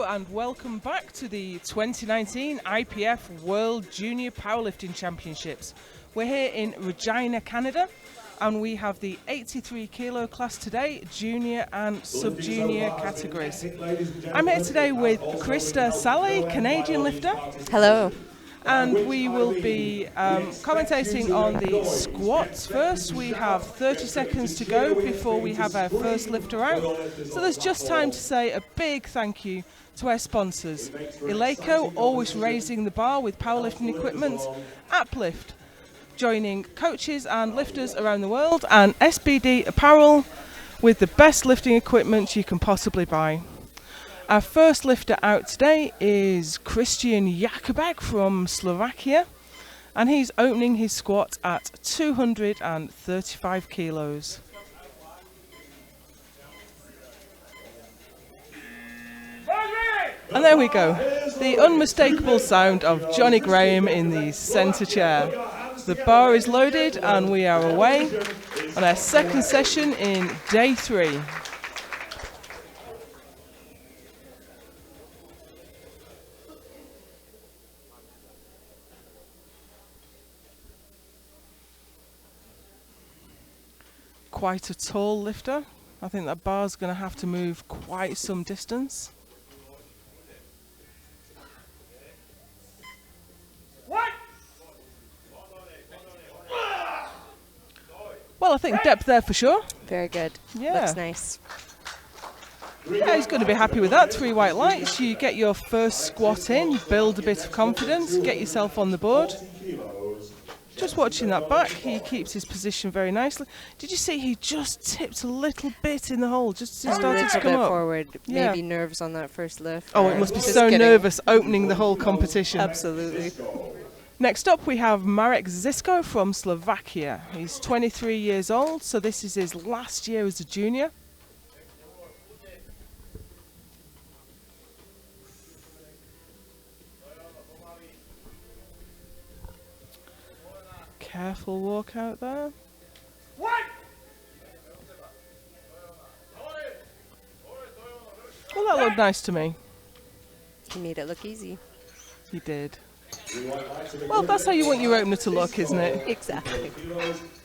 and welcome back to the 2019 IPF World Junior Powerlifting Championships. We're here in Regina, Canada, and we have the 83 kilo class today, junior and sub-junior categories. I'm here today with Krista Sally, Canadian lifter. Hello. And we will be commentating on the squats first. We have 30 seconds to go before we have our first lifter out. So there's just time to say a big thank you to our sponsors. Eleiko, always raising the bar with powerlifting equipment. Uplift, joining coaches and lifters around the world. And SBD Apparel, with the best lifting equipment you can possibly buy. Our first lifter out today is Christian Jakubek from Slovakia, and he's opening his squat at 235 kilos. And there we go, the unmistakable sound of Johnny Graham in the centre chair. The bar is loaded and we are away on our second session in day 3. Quite a tall lifter. I think that bar's going to have to move quite some distance. Well, I think depth there for sure. Very good. Yeah. Looks nice. Yeah, he's going to be happy with that. 3 white lights. You get your first squat in, build a bit of confidence, get yourself on the board. Just watching that back, he keeps his position very nicely. Did you see he just tipped a little bit in the hole just as he started to come up? Forward. Yeah. Maybe nerves on that first lift. Oh, it must be so nervous opening the whole competition. Absolutely. Next up, we have Marek Zisko from Slovakia. He's 23 years old, so this is his last year as a junior. Careful walk out there. Well, that looked nice to me. He made it look easy. He did. Well, that's how you want your opener to look, isn't it? Exactly.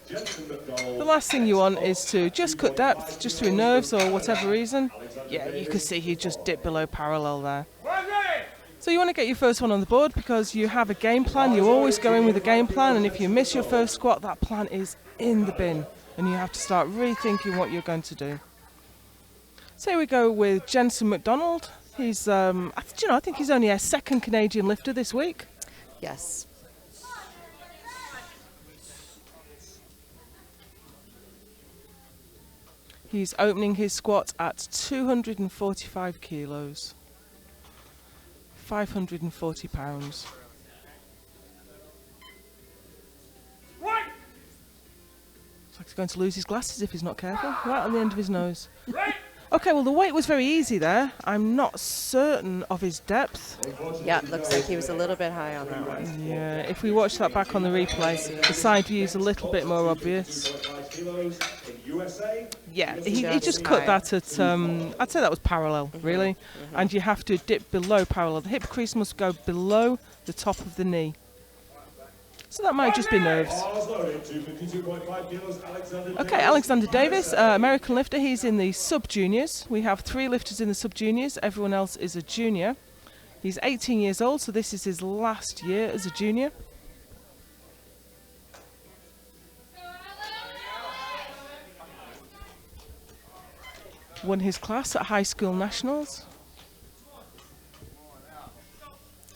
The last thing you want is to just cut depth, just through nerves or whatever reason. Yeah, you can see he just dipped below parallel there. So you want to get your first one on the board because you have a game plan. You always go in with a game plan, and if you miss your first squat, that plan is in the bin, and you have to start rethinking what you're going to do. So here we go with Jensen McDonald. He's, I think he's only our second Canadian lifter this week. Yes. He's opening his squat at 245 kilos. 540 pounds. Looks like he's going to lose his glasses if he's not careful. Right on the end of his nose. Okay, well the weight was very easy there. I'm not certain of his depth. Yeah, it looks like he was a little bit high on that one. Yeah, if we watch that back on the replay, the side view is a little bit more obvious. Yeah, he just cut that at, I'd say that was parallel, really. And you have to dip below parallel. The hip crease must go below the top of the knee. So that might just be nerves. Okay, Alexander Davis, American lifter. He's in the sub-juniors. We have 3 lifters in the sub-juniors. Everyone else is a junior. He's 18 years old, so this is his last year as a junior. Won his class at high school nationals.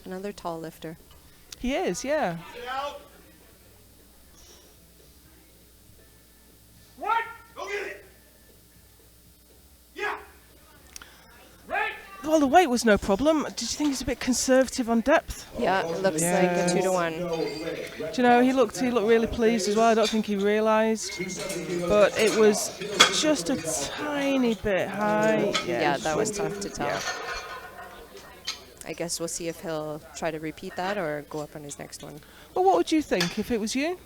Another tall lifter. He is, yeah. What? Go get it. Yeah. Right. Well, the weight was no problem. Did you think he's a bit conservative on depth? Yeah, it looks like a 2 to 1. Do you know, he looked really pleased as well. I don't think he realised, but it was just a tiny bit high. Yeah, that was tough to tell. Yeah. I guess we'll see if he'll try to repeat that or go up on his next one. Well, what would you think if it was you?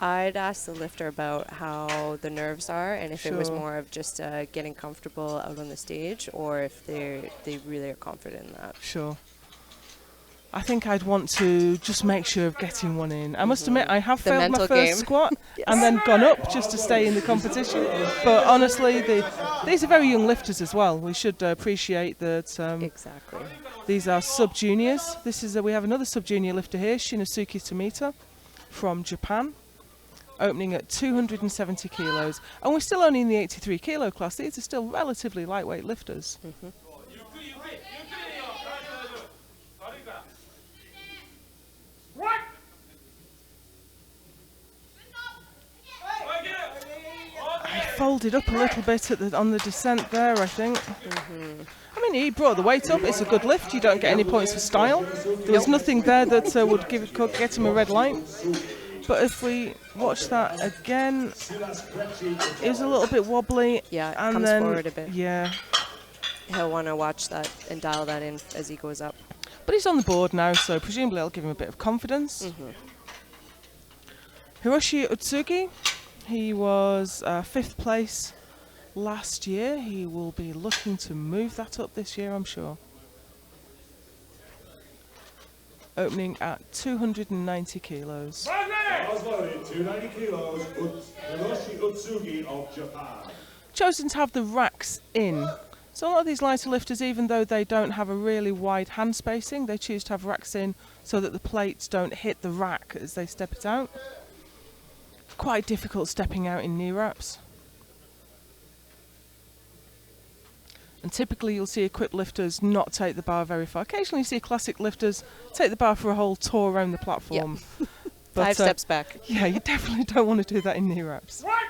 I'd ask the lifter about how the nerves are and if it was Sure. more of just getting comfortable out on the stage or if they really are confident in that. Sure. I think I'd want to just make sure of getting one in. I must admit, I have The failed my mental first game. squat and then gone up just to stay in the competition. But honestly, these are very young lifters as well. We should appreciate that Exactly. these are sub-juniors. We have another sub-junior lifter here, Shinosuke Tomita from Japan, opening at 270 kilos. And we're still only in the 83 kilo class. These are still relatively lightweight lifters. What? I folded up a little bit on the descent there, I think. I mean, he brought the weight up. It's a good lift. You don't get any points for style. There was nothing there that would get him a red light. But if we watch that again, it was a little bit wobbly. Yeah, it and comes then, forward a bit. Yeah. He'll want to watch that and dial that in as he goes up. But he's on the board now, so presumably I'll give him a bit of confidence. Hiroshi Utsugi, he was 5th place last year. He will be looking to move that up this year, I'm sure. Opening at 290 kilos. Bars loaded, 290 kilos, Hiroshi Utsugi of Japan. Chosen to have the racks in. So a lot of these lighter lifters, even though they don't have a really wide hand spacing, they choose to have racks in so that the plates don't hit the rack as they step it out. Quite difficult stepping out in knee wraps. And typically you'll see equipped lifters not take the bar very far. Occasionally you see classic lifters take the bar for a whole tour around the platform. But, 5 steps back. Yeah, you definitely don't want to do that in knee wraps. What?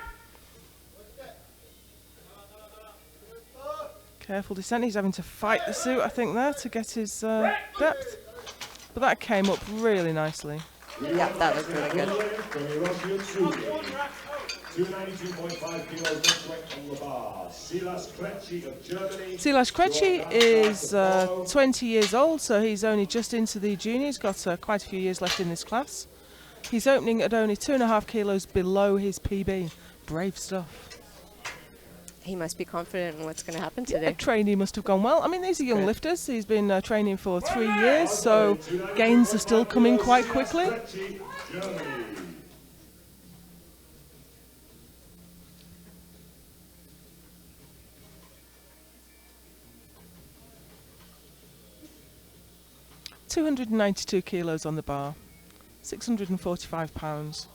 Careful descent, he's having to fight the suit, I think, there to get his depth. But that came up really nicely. Yeah, that looked really good. From Hiroshi Utsugi, 292.5 kilos next weight on the bar. Silas Krejci of Germany. Silas Krejci is 20 years old, so he's only just into the juniors, got quite a few years left in this class. He's opening at only 2.5 kilos below his PB. Brave stuff. He must be confident in what's going to happen Yeah, today. training must have gone well. I mean, these are young lifters. He's been training for 3 years, so gains are still coming quite quickly. Krejci, Germany. £292 kilos on the bar, 645 pounds.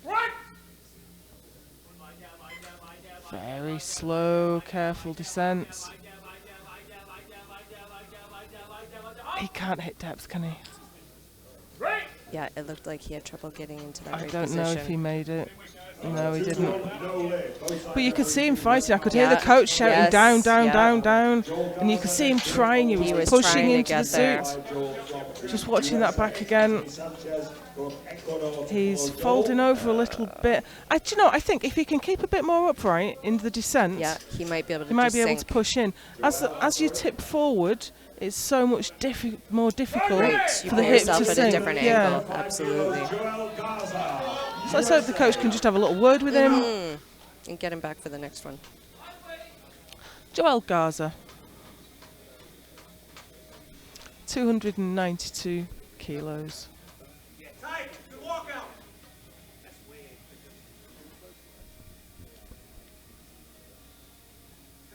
What? Very slow, careful descents. He can't hit depth, can he? Right. Yeah, it looked like he had trouble getting into that I right don't position. know if he made it. No, he didn't. No lid. Both sides But you could see him fighting. I could hear the Yeah. coach shouting Yes. down, down, Yeah. down, down. And you could see him trying. He was was pushing trying to into the get there. suit. Just watching that back again. Sanchez from Ecuador. He's folding over a little bit. Do you know, I think if he can keep a bit more upright in the descent, Yeah, he might be able to he might just be able sink. to push in. As you tip forward, it's so much more difficult Right, you for the put hip yourself to at sink. a different Yeah. angle. Absolutely. Joel Garza. So let's hope the coach can just have a little word with him. And get him back for the next one. Joel Garza, 292 kilos. Get tight. Good walkout.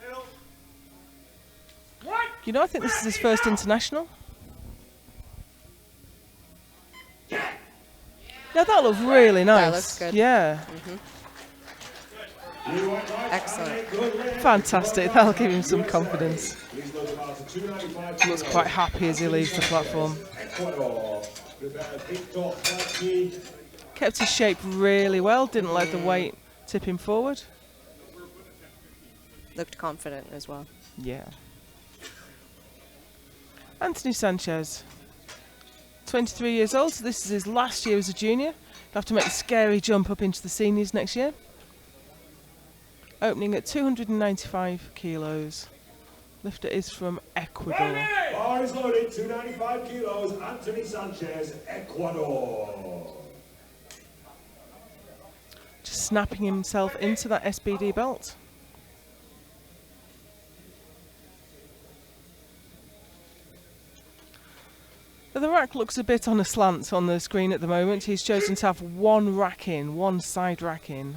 Settle. What? You know, I think this is his first international. Yeah, that looked really nice. looks good. Yeah, Excellent. fantastic. That'll give him some confidence. Please load the bar to 295 Looks quite happy as he leaves the platform. Ecuador. Prepare Victor Krejci. Kept his shape really well, didn't let the weight tip him forward. Looked confident as well. Yeah. Anthony Sanchez, 23 years old, so this is his last year as a junior. He'll have to make the scary jump up into the seniors next year. Opening at 295 kilos. Lifter is from Ecuador. Bar is loaded, 295 kilos, Anthony Sanchez, Ecuador. Just snapping himself into that SBD belt. The rack looks a bit on a slant on the screen at the moment. He's chosen to have one rack in, one side rack in.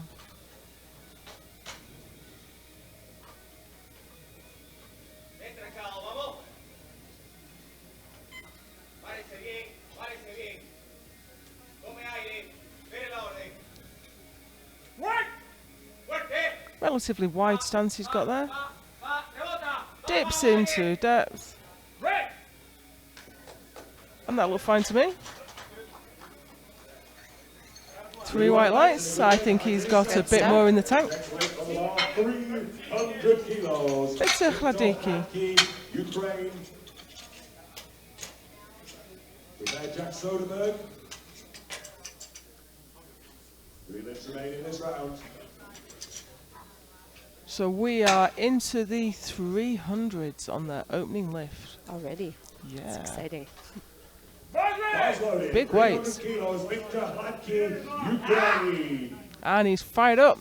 Relatively wide stance he's got there. Dips into depth. And that looked fine to me. 3 white lights. I think he's got a bit more in the tank. 300 kilos. Victor Hladicki. Ukraine. With Jack Soderberg. 3 lifts remain in this round. So we are into the 300s on the opening lift. Already. Yeah. That's exciting. Big weights. Kilos, Victor Hladicki, Ukraine. And he's fired up.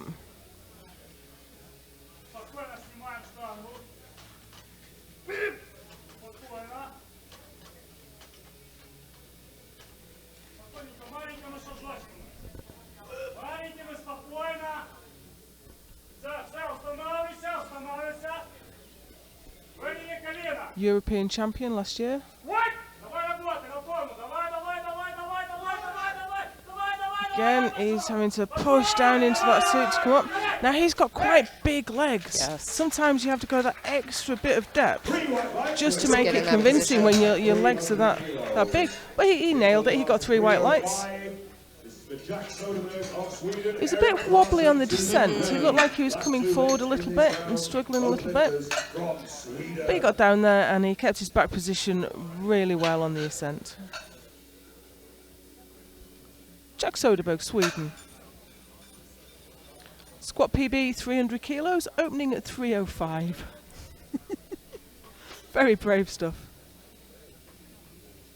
European champion last year. Again, he's having to push down into that suit to come up. Now he's got quite big legs. Yes. Sometimes you have to go that extra bit of depth just to Just make get it in that convincing when position. your legs are that big. But he nailed it. He got 3 white lights. He's a bit wobbly on the descent. He looked like he was coming forward a little bit and struggling a little bit. But he got down there and he kept his back position really well on the ascent. Jack Soderberg, Sweden. Squat PB 300 kilos, opening at 305. Very brave stuff.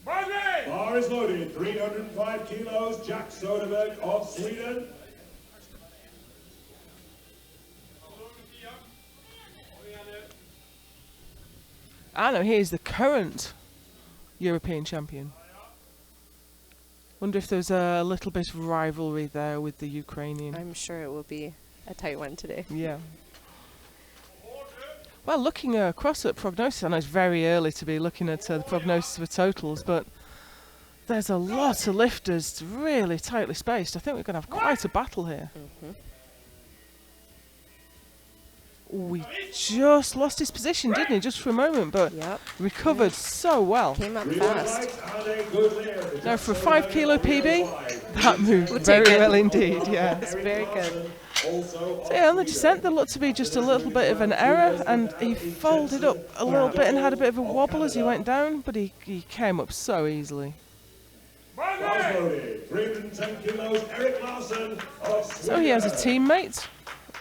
Bar is loaded, 305 kilos, Jack Soderberg of Sweden. I know, here's the current European champion. Wonder if there's a little bit of rivalry there with the Ukrainian. I'm sure it will be a tight one today. Yeah. Well, looking across at prognosis, I know it's very early to be looking at the prognosis for totals, but there's a lot of lifters really tightly spaced. I think we're going to have quite a battle here. We just lost his position, didn't he, just for a moment, but Yep. recovered so well. Came up fast. Now for a 5 kilo PB, that moved We'll very take it. well indeed, yeah. It's very good. So yeah, on the descent there looked to be just a little bit of an error, and he folded up a little bit and had a bit of a wobble as he went down, but he came up so easily. 310 kilos, Eric Larsson of Sweden. So he has a teammate,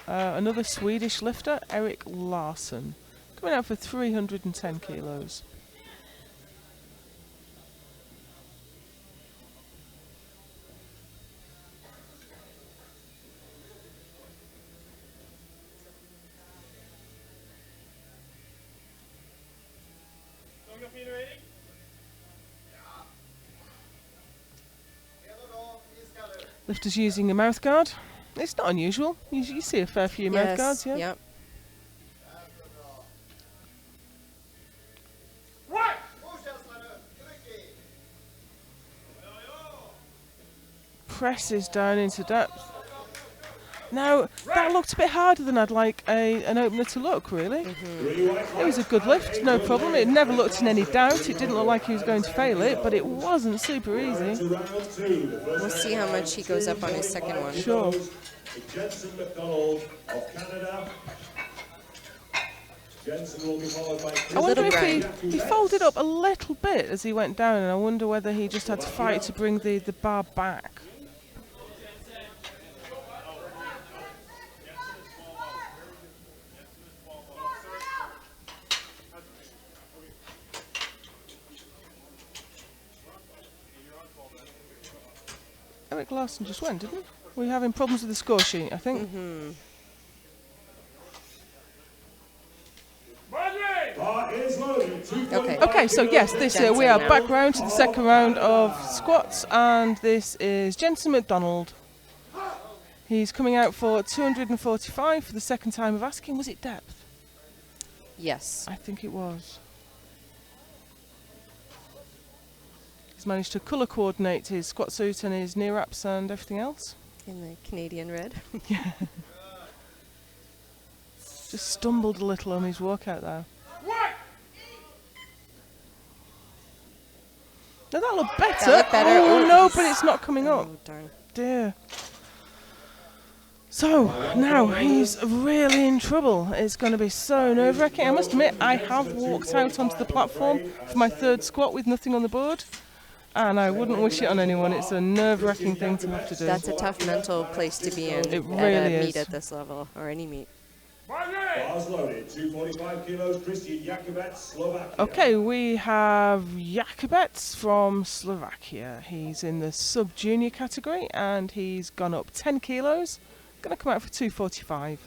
another Swedish lifter, Eric Larsson, coming out for 310 kilos. Lifters using a mouth guard. It's not unusual. You see a fair few mouth guards, yeah? Yep. Presses down into depth. Now, that looked a bit harder than I'd like an opener to look, really. It was a good lift, no problem. It never looked in any doubt. It didn't look like he was going to fail it, but it wasn't super easy. We'll see how much he goes up on his second one. Sure. Jensen McDonald of Canada. Jensen will be followed by I wonder little if he folded up a little bit as he went down, and I wonder whether he just had to fight to bring the bar back. glass and just went, didn't we? We're having problems with the score sheet, I think. Bar is loaded. Okay, so yes, this we are back round to the second round of squats, and this is Jensen McDonald. He's coming out for 245 for the second time of asking. Was it depth? Yes. I think it was. He's managed to colour coordinate his squat suit and his knee wraps and everything else. In the Canadian red. Yeah. Just stumbled a little on his walkout there. No, that looked better. That looked better. Oh Oh, no, but it's not coming up. Oh, darn. Dear. So now he's really in trouble. It's going to be so nerve-wracking. I must admit, I have walked out onto the platform for my third squat with nothing on the board, and I wouldn't wish it on anyone. It's a nerve-wracking thing to have to do. That's a tough mental place to be in. It at really a is. meet at this level, or any meet. Bars loaded. 245 kilos. Christian Jakubec, Slovakia. Okay, we have Jakubec from Slovakia. He's in the sub-junior category, and he's gone up 10 kilos. Going to come out for 245.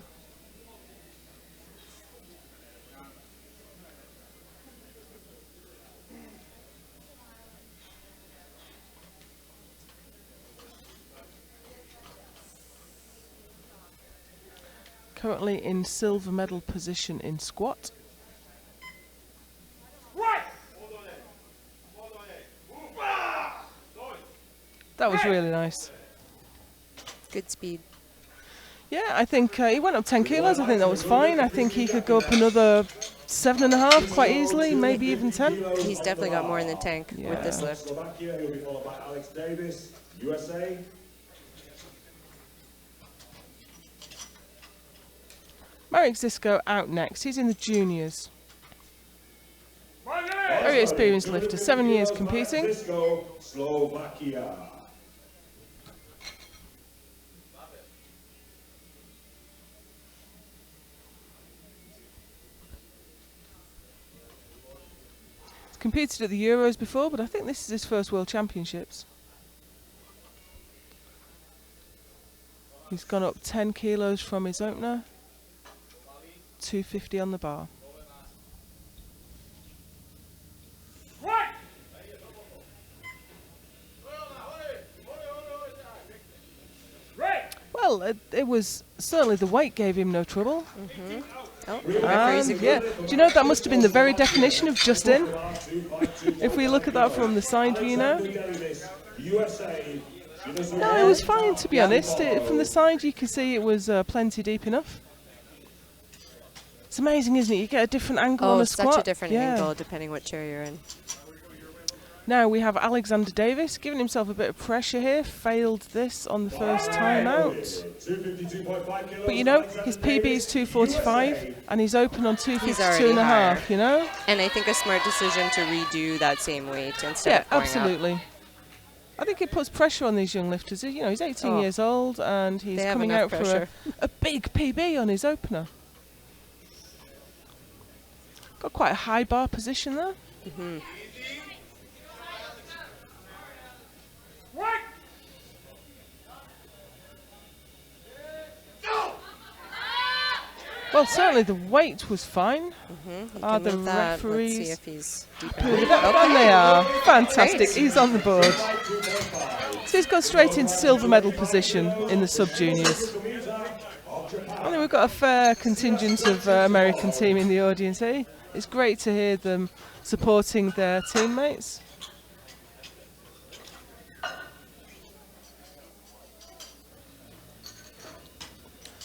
Currently in silver medal position in squat. That was really nice. Good speed. Yeah, I think he went up 10 kilos. I think that was fine. I think he could go up another 7.5 quite easily, maybe even 10. He's definitely got more in the tank with this lift. Slovakia, he'll be followed by Alex Davis, USA. Marek Zisko out next. He's in the juniors. Very experienced lifter, 7 years competing. Zisko, Slovakia. Competed at the Euros before, but I think this is his first World Championships. He's gone up 10 kilos from his opener, 250 on the bar. Well, it was certainly the weight gave him no trouble. Oh, Yeah. Do you know that must have been the very definition of just in? If we look at that from the side view now. No, it was fine, to be honest. From the side you can see it was plenty deep enough. It's amazing, isn't it? You get a different angle on a squat. Such a different angle depending what chair you're in. Now we have Alexander Davis giving himself a bit of pressure here. Failed this on the first time out. But you know, his PB is 245 and he's open on 252.5, you know? And I think a smart decision to redo that same weight instead of going absolutely. up. I think it puts pressure on these young lifters. You know, he's 18 years old and he's coming out for a big PB on his opener. Got quite a high bar position there. Well, certainly the weight was fine. Are the referees? Let's see if he's deep And they are. Fantastic. Great. He's on the board. So he's got straight into silver medal position in the sub-juniors. I think we've got a fair contingent of American team in the audience here. It's great to hear them supporting their teammates.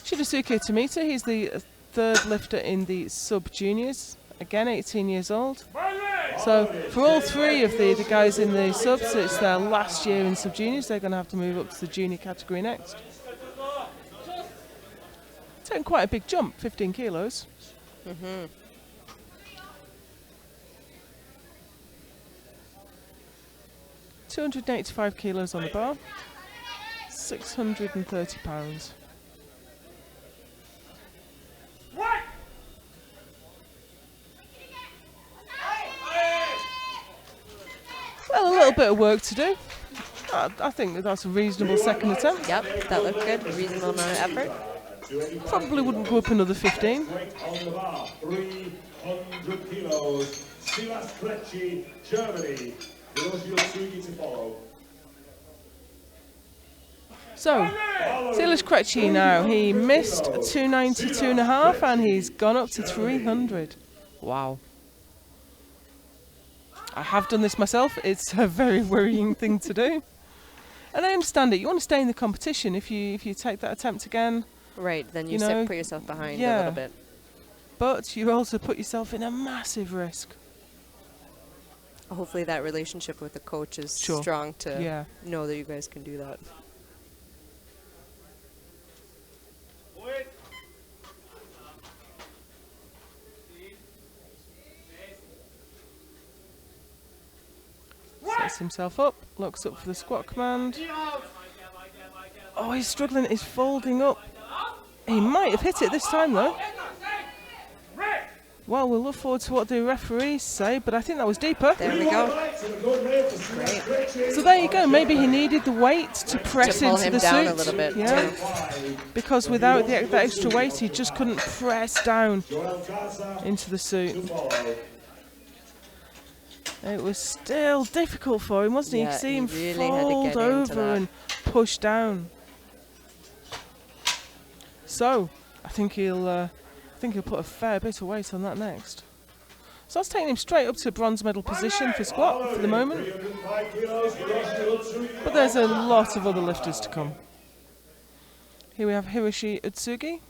Shinosuke Tomita, he's the third lifter in the sub-juniors, again 18 years old. So for all three of the guys in the subs, it's their last year in sub-juniors. They're going to have to move up to the junior category next. Taking quite a big jump, 15 kilos. 285 kilos on the bar, 630 pounds. Well, a little bit of work to do. I think that's a reasonable second attempt. Yep, that looked good. Reasonable amount of effort. Probably wouldn't go up another 15. Weight on the bar, 300 kilos. Silas Klecci, Germany. Hiroshi Otsugi to follow. So, Silas Krecci now, he missed 292.5 and he's gone up to 300. Wow. I have done this myself. It's a very worrying thing to do. And I understand it. You want to stay in the competition. If you take that attempt again. Right, then you, put yourself behind a little bit. But you also put yourself in a massive risk. Hopefully that relationship with the coach is strong to know that you guys can do that. Sets himself up, looks up for the squat command. Oh, he's struggling, he's folding up. He might have hit it this time though. Well, we'll look forward to what the referees say, but I think that was deeper. There we go. Great. So there you go, maybe he needed the weight to press into him the down suit. A little bit. Yeah. Because without that extra weight, he just couldn't press down into the suit. It was still difficult for him, wasn't he? You could see him really fold over and push down. So, I think he'll put a fair bit of weight on that next. So that's taking him straight up to bronze medal position for squat for the moment. But there's a lot of other lifters to come. Here we have Hiroshi Otsugi.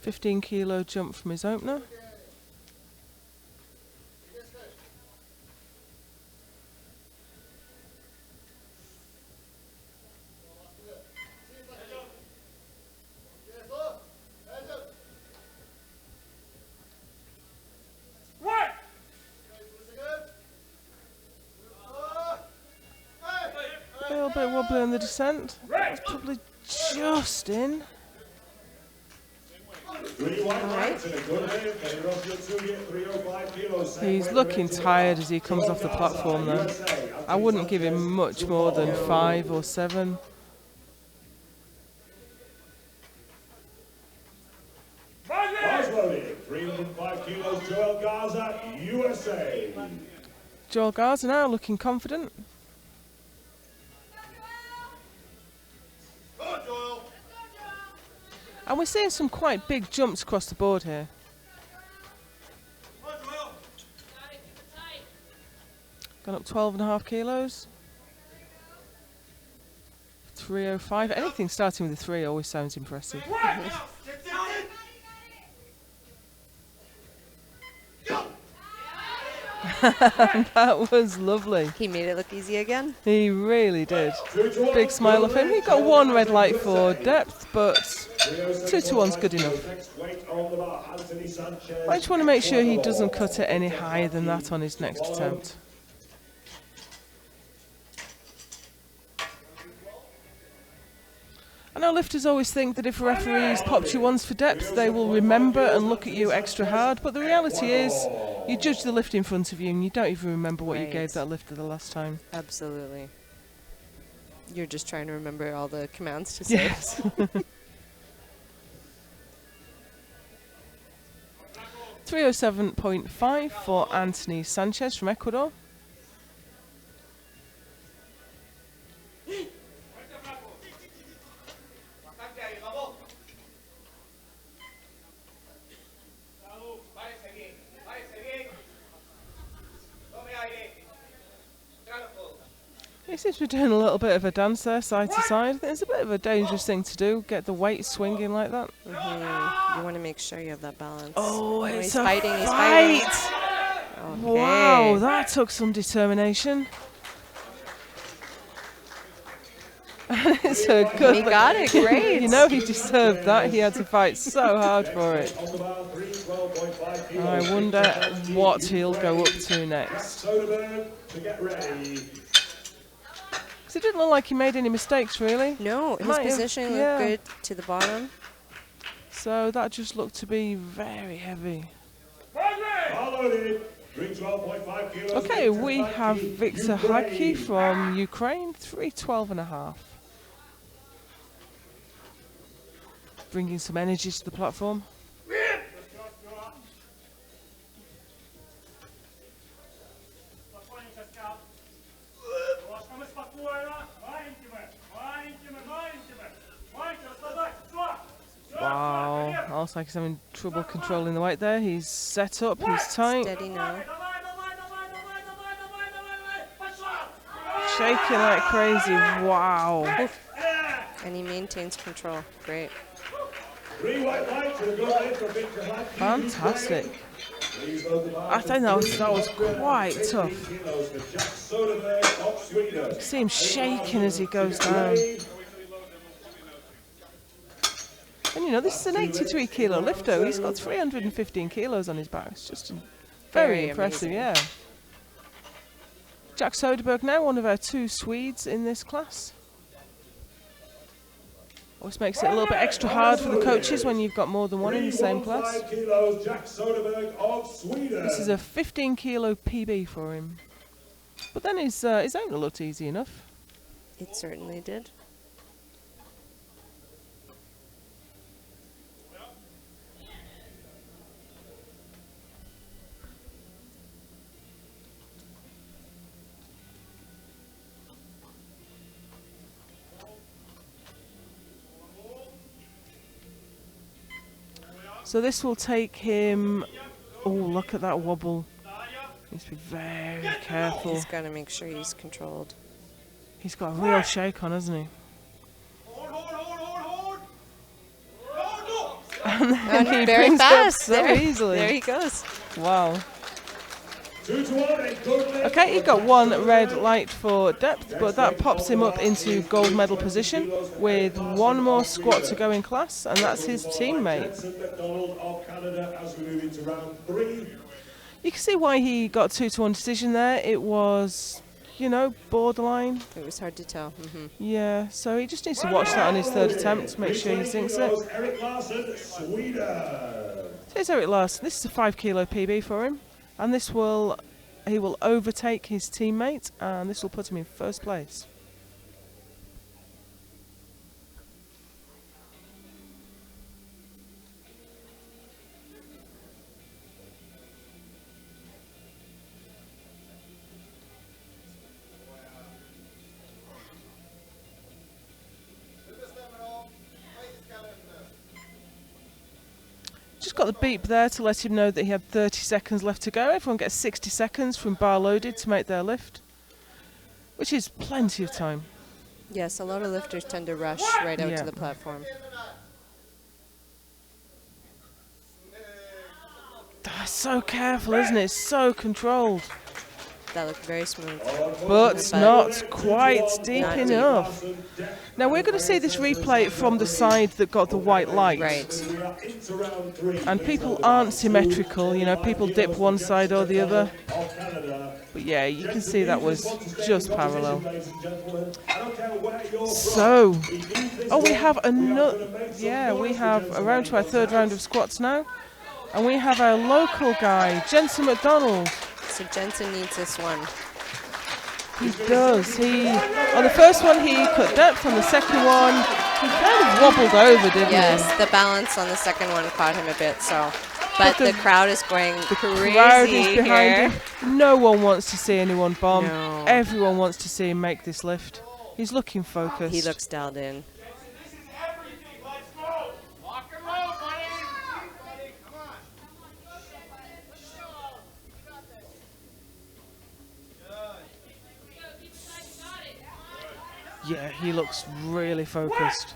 $15-kilo jump from his opener. A little bit wobbly on the descent. That's probably just in. He's looking tired as he comes off the platform though. I wouldn't give him much more than 5 or 7. Loaded, 305 kilos, Joel Garza, USA. Joel Garza now looking confident. And we're seeing some quite big jumps across the board here. Gone up 12.5 kilos. 305. Anything starting with a 3 always sounds impressive. That was lovely. He made it look easy again. He really did. Big smile off him. He got 1 red light for depth, but 2 to 1's good enough. I just want to make sure he doesn't cut it any higher than that on his next attempt. I know lifters always think that if referees popped you once for depth, they will remember and look at you extra hard, but the reality is, you judge the lift in front of you and you don't even remember what you gave that lifter the last time. Absolutely. You're just trying to remember all the commands to say. Yes. 307.5 for Anthony Sanchez from Ecuador. He seems to be doing a little bit of a dance there, side to side. I think it's a bit of a dangerous thing to do, get the weight swinging like that. Mm-hmm. You want to make sure you have that balance. Oh, it's he's a fighting, he's fight! Fighting. Okay. Wow, that took some determination. It's a good. He got it, great. You know he deserved that. He had to fight so hard for it. I wonder what he'll go up to next. Because it didn't look like he made any mistakes, really. No, his Might have- positioning yeah. looked good to the bottom. So that just looked to be very heavy. Followed it. Bring 12.5 kilos. Okay, we have Victor Haki from Ukraine, 312.5. Bringing some energy to the platform. Wow, looks like he's having trouble controlling the weight there. He's set up, he's tight, Steady now. shaking like crazy. Wow. And he maintains control. Great. 3 white lights and a good light for Victor Haki. Fantastic. Please load the bar. I think that was quite tough. 15 kilos for Jack Soderberg of Sweden. See him shaking as he goes down. And you know, this is an 83 kilo lifter. He's got 315 kilos on his back. It's just very Very impressive, amazing. yeah. Jack Soderberg now, one of our 2 Swedes in this class. Always makes it a little bit extra hard for the coaches when you've got more than one in the same class. 315 kilos, Jack Soderberg of Sweden. This is a 15 kilo PB for him. But then his opener looked easy enough. It certainly did. So this will take him. Oh, look at that wobble. Needs to be very careful. He's got to make sure he's controlled. He's got a real shake on, hasn't he? And he Very brings it up fast. so There easily. he goes. Wow. 2 to 1, a good lift. Okay, he got 1 red light for depth, but that pops him up into gold medal position with 1 more squat to go in class, and that's his teammate. Jensen McDonald of Canada as we move into round 3. You can see why he got 2 to 1 decision there. It was, you know, borderline. It was hard to tell. Yeah, so he just needs to watch that on his 3rd attempt to make sure he sinks it. Eric Larsson, Sweden. Here's Eric Larsson. This is a 5 kilo PB for him, and he will overtake his teammate, and this will put him in 1st place. Just got the beep there to let him know that he had 30 seconds left to go. Everyone gets 60 seconds from bar loaded to make their lift, which is plenty of time. Yes, a lot of lifters tend to rush right out Yeah. to the platform. That's so careful, isn't it? So controlled, That looked very smooth. but not quite deep Not deep. enough. Now we're going to see this replay from the side that got the white light. Right. We are into round 3. And people aren't symmetrical, you know, people dip one side or the other. Of Canada. But yeah, you can see that was just parallel. Ladies and gentlemen, I don't care where you're from. So, We do this oh, we way. have We are another, gonna make some yeah, we noise for have Jensen around to our 3rd McDonald. round of squats now. And we have our local guy, Jensen McDonald. So Jensen needs this one. He does. On the first one he cut depth, on the second one he kind of wobbled over, didn't Yes, he? the balance on the second one caught him a bit, so. But the the crowd is going The crazy crowd is behind here. him. No one wants to see anyone bomb. No. Everyone wants to see him make this lift. He's looking focused. He looks dialed in. This is everything. Let's go. Lock and roll, buddy. Come on. Yeah, he looks really focused.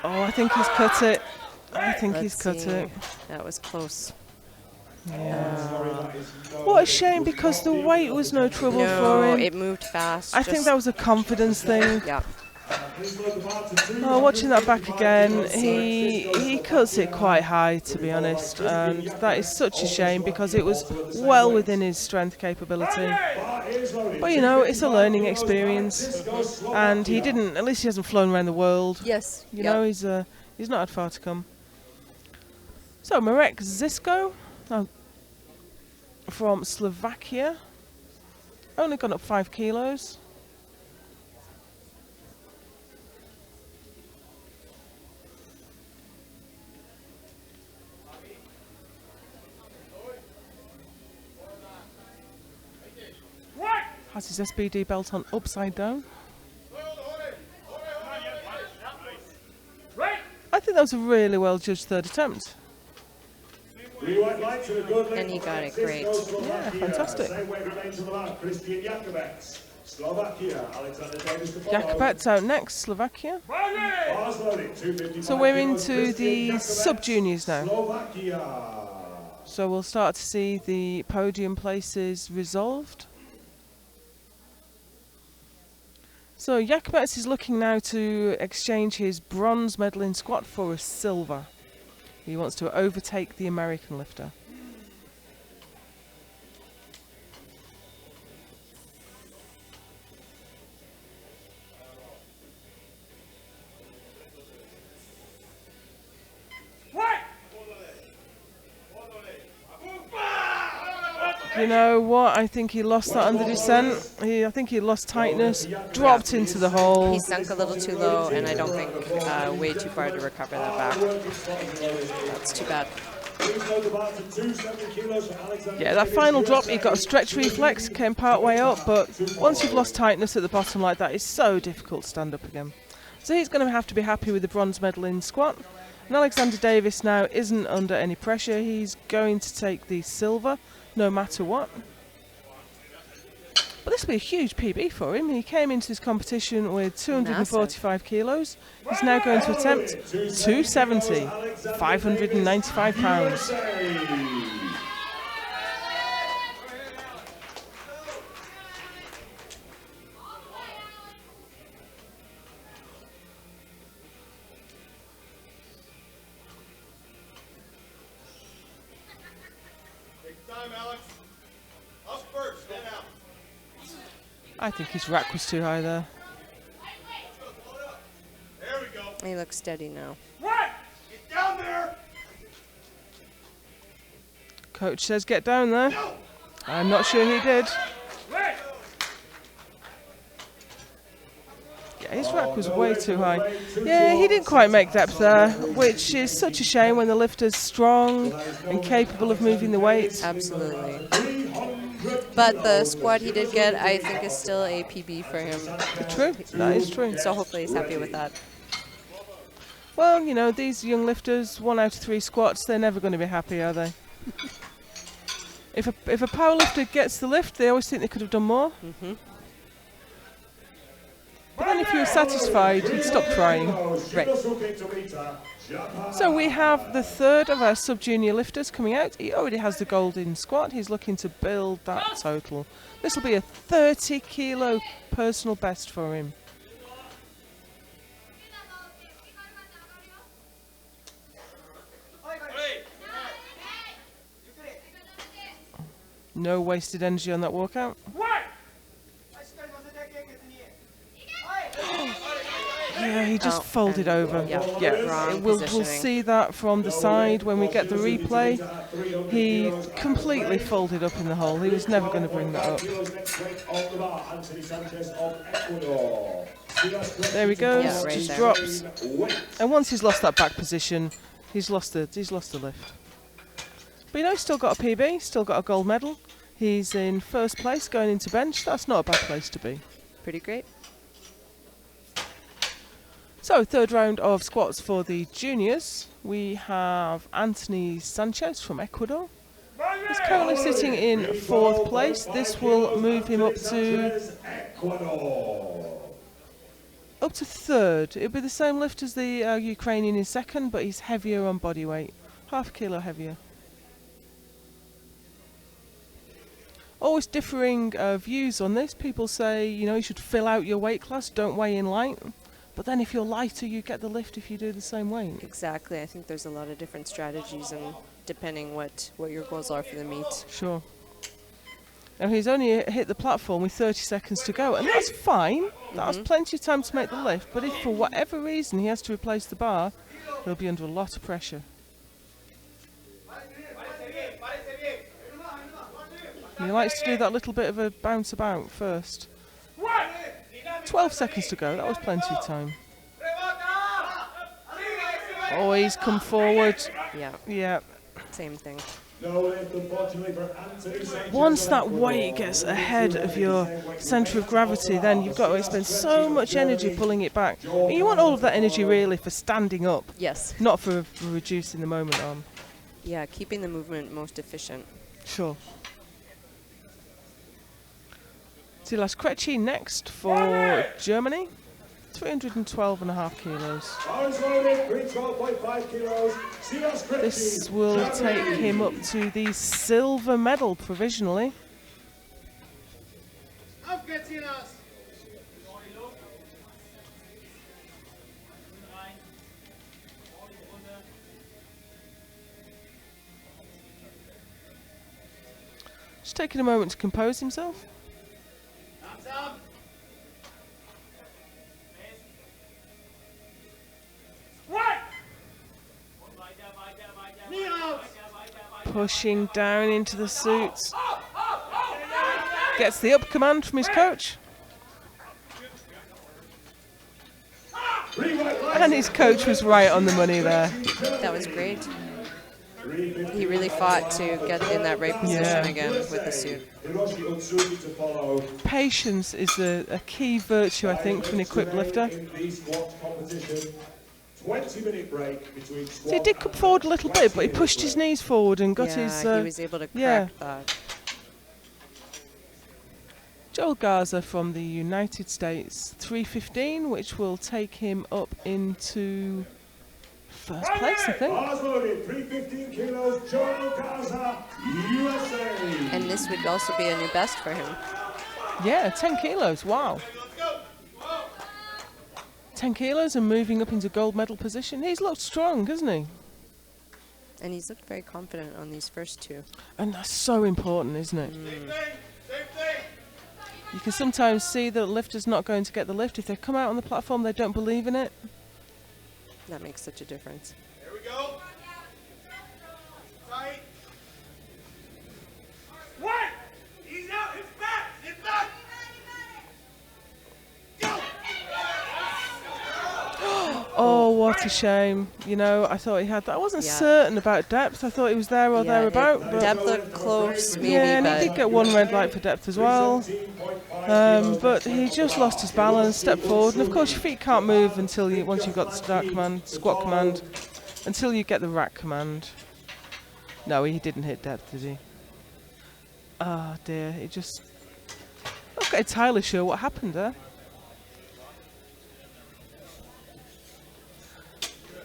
Oh, I think he's cut it. I think he's cut see. it. That was close. What a shame, because the weight was no trouble for No, him. it moved fast. I think that was a confidence thing. Yeah. Oh, watching that back again, he cuts it quite high, to be honest, and that is such a shame because it was well within his strength capability. But you know, it's a learning experience, and he didn't. At least he hasn't flown around the world. Yes. You know, he's not had far to come. So Marek Zisko, from Slovakia, only gone up 5 kilos. Has his SBD belt on upside down. I think that was a really well judged third attempt. And he got it great. Yeah, fantastic. Jakubets out next, Slovakia. So we're into the sub-juniors now. So we'll start to see the podium places resolved. So Jakubets is looking now to exchange his bronze medal in squat for a silver. He wants to overtake the American lifter. You know what? I think he lost that under descent. I think he lost tightness, dropped into the hole. He sunk a little too low, and I don't think way too far to recover that back. That's too bad. Yeah, that final drop, he got a stretch reflex, came part way up, but once you've lost tightness at the bottom like that, it's so difficult to stand up again. So he's going to have to be happy with the bronze medal in squat. And Alexander Davis now isn't under any pressure. He's going to take the silver, no matter what. But this will be a huge PB for him. He came into this competition with 245 kilos. He's now going to attempt 270, 595 pounds. I think his rack was too high there. There we go. He looks steady now. What? Get down there. Coach says get down there. No. I'm not sure he did. Right. Yeah, his rack was way too high. Yeah, he didn't quite make depth there, which is such a shame when the lifter's strong and capable of moving the weight. Absolutely. But the squat he did get, I think, is still a PB for him. True, that is true. So hopefully he's happy with that. Well, you know, these young lifters, 1 out of 3 squats, they're never going to be happy, are they? If a powerlifter gets the lift, they always think they could have done more. But then if you were satisfied, you'd stop trying. Right. So we have the third of our sub-junior lifters coming out. He already has the gold in squat. He's looking to build that total. This will be a 30 kilo personal best for him. No wasted energy on that walkout. Yeah, he just folded over. Yeah, we'll see that from the side when we get the replay. He completely folded up in the hole. He was never going to bring that up. There he goes, Yeah, right just there. drops. And once he's lost that back position, he's lost the lift. But you know, he's still got a PB, still got a gold medal. He's in first place going into bench. That's not a bad place to be. Pretty great. So, third round of squats for the juniors. We have Anthony Sanchez from Ecuador. He's currently sitting in 4th place. This will move him up to 3rd. It'll be the same lift as the Ukrainian in 2nd, but he's heavier on body weight. Half a kilo heavier. Always differing views on this. People say, you know, you should fill out your weight class, don't weigh in light. But then if you're lighter, you get the lift if you do the same weight. Exactly. I think there's a lot of different strategies, and depending what your goals are for the meet. Sure. Now he's only hit the platform with 30 seconds to go, and that's fine. That's plenty of time to make the lift. But if for whatever reason he has to replace the bar, he'll be under a lot of pressure. And he likes to do that little bit of a bounce about first. 12 seconds to go, that was plenty of time. Oh, he's come forward. Yeah. Yeah. Same thing. Once that weight gets ahead of your centre of gravity, then you've got to expend so much energy pulling it back. And you want all of that energy really for standing up, Yes. not for reducing the moment arm. Yeah, keeping the movement most efficient. Sure. Silas Krejci next for Germany. 312.5 kilos. This will take him up to the silver medal provisionally. Just taking a moment to compose himself. Pushing down into the suits. Gets the up command from his coach. And his coach was right on the money there. That was great. He really fought to get in that right position again with the suit. Patience is a key virtue, I think, for an equipped lifter. 20-minute break between So he did come forward a little bit, but he pushed his knees forward and got his... he was able to crack that. Joel Garza from the United States, 3:15, which will take him up into first place, I think. 315 kilos, Joel Garza, USA. And this would also be a new best for him. Yeah, 10 kilos, wow. 10 kilos and moving up into gold medal position. He's looked strong, hasn't he? And he's looked very confident on these first two. And that's so important, isn't it? You can sometimes see that the lifter's not going to get the lift. If they come out on the platform, they don't believe in it. That makes such a difference. There we go. Tight. What? He's out. It's back. It's back. Go. Oh, what a shame. You know, I thought he had that. I wasn't certain about depth. I thought he was there or thereabout. But depth looked close, maybe. yeah, and but he did get one red light for depth as well. But he just lost his balance, stepped forward. And of course, your feet can't move until once you've got the start command, squat command, until you get the rack command. No, he didn't hit depth, did he? Oh dear, he just... I'm not entirely sure what happened there.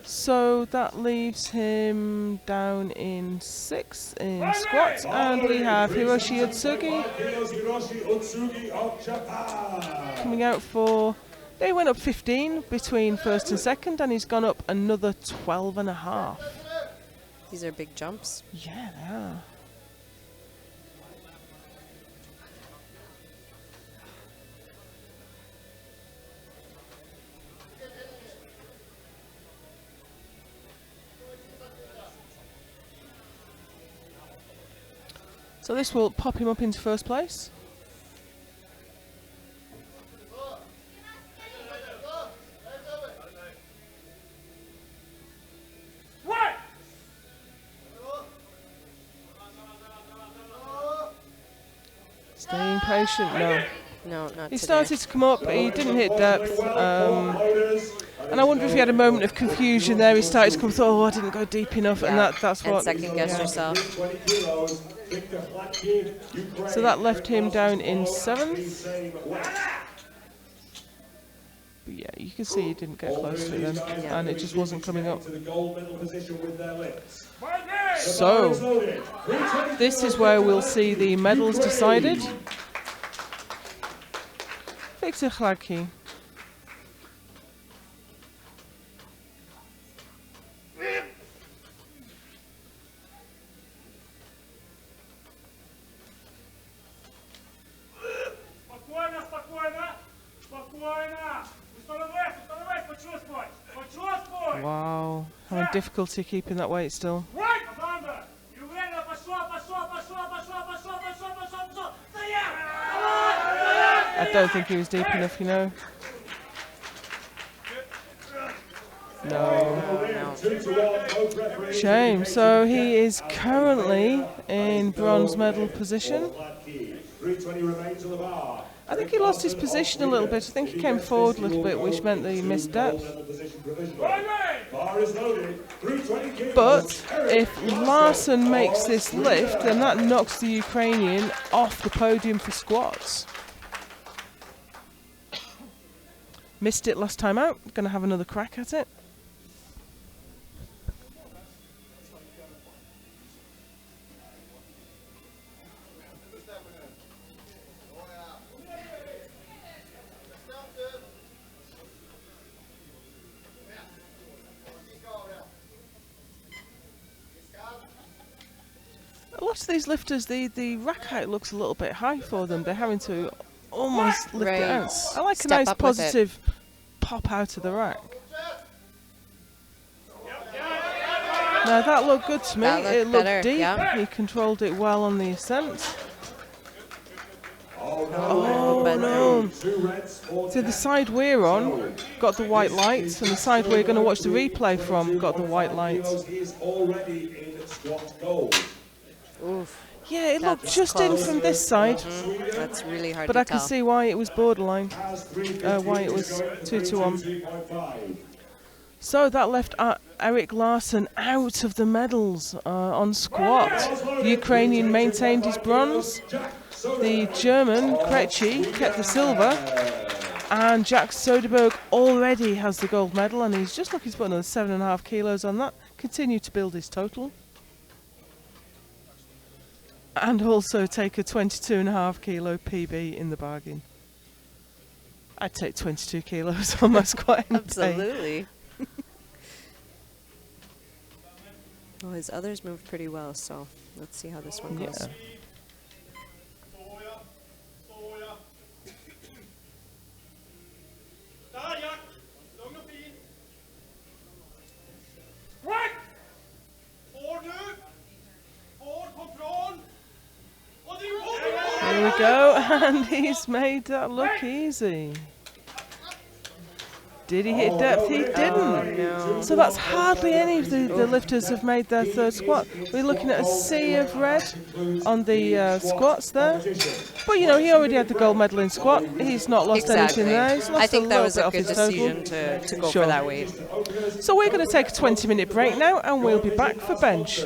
So that leaves him down in 6 in squats, and we have Hiroshi Utsugi coming out for... They went up 15 between first and second, and he's gone up another 12.5. these are big jumps. Yeah, they are. So this will pop him up into first place. What? Staying patient, no. No, not He today. started to come up, but he didn't hit depth. And I wonder if he had a moment of confusion there. He started to come through, oh, I didn't go deep enough, and that's and what... second guess yourself. So that left him down in 7th. But yeah, you can see he didn't get close to it then, and it just wasn't coming up. So, this is where we'll see the medals decided. Victor Chlaki. difficulty keeping that weight still. I don't think he was deep enough, you know. No. Shame. So he is currently in bronze medal position. I think he lost his position a little bit. I think he came forward a little bit, which meant that he missed depth. But if Larson makes this lift, then that knocks the Ukrainian off the podium for squats. Missed it last time out. Going to have another crack at it. A lot of these lifters, the rack height looks a little bit high for them. They're having to almost lift it out. I like Step a nice up with positive pop out of the rack. Now that looked good to me. It looked better, deep. yeah. He controlled it well on the ascent. Oh, no. So the side we're on got the white lights, and the side we're going to watch the replay from got the white lights. Oof. Yeah, it looked That's just close. in from this side, That's really hard but to I can tell. see why it was borderline, why it was 2-1. So that left Eric Larson out of the medals on squat. The Ukrainian maintained his bronze. The German, Krejci, kept the silver. And Jack Soderberg already has the gold medal, and he's just looking to put another 7.5 kilos on that. Continue to build his total. And also take a 22.5 kilo PB in the bargain. I'd take 22 kilos on my squat any day. Absolutely. Well, his others moved pretty well, so let's see how this one goes. Yeah. Here we go, and he's made that look easy. Did he hit depth? He didn't. So that's hardly any of the lifters have made their third squat. We're looking at a sea of red on the squats there. But, you know, he already had the gold medal in squat. He's not lost anything there. He's lost I think that was a little good bit off his decision total. to go Sure. for that weight. So we're going to take a 20-minute break now, and we'll be back for bench.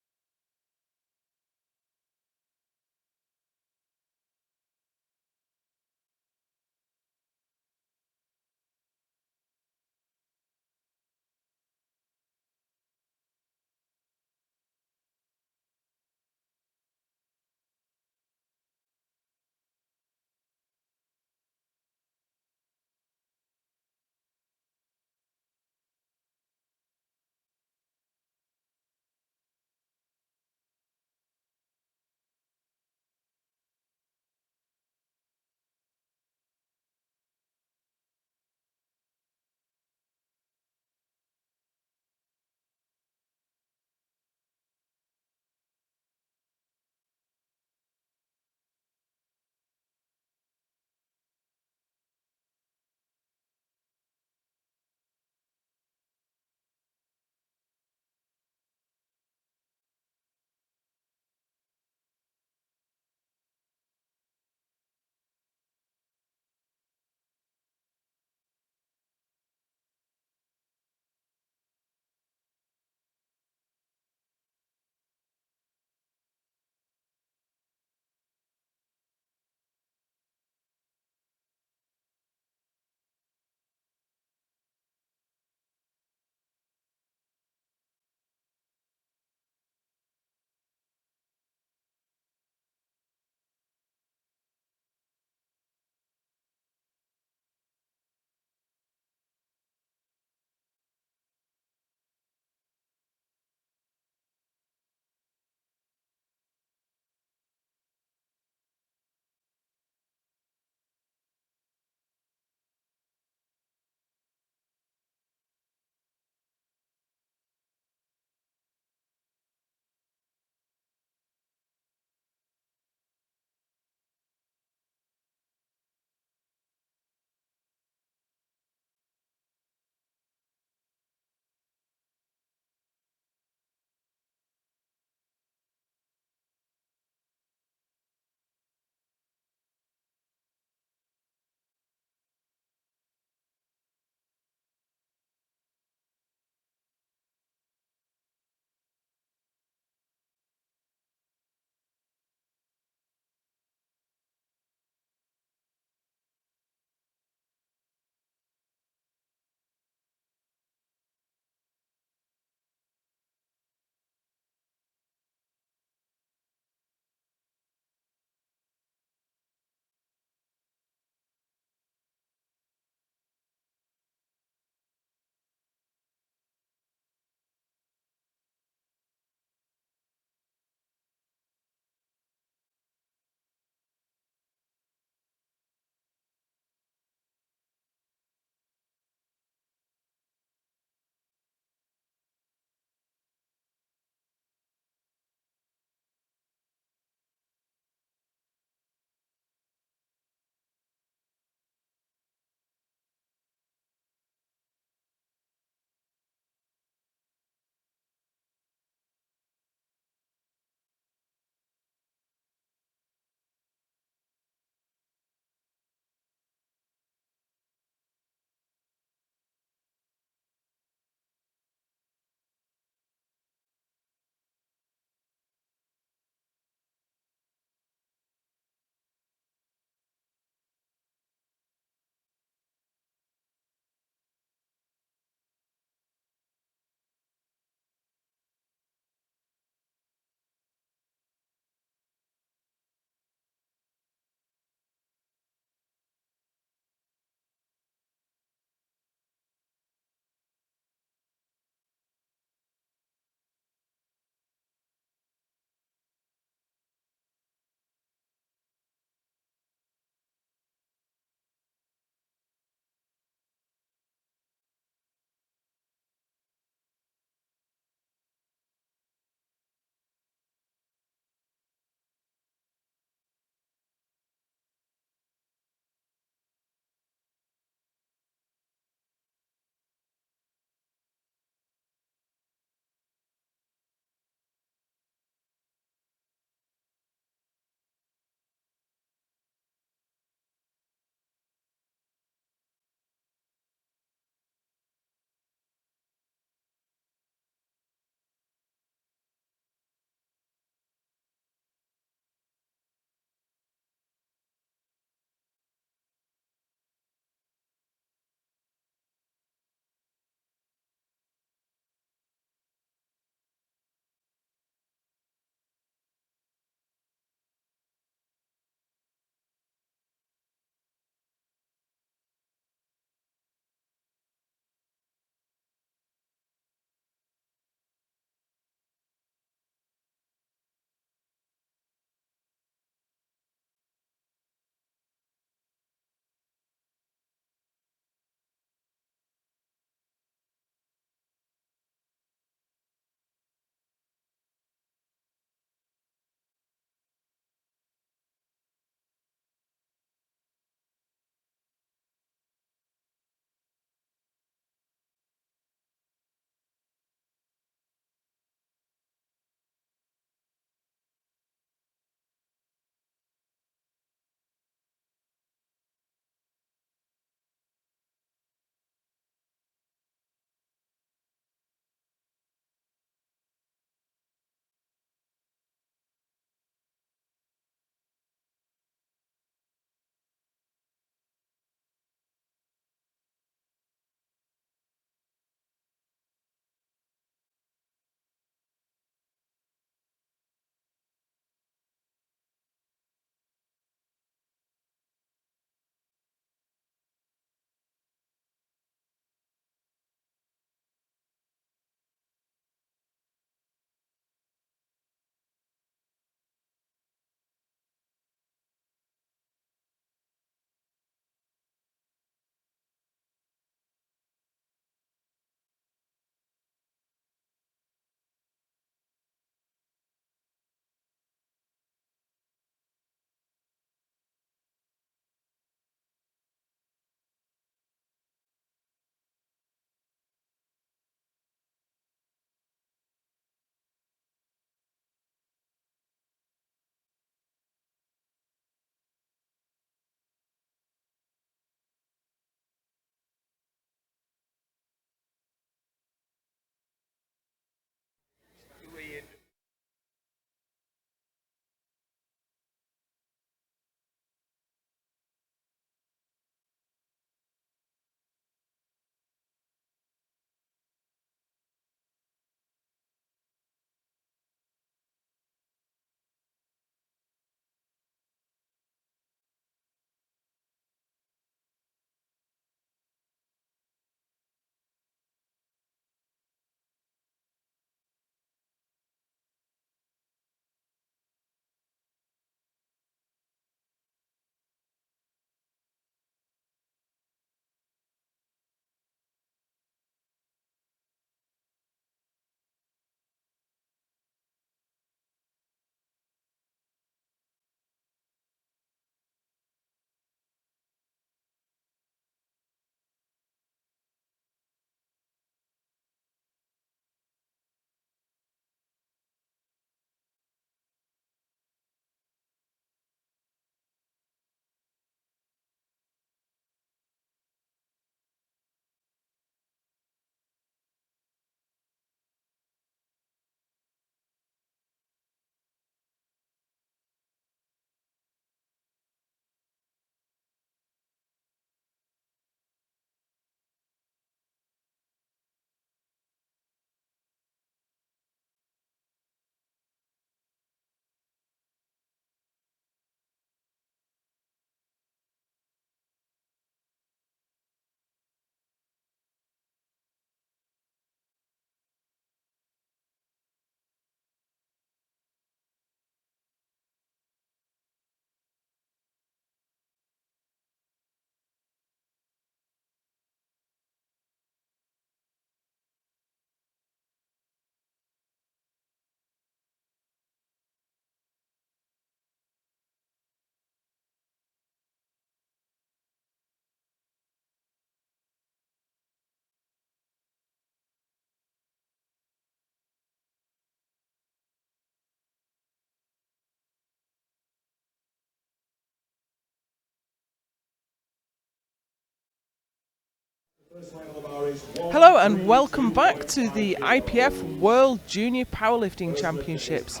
Hello and welcome back to the IPF World Junior Powerlifting Championships.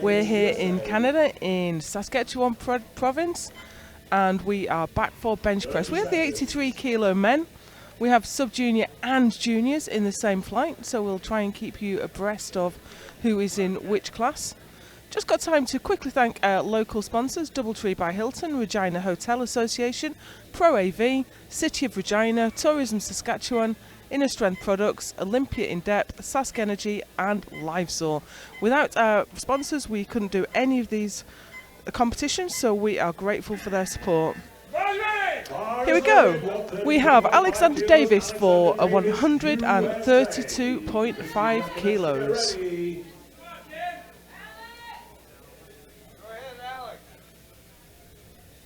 We're here in Canada in Saskatchewan province and we are back for bench press. We have the 83 kilo men. We have sub-junior and juniors in the same flight, so we'll try and keep you abreast of who is in which class. Just got time to quickly thank our local sponsors, Doubletree by Hilton, Regina Hotel Association, Pro AV, City of Regina, Tourism Saskatchewan, Inner Strength Products, Olympia In Depth, Sask Energy and Livesaw. Without our sponsors we couldn't do any of these competitions, so we are grateful for their support. Here we go. We have Alexander Davis for a 132.5 kilos.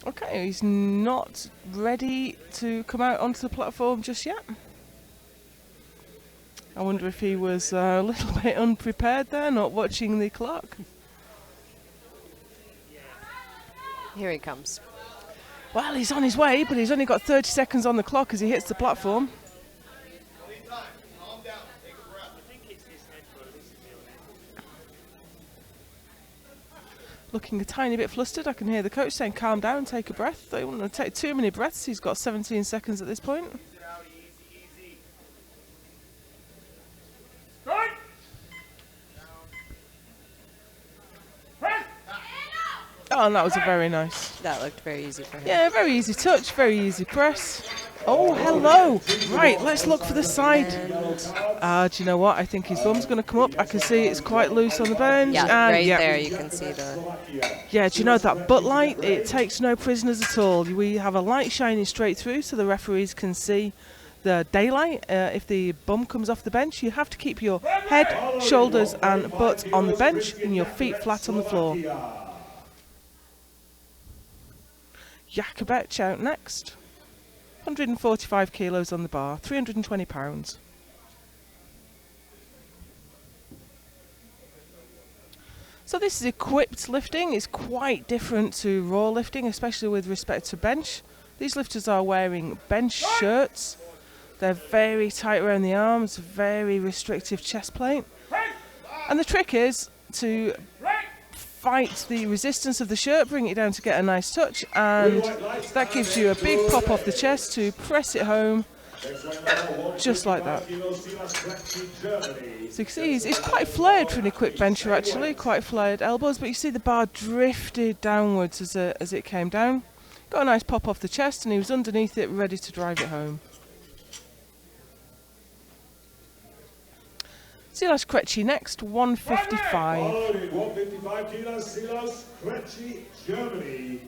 Okay, he's not ready to come out onto the platform just yet. I wonder if he was a little bit unprepared there, not watching the clock. Here he comes. Well, he's on his way, but he's only got 30 seconds on the clock as he hits the platform. Looking a tiny bit flustered. I can hear the coach saying, calm down, take a breath. They don't want to take too many breaths. He's got 17 seconds at this point. Oh, and that was a very nice. That looked very easy for him. Yeah, very easy touch, very easy press. Oh, hello. Right, let's look for the side. Do you know what? I think his bum's going to come up. I can see it's quite loose on the bench. Yeah, and right there you can see the... Yeah, do you know that butt light? It takes no prisoners at all. We have a light shining straight through so the referees can see the daylight. If the bum comes off the bench, you have to keep your head, shoulders and butt on the bench and your feet flat on the floor. Jakubec out next. 145 kilos on the bar, 320 pounds. So this is equipped lifting. It's quite different to raw lifting, especially with respect to bench. These lifters are wearing bench shirts. They're very tight around the arms, very restrictive chest plate. And the trick is to fight the resistance of the shirt, bring it down to get a nice touch, and that gives you a big pop off the chest to press it home, just like that. So you can see it's quite flared for an equipped bencher actually, quite flared elbows, but you see the bar drifted downwards as it came down. Got a nice pop off the chest and he was underneath it ready to drive it home. Silas Krejci next, 155. 155 kilos, Silas Krejci, Germany.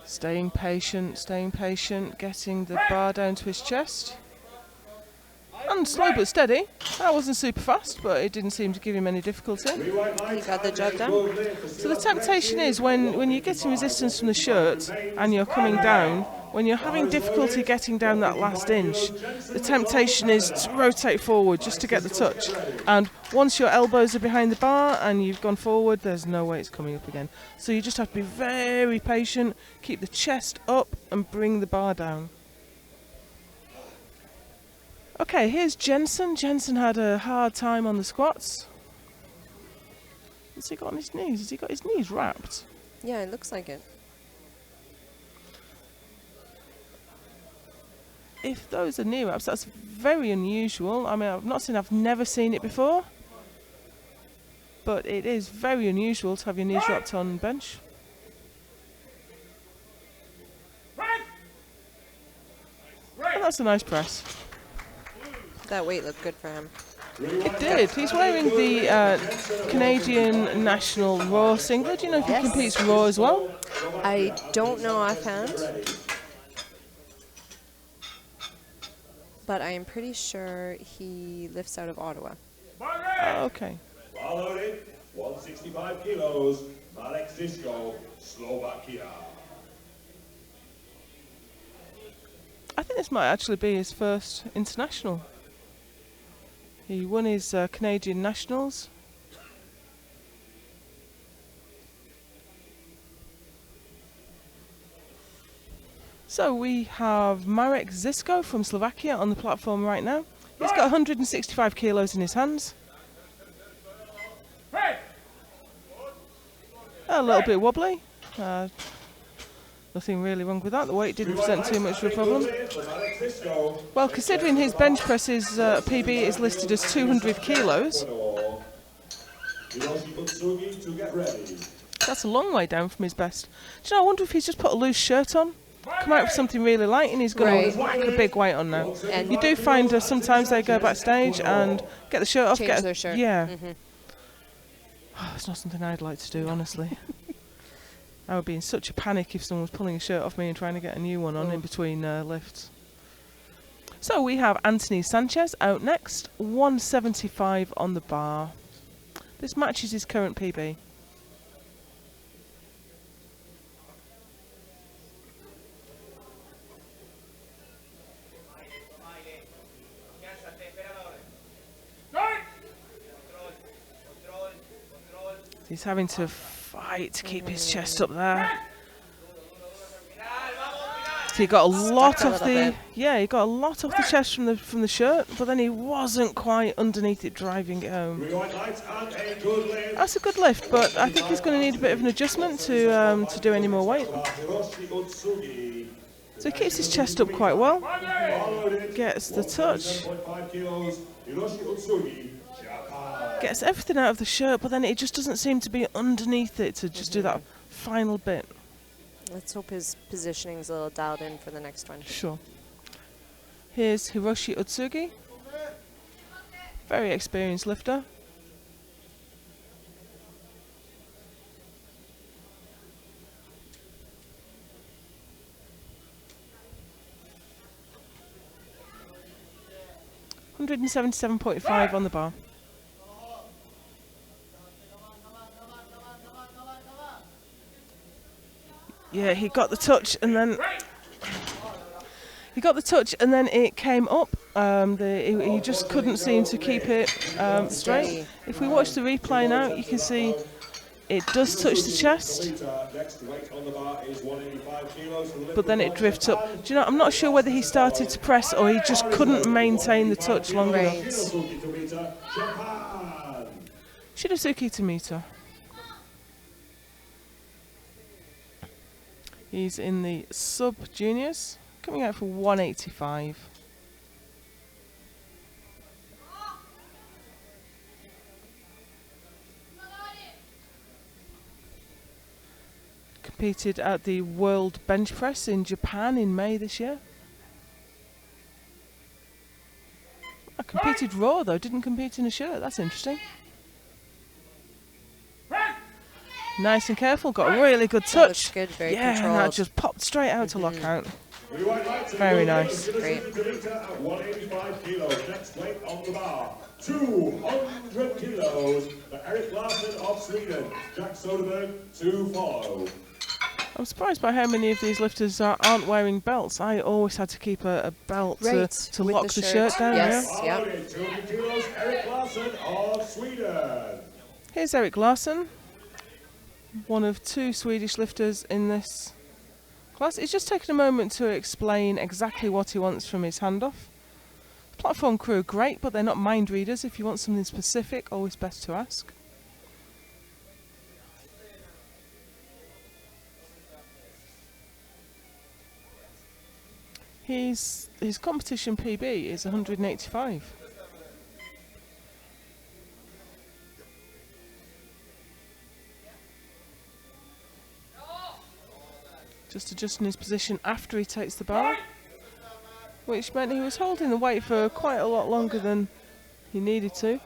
Staying patient, getting the bar down to his chest. And slow but steady. That wasn't super fast, but it didn't seem to give him any difficulty. He got the job done. So the temptation is when you're getting resistance from the shirt and you're coming down, when you're having difficulty getting down that last inch, the temptation is to rotate forward just to get the touch. And once your elbows are behind the bar and you've gone forward, there's no way it's coming up again. So you just have to be very patient, keep the chest up and bring the bar down. Okay, here's Jensen. Jensen had a hard time on the squats. What's he got on his knees? Has he got his knees wrapped? Yeah, it looks like it. If those are knee wraps, that's very unusual. I mean, I've never seen it before, but it is very unusual to have your knees wrapped on bench. And that's a nice press. That weight looked good for him. It did. He's wearing the Canadian National Raw singlet. Do you know if he competes Raw as well? I don't know offhand, but I am pretty sure he lifts out of Ottawa. Oh, okay. 165 kilos, Marek Zisko, Slovakia. I think this might actually be his first international. He won his Canadian Nationals. So we have Marek Zisko from Slovakia on the platform right now. He's got 165 kilos in his hands. A little bit wobbly. Nothing really wrong with that. The weight didn't present too much of a problem. Well, considering his bench press is PB is listed as 200 kilos. That's a long way down from his best. Do you know, I wonder if he's just put a loose shirt on, come out with something really light, and he's going to whack a big weight on now. And you do find sometimes they go backstage and get the shirt off. Change their shirt. Yeah. It's not something I'd like to do, honestly. I would be in such a panic if someone was pulling a shirt off me and trying to get a new one on in between lifts. So we have Anthony Sanchez out next, 175 on the bar. This matches his current PB. He's having to fight to keep his chest up there. So he got a lot off the he got a lot off the chest from the shirt, but then he wasn't quite underneath it, driving it home. That's a good lift, but I think he's going to need a bit of an adjustment to do any more weight. So he keeps his chest up quite well. Gets the touch. Gets everything out of the shirt, but then it just doesn't seem to be underneath it to just do that final bit. Let's hope his positioning's a little dialed in for the next one. Sure. Here's Hiroshi Utsugi. Very experienced lifter. $177.5 on the bar. Yeah, he got the touch and then it came up. He just couldn't seem to keep it straight. If we watch the replay now, you can see it does touch the chest, but then it drifts up. Do you know, I'm not sure whether he started to press or he just couldn't maintain the touch long enough. Shidosuke Tomita. He's in the sub-juniors, coming out for 185. Competed at the World Bench Press in Japan in May this year. I competed raw though, didn't compete in a shirt, that's interesting. Nice and careful, got a really good touch. Good, very controlled. And that just popped straight out to lock out. Very nice. Great. 200 kilos for Erik Larsson of Sweden. Jack Soderberg to follow. I'm surprised by how many of these lifters aren't wearing belts. I always had to keep a belt to lock the shirt down. Yes, yeah. 200 kilos, Erik Larsson of Sweden. Here's Erik Larsson, one of two Swedish lifters in this class. He's just taken a moment to explain exactly what he wants from his handoff. Platform crew are great, but they're not mind readers. If you want something specific, always best to ask. His competition PB is 185. Just adjusting his position after he takes the bar, which meant he was holding the weight for quite a lot longer than he needed to.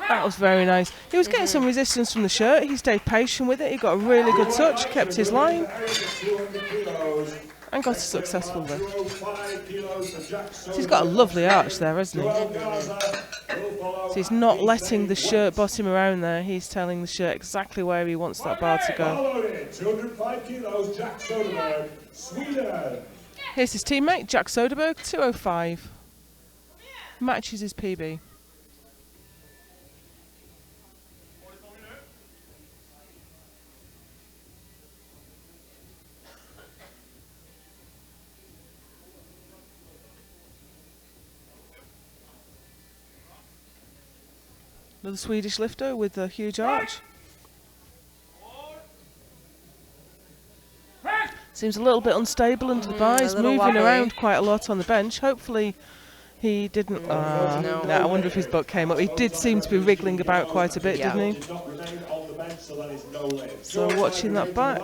That was very nice. He was getting some resistance from the shirt. He stayed patient with it. He got a really good touch, kept his line. and got a successful lift. 205 kilos for Jack So he's got a lovely arch there, hasn't he? Joel Garza will follow So he's at not the letting the same shirt weight. bottom around there. He's telling the shirt exactly where he wants that bar to go. Followed in 205 kilos, Jack Soderberg, Sweden. Here's his teammate, Jack Soderberg, 205. Matches his PB. Another Swedish lifter with a huge arch. Seems a little bit unstable under the bar. He's moving wobbly. around quite a lot on the bench. Hopefully he didn't... No. I wonder if his butt came up. He did seem to be wriggling about quite a bit, Yeah. didn't he? Did not remain on the bench, so that is no lift. So watching that back.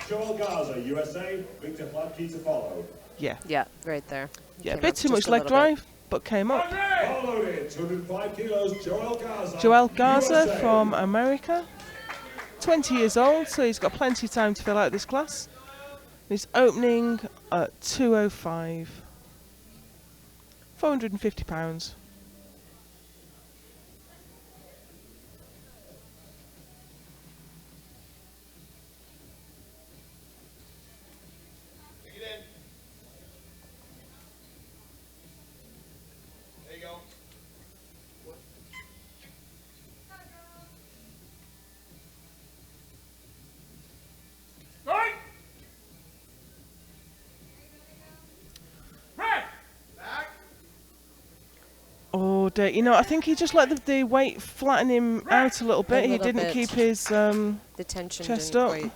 Joel Garza, USA, Victor Fladkey to follow. Yeah. Yeah, right there. Yeah, a Came bit up too just much a leg little bit. drive, but came up. Followed in 205 kilos, Joel Garza. Joel Garza USA. from America. 20 years old, so he's got plenty of time to fill out this class. He's opening at 205. 450 pounds. Take it in. There you go. Right. Back. Oh dear, you know, I think he just let the weight flatten him out a little bit. He little didn't bit. keep his The tension chest didn't up. quite.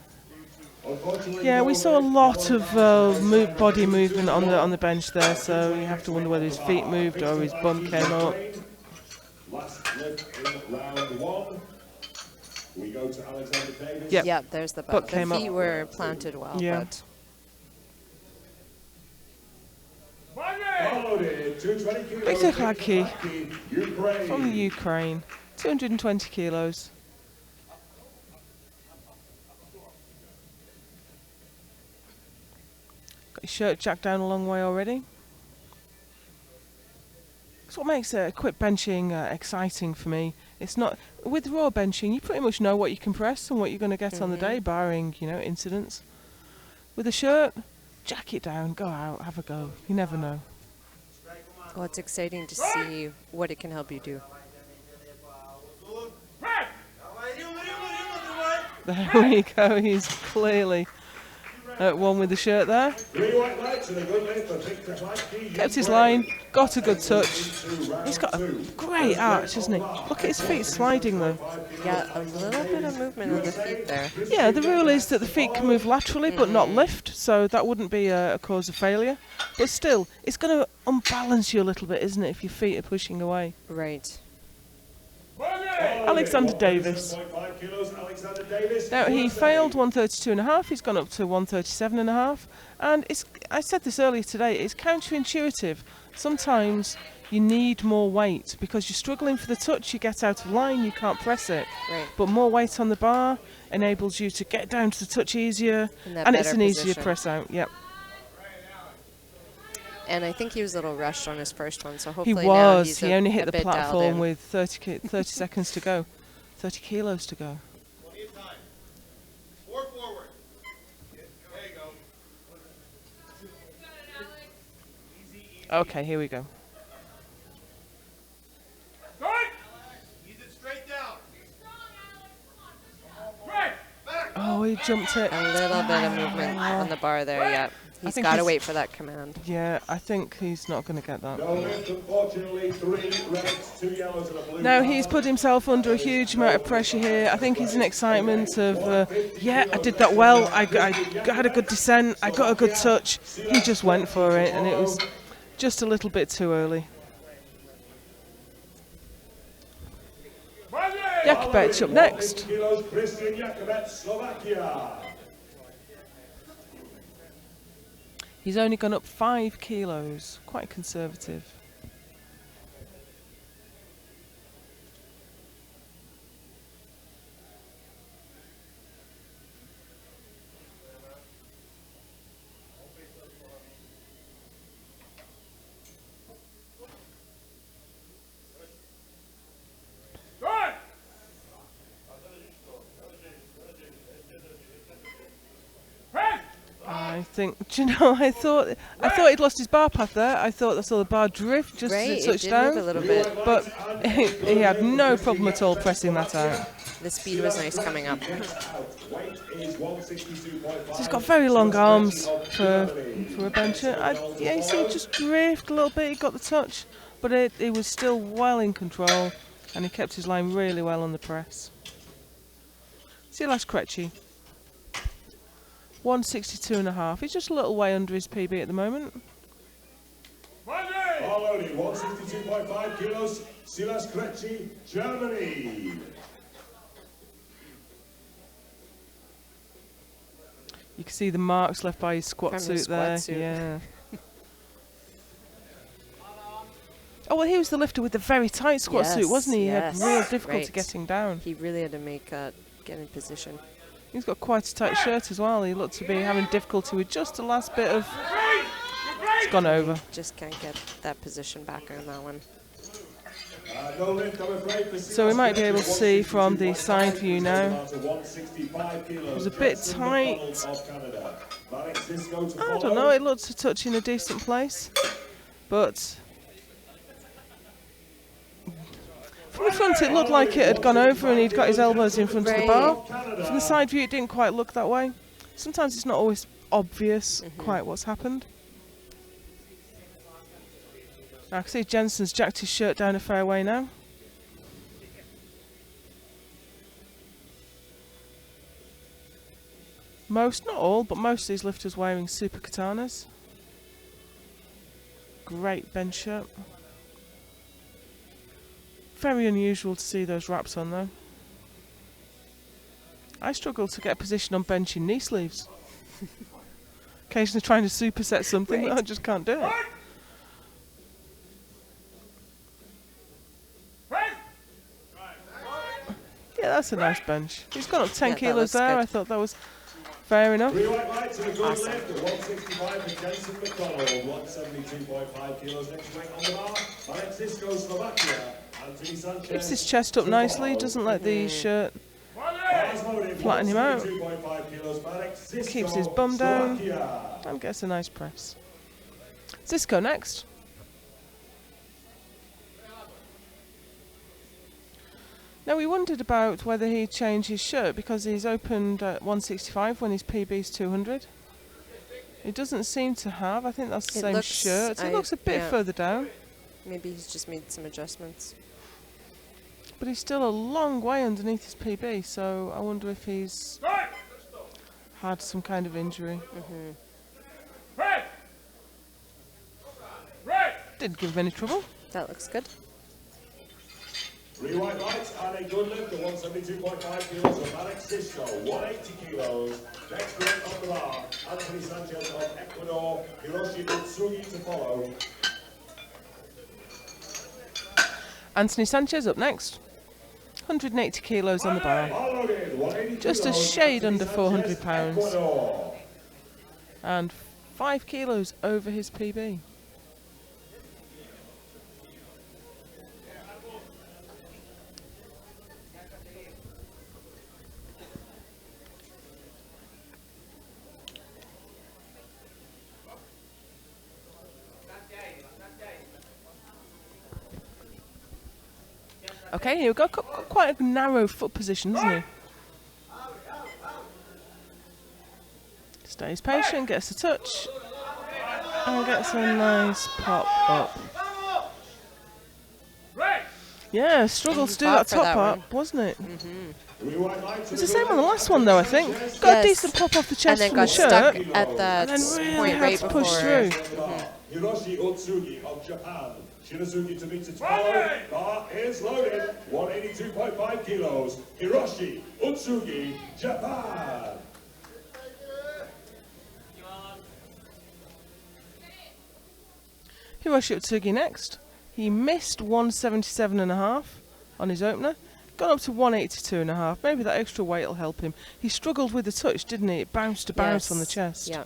Unfortunately, Yeah, no we saw a lift. lot of body movement on the bench there, so you have to wonder whether his feet moved or his bum came up. Last lift in round one. We go to Alexander Davis. Yep. Yeah, there's the Butt butt. came The up. feet were planted well, Yeah. but Followed in 220 kilos. Victor Fladkey Ukraine. from the Ukraine, 220 kilos. Got his shirt jacked down a long way already. That's what makes quick benching exciting for me. It's not with raw benching. You pretty much know what you can press and what you're going to get on the day, barring incidents. With a shirt, jack it down, go out, have a go. You never know. well, it's exciting to see what it can help you do. There we go. He's clearly at one with the shirt there. Three white lights and a good lift for Victor Fladkey. Kept his line, got a good touch. He's got a great arch, hasn't he? Look at his feet sliding though. Yeah, a little bit of movement of the feet there. Yeah, the rule is that the feet can move laterally but not lift, so that wouldn't be a cause of failure. But still, it's going to unbalance you a little bit, isn't it, if your feet are pushing away? Right. Alexander Davis. 1.5 kilos, Alexander Davis. Now, he USA. failed 132.5, he's gone up to 137.5, and I said this earlier today, it's counterintuitive. Sometimes you need more weight because you're struggling for the touch, you get out of line, you can't press it. Right. But more weight on the bar enables you to get down to the touch easier, In that and it's better an easier position. press out. Yep. And I think he was a little rushed on his first one, so He hopefully now was. he's He a- only a hit the bit dialed platform in. with 30 seconds to go, 30 kilos to go. Plenty of time. Forward. There you go. Okay, here we go. Good. Ease it straight down. Right. Back. Oh, he jumped it. A little bit of movement on the bar there, yeah. He's think got to he's- wait for that command. Yeah, I think he's not going to get that. No lift, unfortunately. 3 reds, 2 yellows and a blue. No, he's put himself under a huge amount of pressure here. I think he's in excitement of, yeah, I did that well. I had a good descent. I got a good touch. He just went for it, and it was just a little bit too early. Jakubec up next. Kilos, Christian Jakubec, Slovakia. He's only gone up 5 kilos. Quite conservative. think, do you know, I thought he'd lost his bar path there. I thought I saw the bar drift just as it touched down. Move a little bit. But he had no problem at all pressing that out. The speed was nice coming up. So he's got very long arms for a bencher. Yeah, you see, just drift a little bit. He got the touch, but he was still well in control, and he kept his line really well on the press. Silas Krejci, 162.5. He's just a little way under his PB at the moment. Already 162.5 kilos, Silas Krejci, Germany. You can see the marks left by his squat suit there. Yeah. Oh, well, he was the lifter with the very tight squat suit, wasn't he? He had real difficulty getting down. He really had to get in position. He's got quite a tight shirt as well. He looked to be having difficulty with just the last bit of... It's gone over. Just can't get that position back on that one. So we might be able to see from the side view now. It was a bit tight. I don't know, it looked to touch in a decent place. But from the front it looked like it had gone over and he'd got his elbows in front of the bar. From the side view it didn't quite look that way. Sometimes it's not always obvious quite what's happened. I can see Jensen's jacked his shirt down a fair way now. Most, not all, but most of these lifters wearing super katanas. Great bench shirt. Very unusual to see those wraps on though. I struggle to get a position on bench in knee sleeves. Occasionally trying to superset something, but I just can't do it. Yeah, that's a nice bench. He's gone up 10 kilos there. Good. I thought that was fair enough. Awesome. Keeps his chest up nicely. Doesn't let the shirt flatten him out. Keeps his bum down and gets a nice press. Zisco next. Now we wondered about whether he'd change his shirt because he's opened at 165 when his PB's 200. He doesn't seem to have. I think that's the same shirt. It looks a bit further down. Maybe he's just made some adjustments. But he's still a long way underneath his PB, so I wonder if he's had some kind of injury. Didn't give him any trouble. That looks good. 3 white lights and a good lift at 172.5 kilos of Alex Cisco, 180 kilos. Next grade on the bar, Anthony Sanchez of Ecuador, Hiroshi Utsugi to follow. Anthony Sanchez up next. 180 kilos on the bar. Just a shade under 400 pounds. And 5 kilos over his PB. Okay, here we go. Got quite a narrow foot position, doesn't he? Stays patient, gets a touch, and gets a nice pop up. Yeah, struggled to do that top up, wasn't it? It was the same on the last one, though, I think. Got a decent pop off the chest from the shirt, stuck at that and then really point had right to push through. Hiroshi Utsugi of Japan. Shinazuki to meet to follow. Bar is loaded. 182.5 kilos. Hiroshi Utsugi, Japan. Hiroshi Utsugi next. He missed 177.5 on his opener. Got up to 182.5. Maybe that extra weight will help him. He struggled with the touch, didn't he? It bounced to bounce on the chest. Yeah.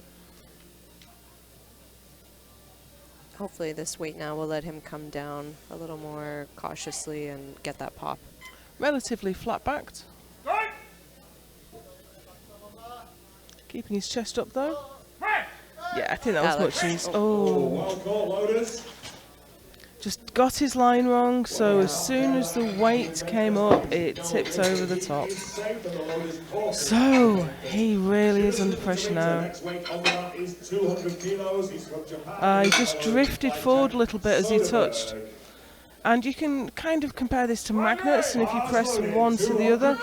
Hopefully this weight now will let him come down a little more cautiously and get that pop. Relatively flat backed. Keeping his chest up though. Yeah, I think that was much use. Oh, Oh, well caught, loaders. just got his line wrong, so as soon as the weight came up, it tipped over the top. He's safe and the loaders caught. So, he really is under pressure now. Next weight on that is 200 kilos. He's from Japan. He just drifted forward a little bit as he touched. And you can kind of compare this to magnets, and if you press one to the other,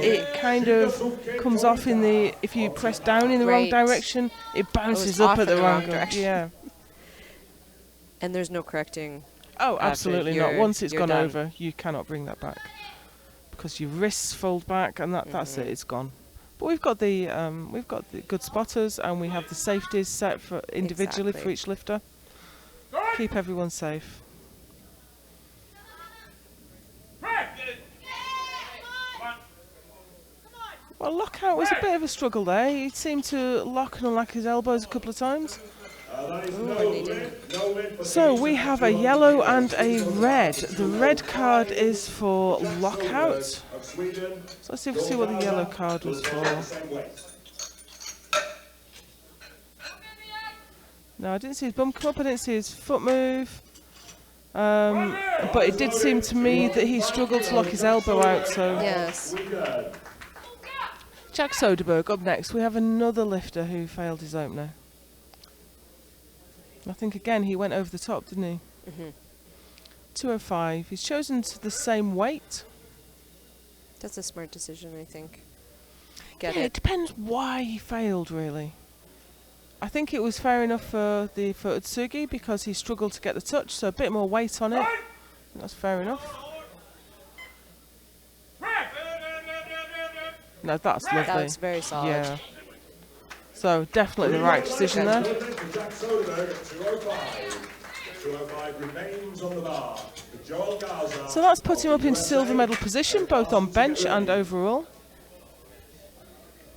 it kind of comes off in the, if you press down in the wrong Right. direction, it bounces off up at in the the wrong wrong direction. Yeah. And there's no correcting. Oh, After absolutely not. you're- Once it's you're gone done. over, you cannot bring that back. Because your wrists fold back, and that's it, it's gone. But we've got the good spotters, and we have the safeties set for individually for Exactly. each lifter. Keep everyone safe. Well, lockout was a bit of a struggle there. He seemed to lock and unlock his elbows a couple of times. That is Ooh, no and he lid, no lid for So Denise we at have a 200 yellow kilos. and a red. The red card is for lockout. Of Sweden. So let's see if we see what the yellow card was for. Same weight. No, I didn't see his bum come up. I didn't see his foot move. But it did seem to me that he struggled to lock his elbow out. So Yes. Sweden. Jack Soderberg up next. We have another lifter who failed his opener. I think again he went over the top, didn't he? 205. He's chosen the same weight. That's a smart decision, I think. Yeah, Get it it. depends why he failed, really. I think it was fair enough for Utsugi because he struggled to get the touch, so a bit more weight on it. I think that's fair enough. No, that's lovely. That's very solid. Yeah. So definitely the right decision there. Good list for Jack Soderberg at 205. 205 remains on the bar. For Joel Garza. So that's put him up in silver medal position, both on bench and overall.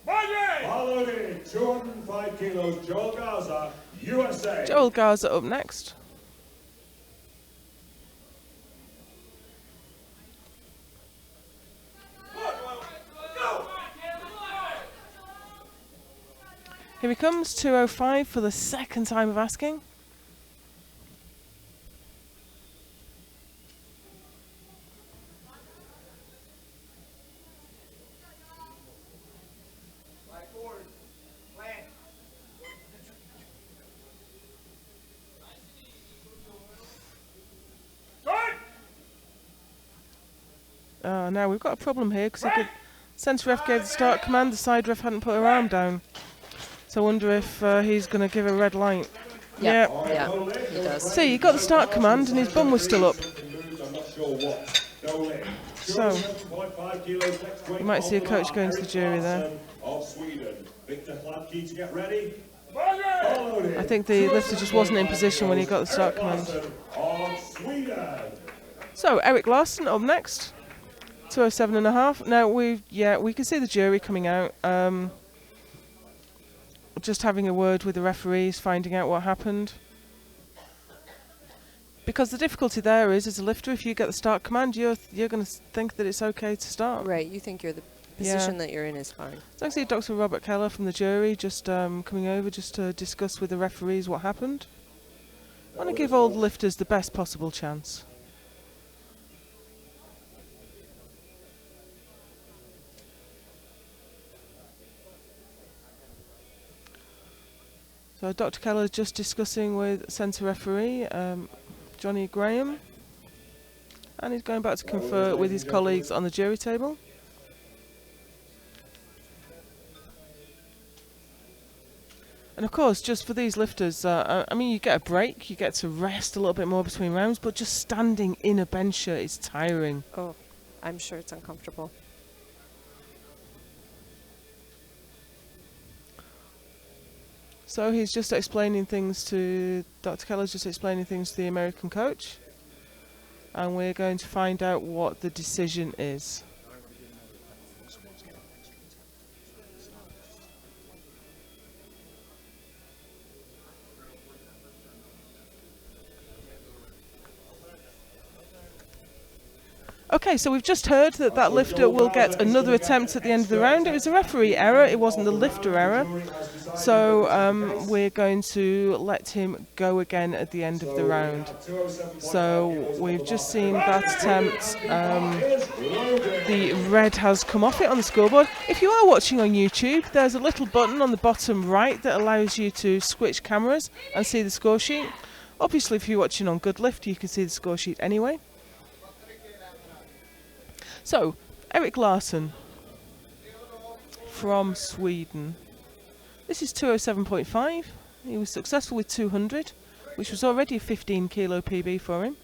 Loaded, 205 kilos, Joel Garza, USA. Joel Garza up next. Here he comes, 205 for the second time of asking. Now we've got a problem here because centre ref gave the start command, the side ref hadn't put her arm down. So I wonder if he's going to give a red light. Yeah, Yeah. yeah, he does. See, he got the start command and his bum was still up. I'm not sure what. No lid. So, 207.5 kilos next weight you might see a on the coach bar. going to the Eric jury there. Larsson Of Sweden. Victor Hladkey to get ready. Loaded. I think the lifter just wasn't in position when he got the start command. Larsson of Sweden. So Eric Larsson up next, 207.5. Now we can see the jury coming out. Just having a word with the referees, finding out what happened. Because the difficulty there is, as a lifter, if you get the start command, you're going to think that it's okay to start. Right, you think the Yeah. position that you're in is fine. So I see Dr. Robert Keller from the jury just coming over just to discuss with the referees what happened. I want to give all the lifters the best possible chance. So Dr. Keller is just discussing with centre referee Johnny Graham, and he's going back to confer with his colleagues on the jury table. And of course, just for these lifters, I mean, you get a break, you get to rest a little bit more between rounds, but just standing in a bencher is tiring. Oh, I'm sure it's uncomfortable. So he's just explaining things to, Dr. Keller's just explaining things to the American coach. And we're going to find out what the decision is. Okay, so we've just heard that that lifter will get another attempt at the end of the round. It was a referee error, it wasn't the lifter error. So we're going to let him go again at the end of the round. So we've just seen that attempt. The red has come off it on the scoreboard. If you are watching on YouTube, there's a little button on the bottom right that allows you to switch cameras and see the score sheet. Obviously, if you're watching on Deadlift, you can see the score sheet anyway. So, Erik Larsson from Sweden. This is 207.5. He was successful with 200, which was already a 15 kilo PB for him.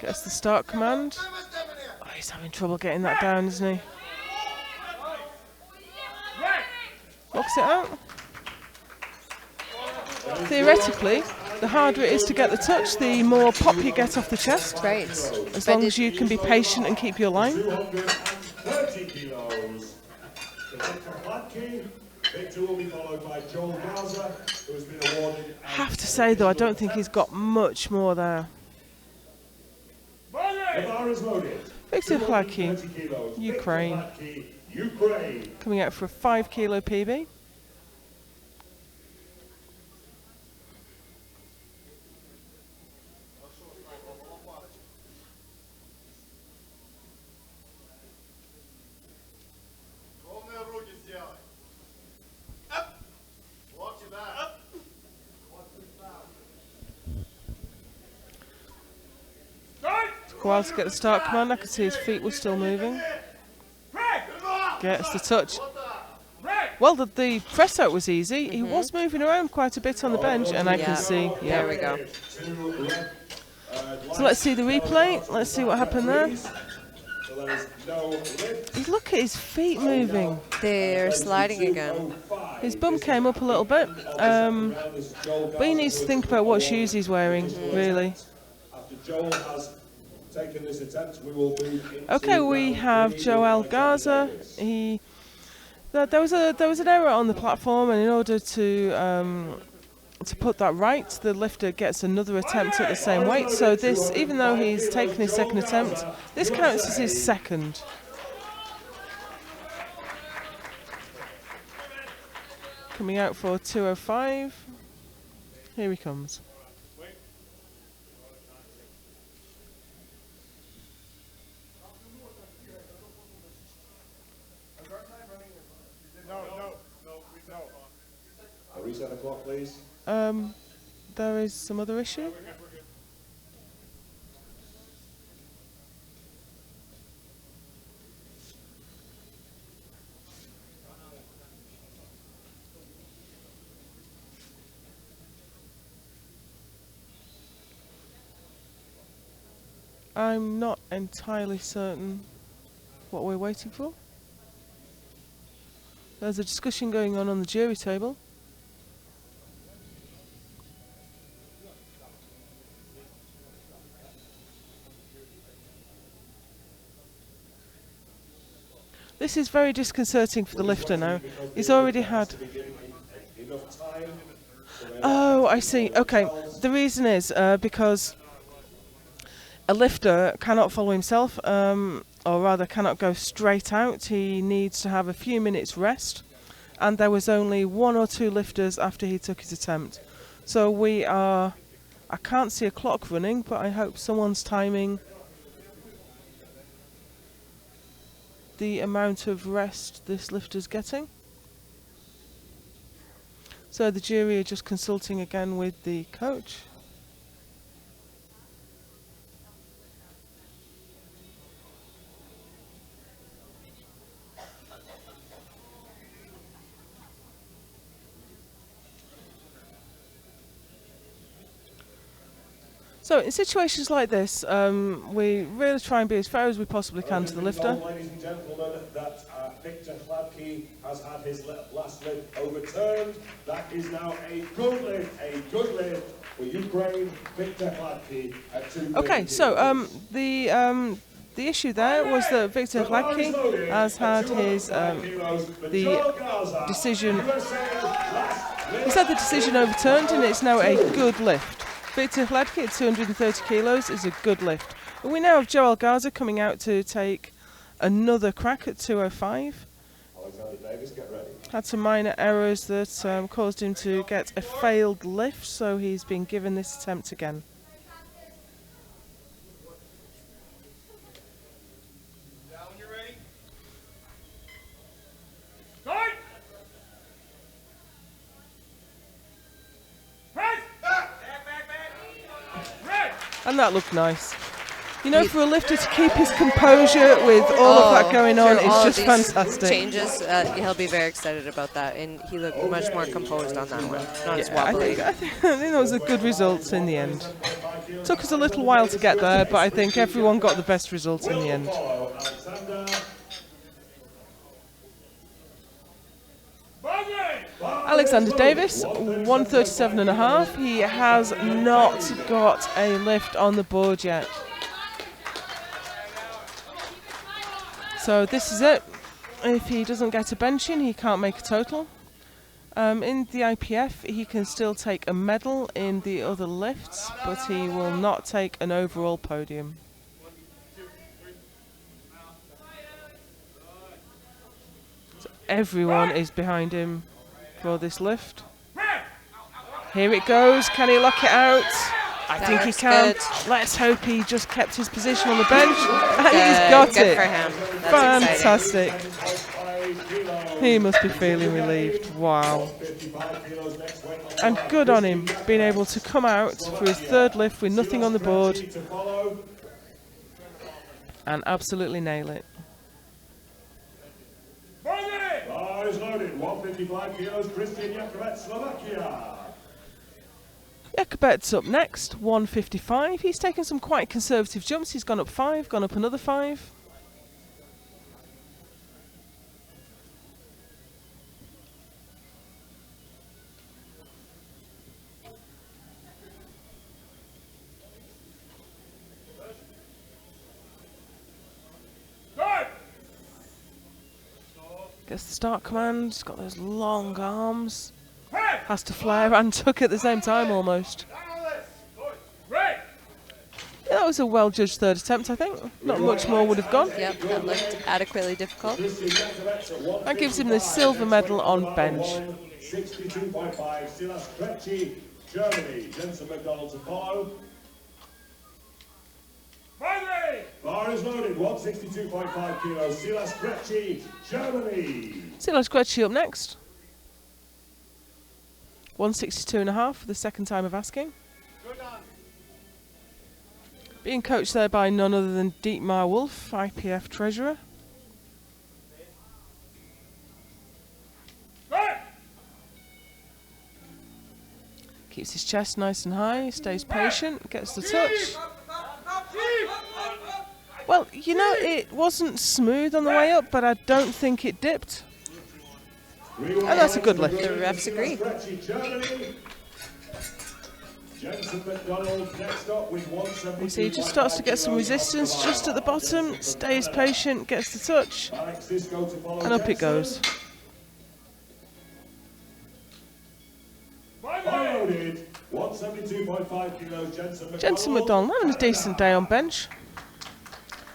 Gets the start command. Oh, he's having trouble getting that down, isn't he? Locks it out. Theoretically, the harder it is to get the touch, the more pop you get off the chest. Right. As long as you can be patient and keep your line. 230 kilos. Victor will be followed by Joel Garza, who has been awarded. I have to say, though, I don't think he's got much more there. The bar is loaded. Victor Hladky, Ukraine, coming out for a 5 kilo PB. A while to get the start command. I could see his feet were still moving. Gets the touch. Well, the press out was easy. He was moving around quite a bit on the bench, and I can see. Yeah. There we go. So let's see the replay. Let's see what happened there. Look at his feet moving. They're sliding again. His bum came up a little bit, but he needs to think about what shoes he's wearing, really. Okay, we have Joel Garza. There was an error on the platform, and in order to put that right, the lifter gets another attempt at the same weight. So this, even though he's taken his second attempt, this counts as his second. Coming out for 205. Here he comes. Reset the clock, please. There is some other issue. I'm not entirely certain what we're waiting for. There's a discussion going on the jury table. This is very disconcerting for the lifter now. He's already had... Oh, I see. Okay. The reason is because a lifter cannot follow himself, or rather cannot go straight out. He needs to have a few minutes rest. And there was only 1 or 2 lifters after he took his attempt. So we are... I can't see a clock running, but I hope someone's timing the amount of rest this lifter's getting. So the jury are just consulting again with the coach. So in situations like this, we really try and be as fair as we possibly can to the lifter. Ladies and gentlemen, that Victor Hladky has had his last lift overturned. That is now a good lift for Ukraine, Victor Hladky at 250. Okay, so The issue there was that Victor Hladky has had his the decision. He's had the decision overturned, and it's now a good lift. Victor Hladky at 230 kilos is a good lift. But we now have Joel Garza coming out to take another crack at 205. Had some minor errors that caused him to get a failed lift, so he's been given this attempt again. And that looked nice. You know, for a lifter to keep his composure with all of that going on is just fantastic. Changes, he'll be very excited about that, and he looked much more composed on that one. Not as wobbly. I think that was a good result in the end. Took us a little while to get there, but I think everyone got the best result in the end. Alexander Davis, 137.5. He has not got a lift on the board yet. So this is it. If he doesn't get a bench in, he can't make a total. In the IPF, he can still take a medal in the other lifts, but he will not take an overall podium. So everyone is behind him for this lift. Here it goes. Can he lock it out? I think he can. Good. Let's hope he just kept his position on the bench. And he's got good it. For him. That's fantastic. Exciting. He must be feeling relieved. Wow. And good on him, being able to come out for his third lift with nothing on the board and absolutely nail it. Bar is loaded, 155 kilos, Christian Jakubet, Slovakia. Jakubet's up next, 155. He's taken some quite conservative jumps. He's gone up 5, gone up another 5. Gets the start command, he's got those long arms. Has to flare and tuck at the same time almost. Yeah, that was a well-judged third attempt, I think. Not much more would have gone. Yep, that looked adequately difficult. That gives him the silver medal on bench. 62.5, Silas Krejci, Germany. Jensen McDonald to follow. Bar is loaded, 162.5 kilos, Silas Krejci, Germany. Silas Krejci up next. 162.5 for the second time of asking. Being coached there by none other than Dietmar Wolf, IPF treasurer. Keeps his chest nice and high, stays patient, gets the touch. Well, you know, it wasn't smooth on the way up, but I don't think it dipped. And that's a good lift. The refs agree. You see, he just starts to get some resistance just at the bottom, stays patient, gets the touch, and up it goes. Jensen McDonald having a decent day on bench.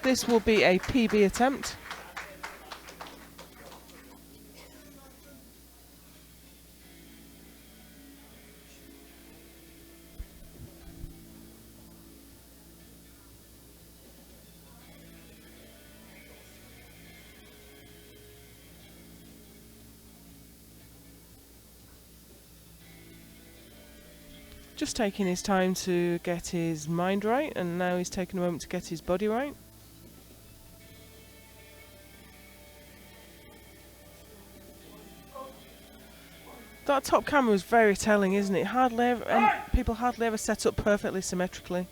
This will be a PB attempt. Just taking his time to get his mind right, and now he's taking a moment to get his body right. That top camera is very telling, isn't it? Hardly ever, and people hardly ever set up perfectly symmetrically.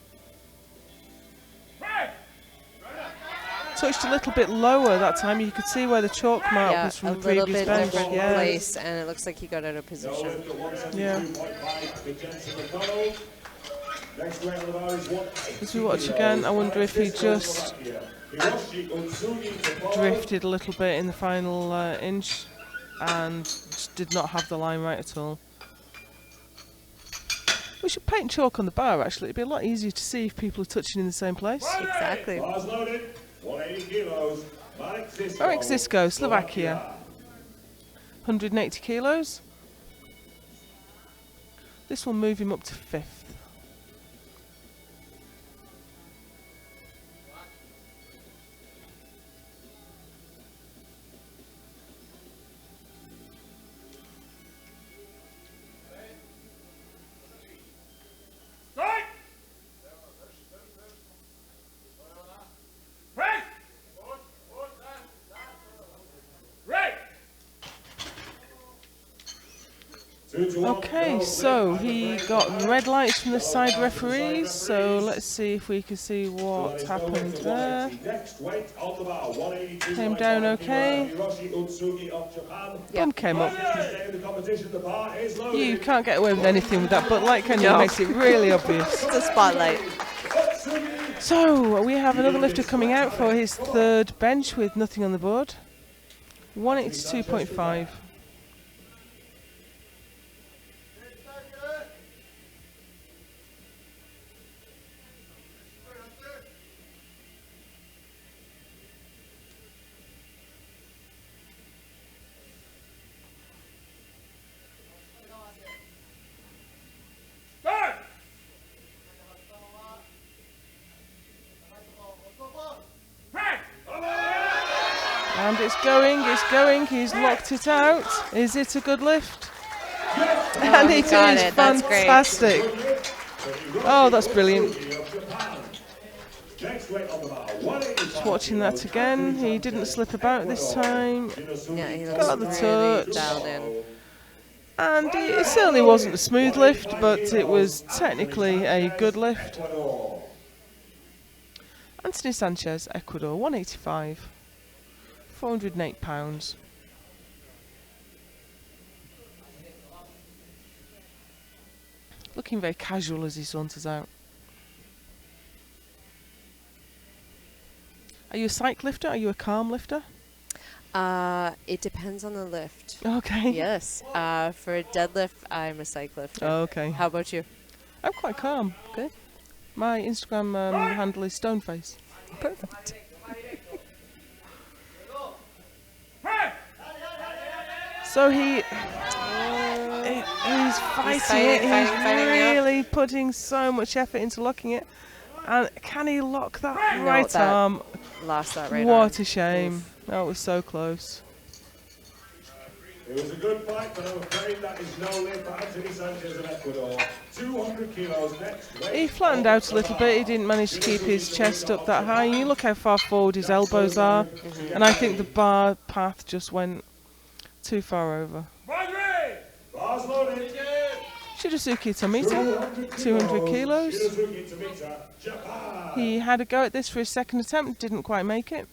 Touched a little bit lower that time. You could see where the chalk mark was from the previous bench. A little bit different place, and it looks like he got out of position. Yeah. As we watch again, I wonder if he just Hiroshi Utsugi to follow. Drifted a little bit in the final inch and just did not have the line right at all. We should paint chalk on the bar actually, it'd be a lot easier to see if people are touching in the same place. Exactly. Bars loaded, 180 kilos. Marek Zisko, Slovakia. 180 kilos. This will move him up to 5th. Okay, so he got red lights from the side referees, so let's see if we can see what happened there. Came down okay. Bum came up. You can't get away with anything with that butt light, can you? It makes it really obvious. The spotlight. So, we have another lifter coming out for his 3rd bench with nothing on the board. 182.5. And it's going, he's locked it out. Is it a good lift? And it is fantastic. Oh, that's brilliant. Just watching that again. He didn't slip about this time. Yeah, he looks Got the really touch. dialed in. And it certainly wasn't a smooth lift, but it was technically a good lift. Anthony Sanchez, Ecuador, 185. 408 pounds. Looking very casual as he saunters out. Are you a psych lifter? Are you a calm lifter? It depends on the lift. Okay. Yes. For a deadlift, I'm a psych lifter. Okay. How about you? I'm quite calm. Good. My Instagram handle is Stoneface. Perfect. So he's fighting it. He's really putting so much effort into locking it. And can he lock that right arm? Lost that right arm. What a shame. Oof. That was so close. It was a good fight, but I'm afraid that is no lift for Anthony Sanchez of Ecuador. 200 kilos next. He flattened out a little bit. He didn't manage to keep his chest up that high. You look how far forward his elbows are. And I think the bar path just went too far over. Bars loaded. Shirasuke Tomita, 200 kilos. Shirazuki Tomita, Japan. He had a go at this for his 2nd attempt, didn't quite make it.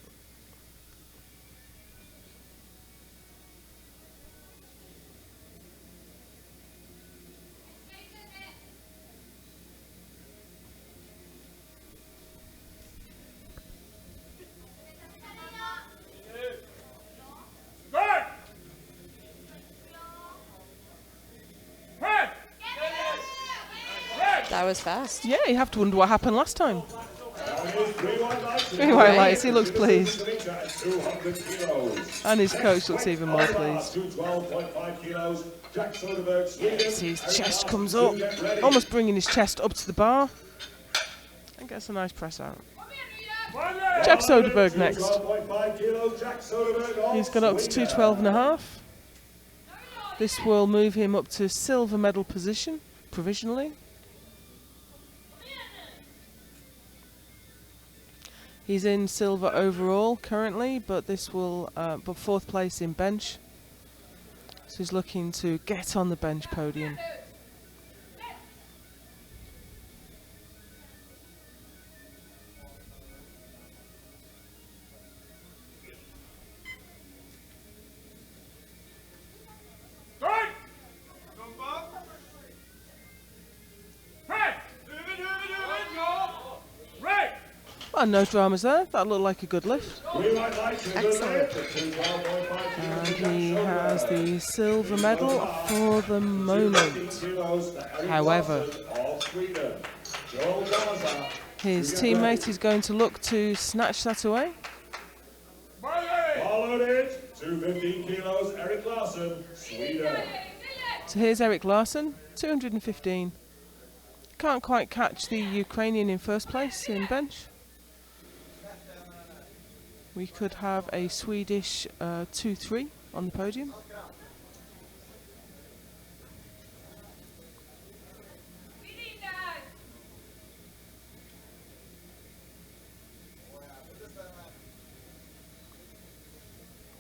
That was fast. Yeah, you have to wonder what happened last time. Three White lights, he looks pleased. 200 kilos. And his coach looks even more pleased. 212.5 kilos. Jack Soderberg. Yes, his chest comes up, almost bringing his chest up to the bar. And gets a nice press out. Jack Soderberg next. 12.5 kilos. Jack Soderberg. He's gone up to 212.5. This will move him up to silver medal position, provisionally. He's in silver overall currently, but this will, but 4th place in bench. So he's looking to get on the bench podium. Well, no dramas there. That looked like a good lift. Excellent. And he has the silver medal for the moment. However, his teammate is going to look to snatch that away. Followed it, 215 kilos, Eric Larsson, Sweden. So here's Eric Larsson, 215. Can't quite catch the Ukrainian in first place in bench. We could have a Swedish 2-3 on the podium.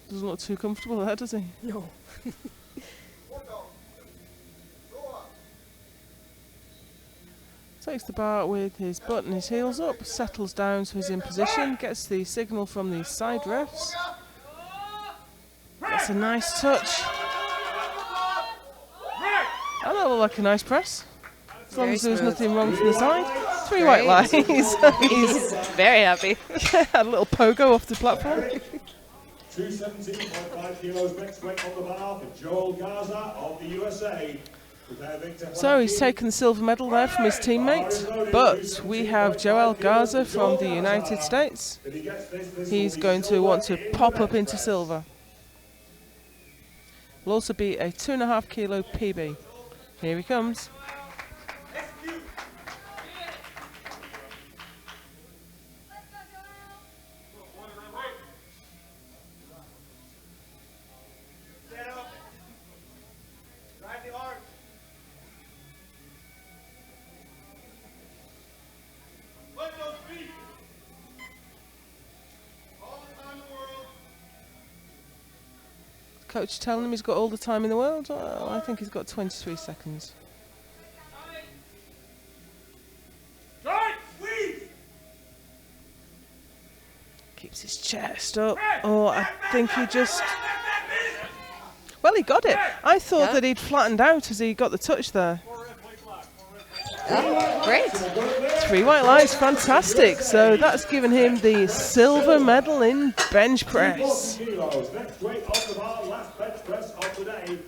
Doesn't look too comfortable there, does he? No. Takes the bar with his butt and his heels up, settles down so he's in position, gets the signal from the side refs. That's a nice touch. And that looked like a nice press. As long Very as there was smooth. nothing wrong from the side. 3 white lines. He's very happy. A little pogo off the platform. 217.5 kilos next weight on the bar for Joel Garza of the USA. So he's taken the silver medal there from his teammate, but we have Joel Garza from the United States. He's going to want to pop up into silver. Will also be a 2.5 kilo PB. Here he comes. Coach telling him he's got all the time in the world? Well, I think he's got 23 seconds. Keeps his chest up. Oh, I think he just... Well, he got it. I thought that he'd flattened out as he got the touch there. Oh, great. 3 white lights, fantastic. So that's given him the silver medal in bench press.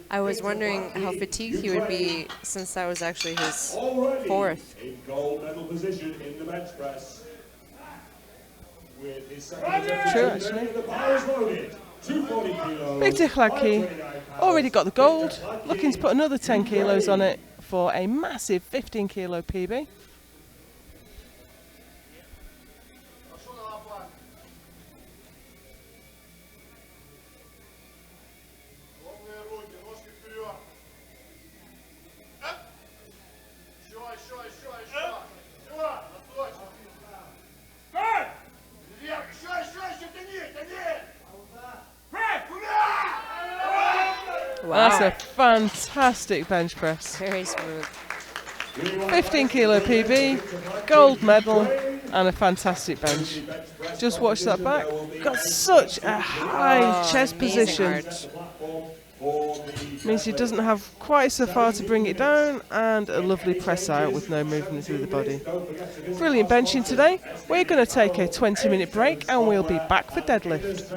I was wondering how fatigued he would be since that was actually his 4th. In gold medal position in the bench press. With his second True, actually. the bar is loaded. 240 kilos. Big Dichlaki already got the gold, looking to put another 10 kilos on it for a massive 15 kilo PB. Wow. That's a fantastic bench press. Very smooth. 15 kilo PB, gold medal, and a fantastic bench. Just watch that back. Got such a high chest amazing position. arch. Means he doesn't have quite so far to bring it down, and a lovely press out with no movement through the body. Brilliant benching today. We're going to take a 20-minute break, and we'll be back for deadlift.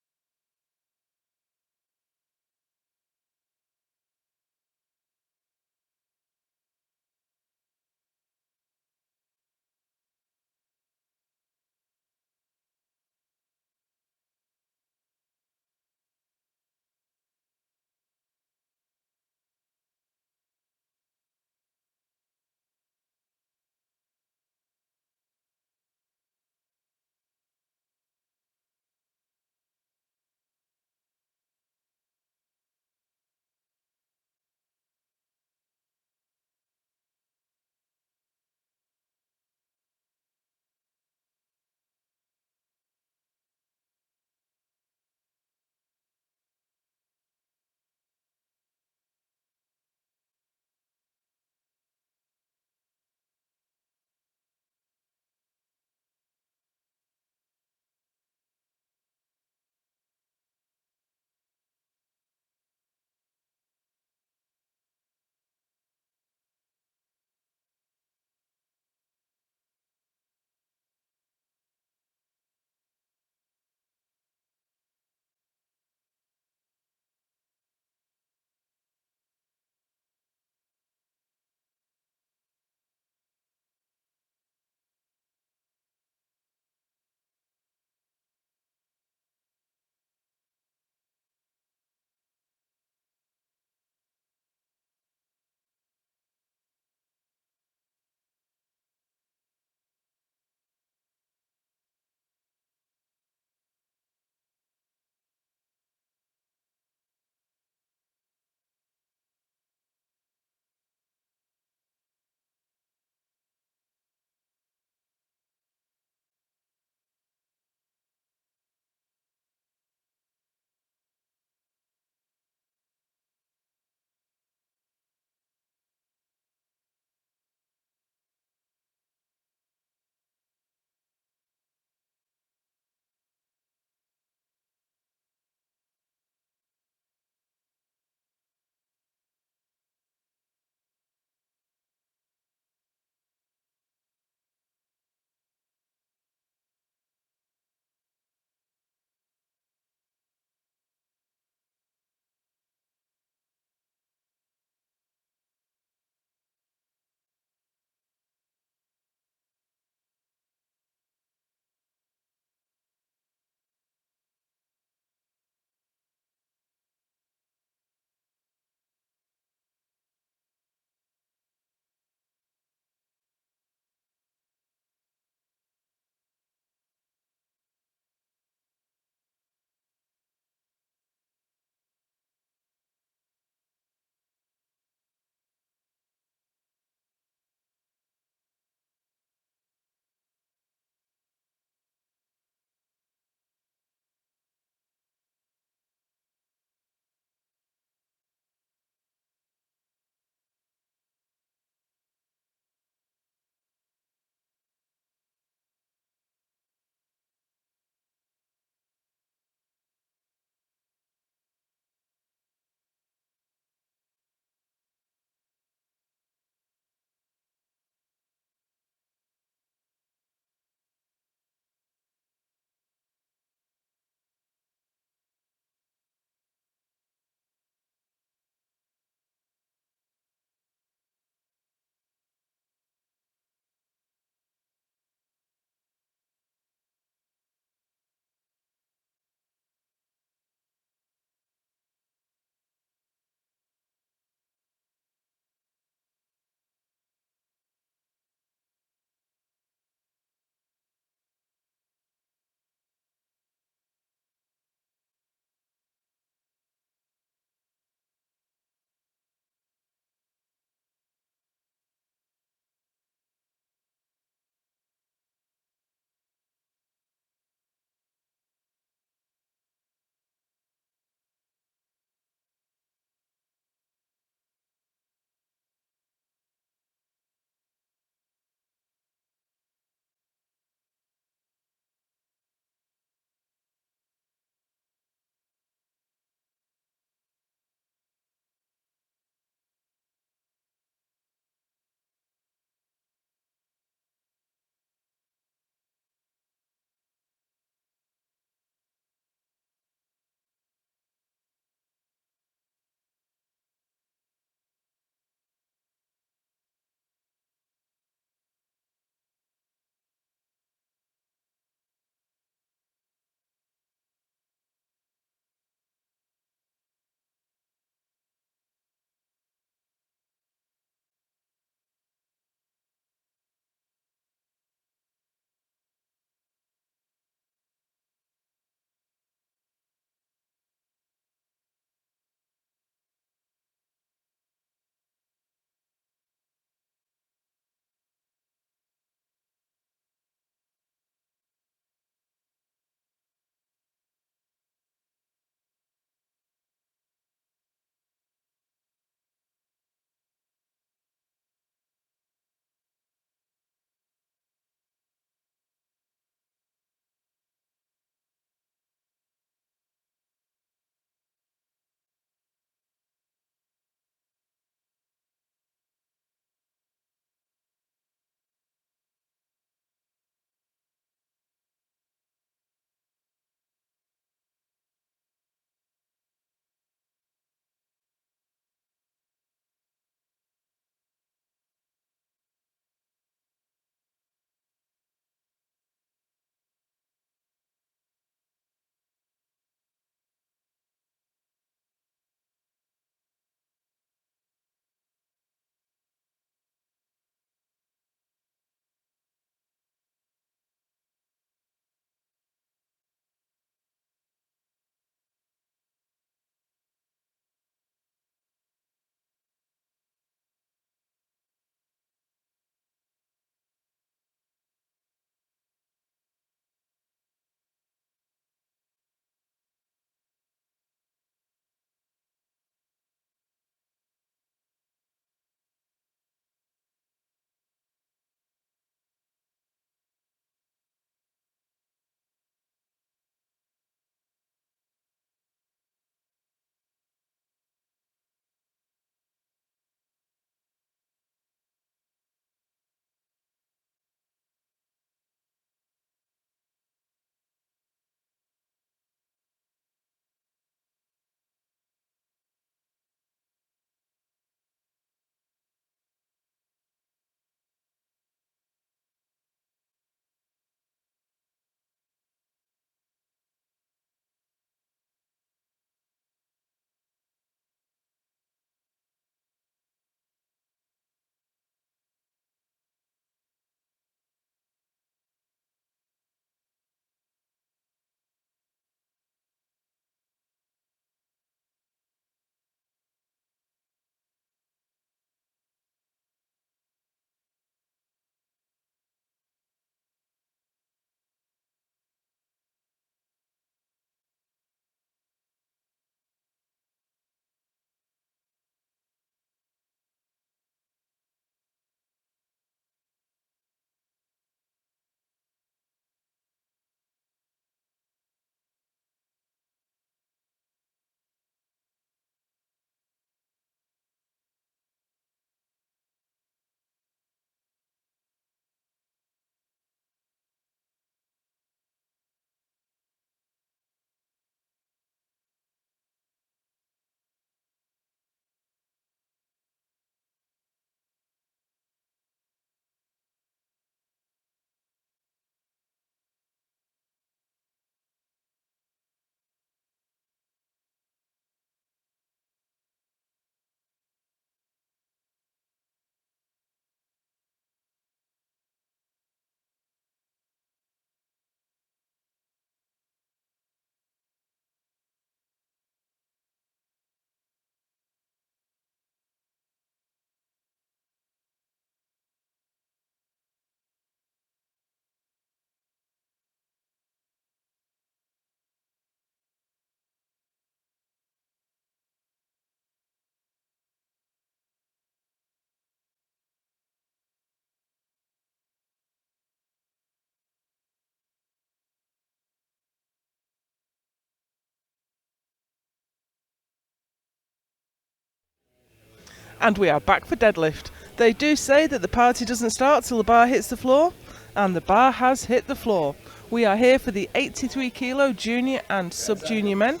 And we are back for deadlift. They do say that the party doesn't start till the bar hits the floor, and the bar has hit the floor. We are here for the 83 kilo junior and sub-junior men.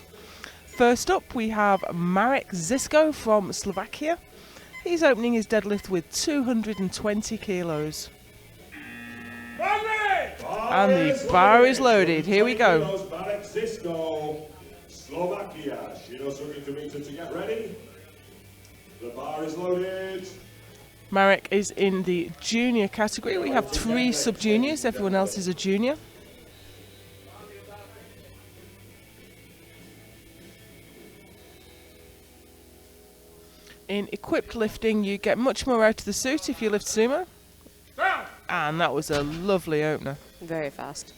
First up we have Marek Zisko from Slovakia. He's opening his deadlift with 220 kilos. And the bar is loaded. Here we go. Marek Zisko, Slovakia. Shinosuke Tomita to get ready. The bar is loaded. Marek is in the junior category. We have 3 sub-juniors. Everyone else is a junior. In equipped lifting, you get much more out of the suit if you lift sumo. And that was a lovely opener. Very fast.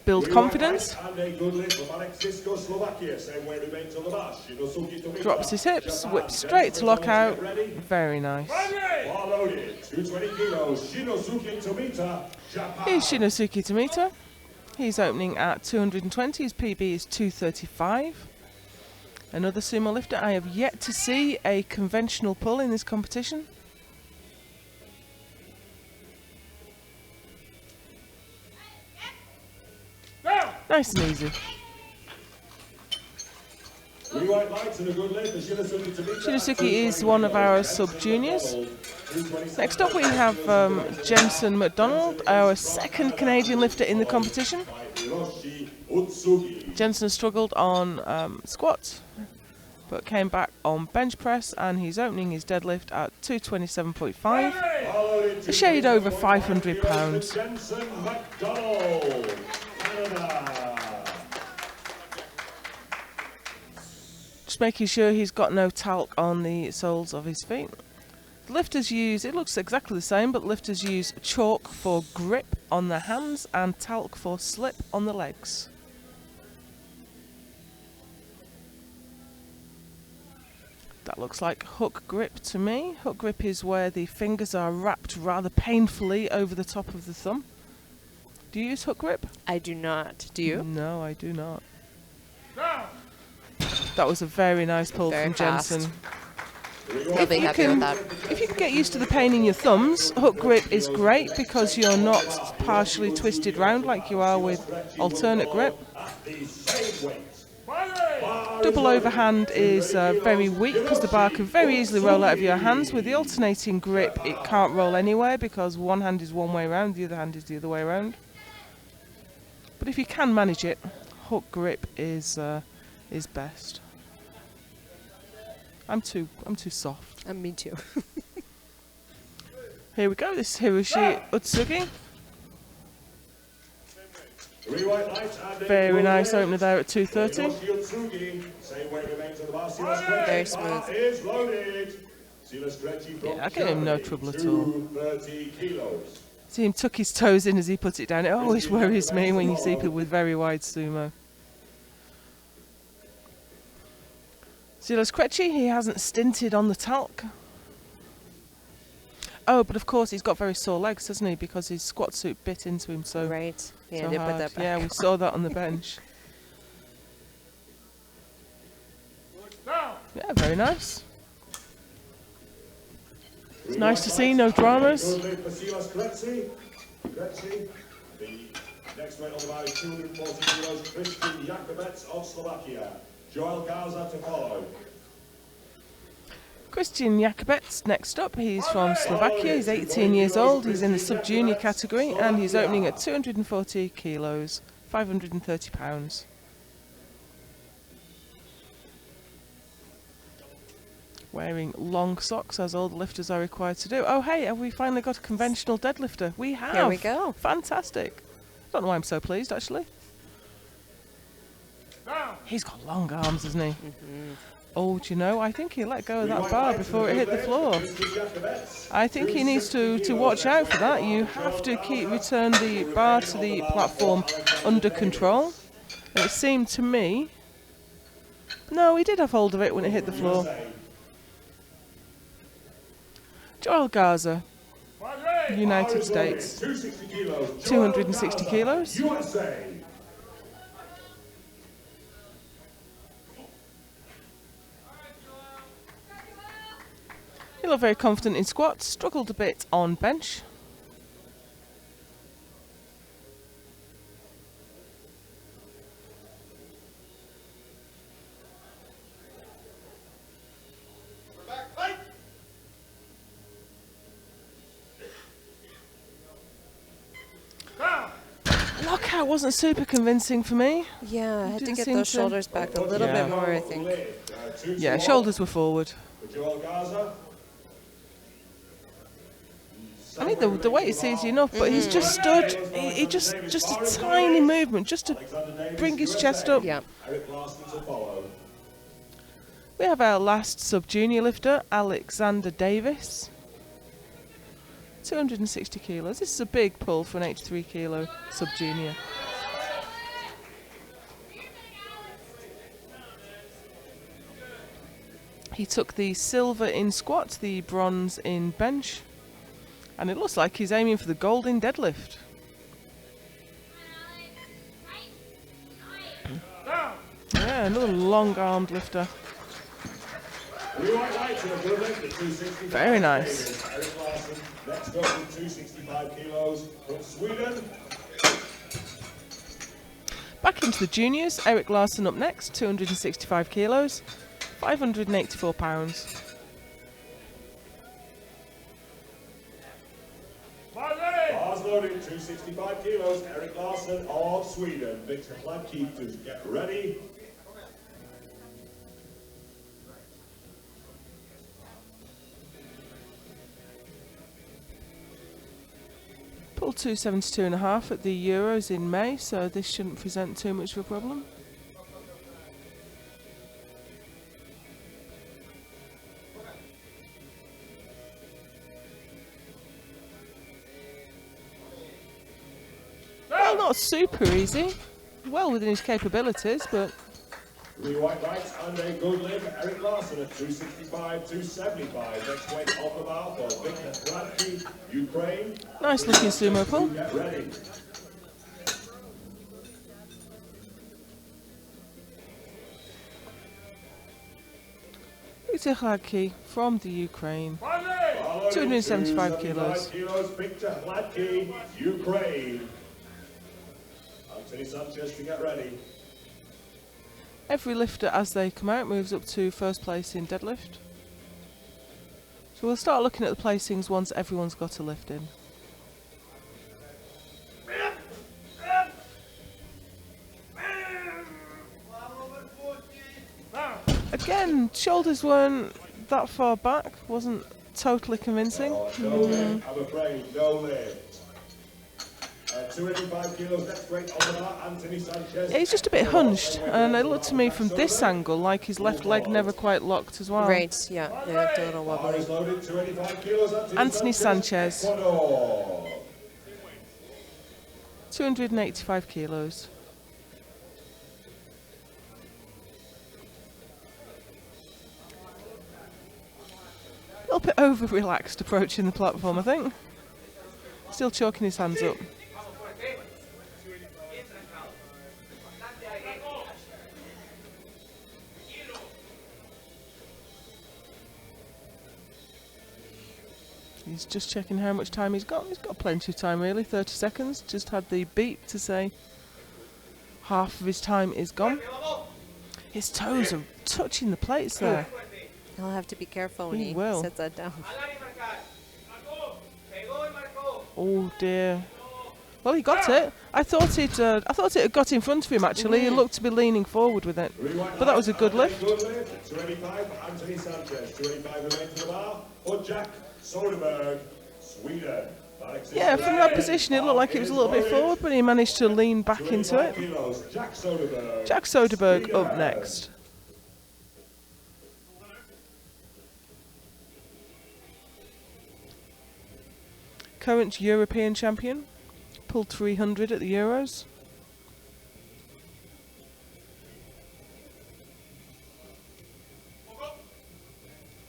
Build confidence. And a good lift for Marek Zisko, Slovakia. Same way remain to the bar. Shinosuke Tomita. Drops his hips, whips straight to lockout. Very nice. Bar loaded. 220 kilos. Shinosuke Tomita, Japan. Here's Shinosuke Tomita. He's opening at 220. His PB is 235. Another sumo lifter. I have yet to see a conventional pull in this competition. Nice and easy. Shinosuke is one of our sub-juniors. Next up we have Jensen McDonald, our second Canadian lifter in the competition. Jensen struggled on squats, but came back on bench press, and he's opening his deadlift at 227.5, a shade over 500 pounds. Jensen McDonald, Canada. Just making sure he's got no talc on the soles of his feet. The lifters use, it looks exactly the same, but lifters use chalk for grip on the hands and talc for slip on the legs. That looks like hook grip to me. Hook grip is where the fingers are wrapped rather painfully over the top of the thumb. Do you use hook grip? I do not. Do you? No, I do not. That was a very nice pull Very from fast. Jensen. I'll be happy with that. If you can get used to the pain in your thumbs, hook grip is great because you're not partially twisted round like you are with alternate grip. Double overhand is very weak because the bar can very easily roll out of your hands. With the alternating grip, it can't roll anywhere because one hand is one way around, the other hand is the other way around. But if you can manage it, hook grip is best. I'm too soft. Me too. Here we go. This is Hiroshi Utsugi. Very nice opener there at 230. Very smooth. Yeah, I gave him no trouble at all. See him tuck his toes in as he put it down. It always worries me when you see people with very wide sumo. Silas Krejci, he hasn't stinted on the talc. Oh, but of course he's got very sore legs, hasn't he? Because his squat suit bit into him so Right. Yeah, so they put hard. that back. Yeah, we saw that on the bench. Yeah, very nice. It's nice to see, no dramas. The next weight on the bar is 240 kilos, Christian Jakobets of Slovakia. Joel Garza to follow. Christian Jakobets next up. He's from Slovakia. He's 18 years old. He's in the sub-junior category and he's opening at 240 kilos, 530 pounds. Wearing long socks, as all the lifters are required to do. Oh, hey, have we finally got a conventional deadlifter? We have. Here we go. Fantastic. I don't know why I'm so pleased, actually. He's got long arms, hasn't he? Oh, do you know, I think he let go of that bar before it hit the floor. I think he needs to watch out for that. You have to return the bar to the platform under control. And it seemed to me... No, he did have hold of it when it hit the floor. Joel Garza, United States, 260 kilos. USA. He looked very confident in squats, struggled a bit on bench. Lockout wasn't super convincing for me. Yeah, I had to Didn't get seem those to- shoulders back a little bit more, I think. Yeah, shoulders were forward. I mean, the weight is easy enough, but he's just stood. He just a tiny movement, just to bring his chest up. Yeah. We have our last sub-junior lifter, Alexander Davis. 260 kilos. This is a big pull for an 83 kilo sub-junior. He took the silver in squat, the bronze in bench, and it looks like he's aiming for the gold in deadlift. Yeah, another long-armed lifter. Very nice. Next up with 265 kilos from Sweden. Back into the juniors, Eric Larsson up next, 265 kilos, 584 pounds. Bars loaded, 265 kilos. Eric Larsson of Sweden. Victor Hladký to get ready. Pulled 272.5 at the Euros in May, so this shouldn't present too much of a problem. Well, not super easy. Well within his capabilities, but 3 white lights and a good limb. Eric Larsson at 265, 275. Next weight off the bar for Victor Hladký, Ukraine. nice looking sumo pull. Get ready. Victor Hladký from the Ukraine. Bar loaded, 275 kilos. Victor Hladký, Ukraine. Anthony Sanchez to get ready. Every lifter as they come out moves up to first place in deadlift. So we'll start looking at the placings once everyone's got a lift in. Again, shoulders weren't that far back, wasn't totally convincing. No lift, I'm afraid, no lift. 285 kilos, next weight on the bar, Anthony Sanchez. Yeah, he's just a bit hunched, and it looked to me from this angle like his left leg never quite locked as well. Right, yeah, they looked a little Bar wobbly. is loaded, 285 kilos, Anthony Sanchez. Ecuador. 285 kilos. A little bit over-relaxed approaching the platform, I think. Still chalking his hands up. He's just checking how much time he's got. He's got plenty of time, really. 30 seconds. Just had the beep to say half of his time is gone. His toes are touching the plates there. He'll have to be careful when He he will. sets that down. Oh dear. Well, he got it. I thought it had got in front of him. Actually, he looked to be leaning forward with it. But that was a good lift. Good lift. 285 for Anthony Sanchez. 285 remains to the bar for Jack Soderberg, Sweden. Yeah, from that position, it looked like it was a little bit forward, but he managed to lean back into it. Jack Soderberg. Jack Soderberg up next. Current European champion. Pulled 300 at the Euros.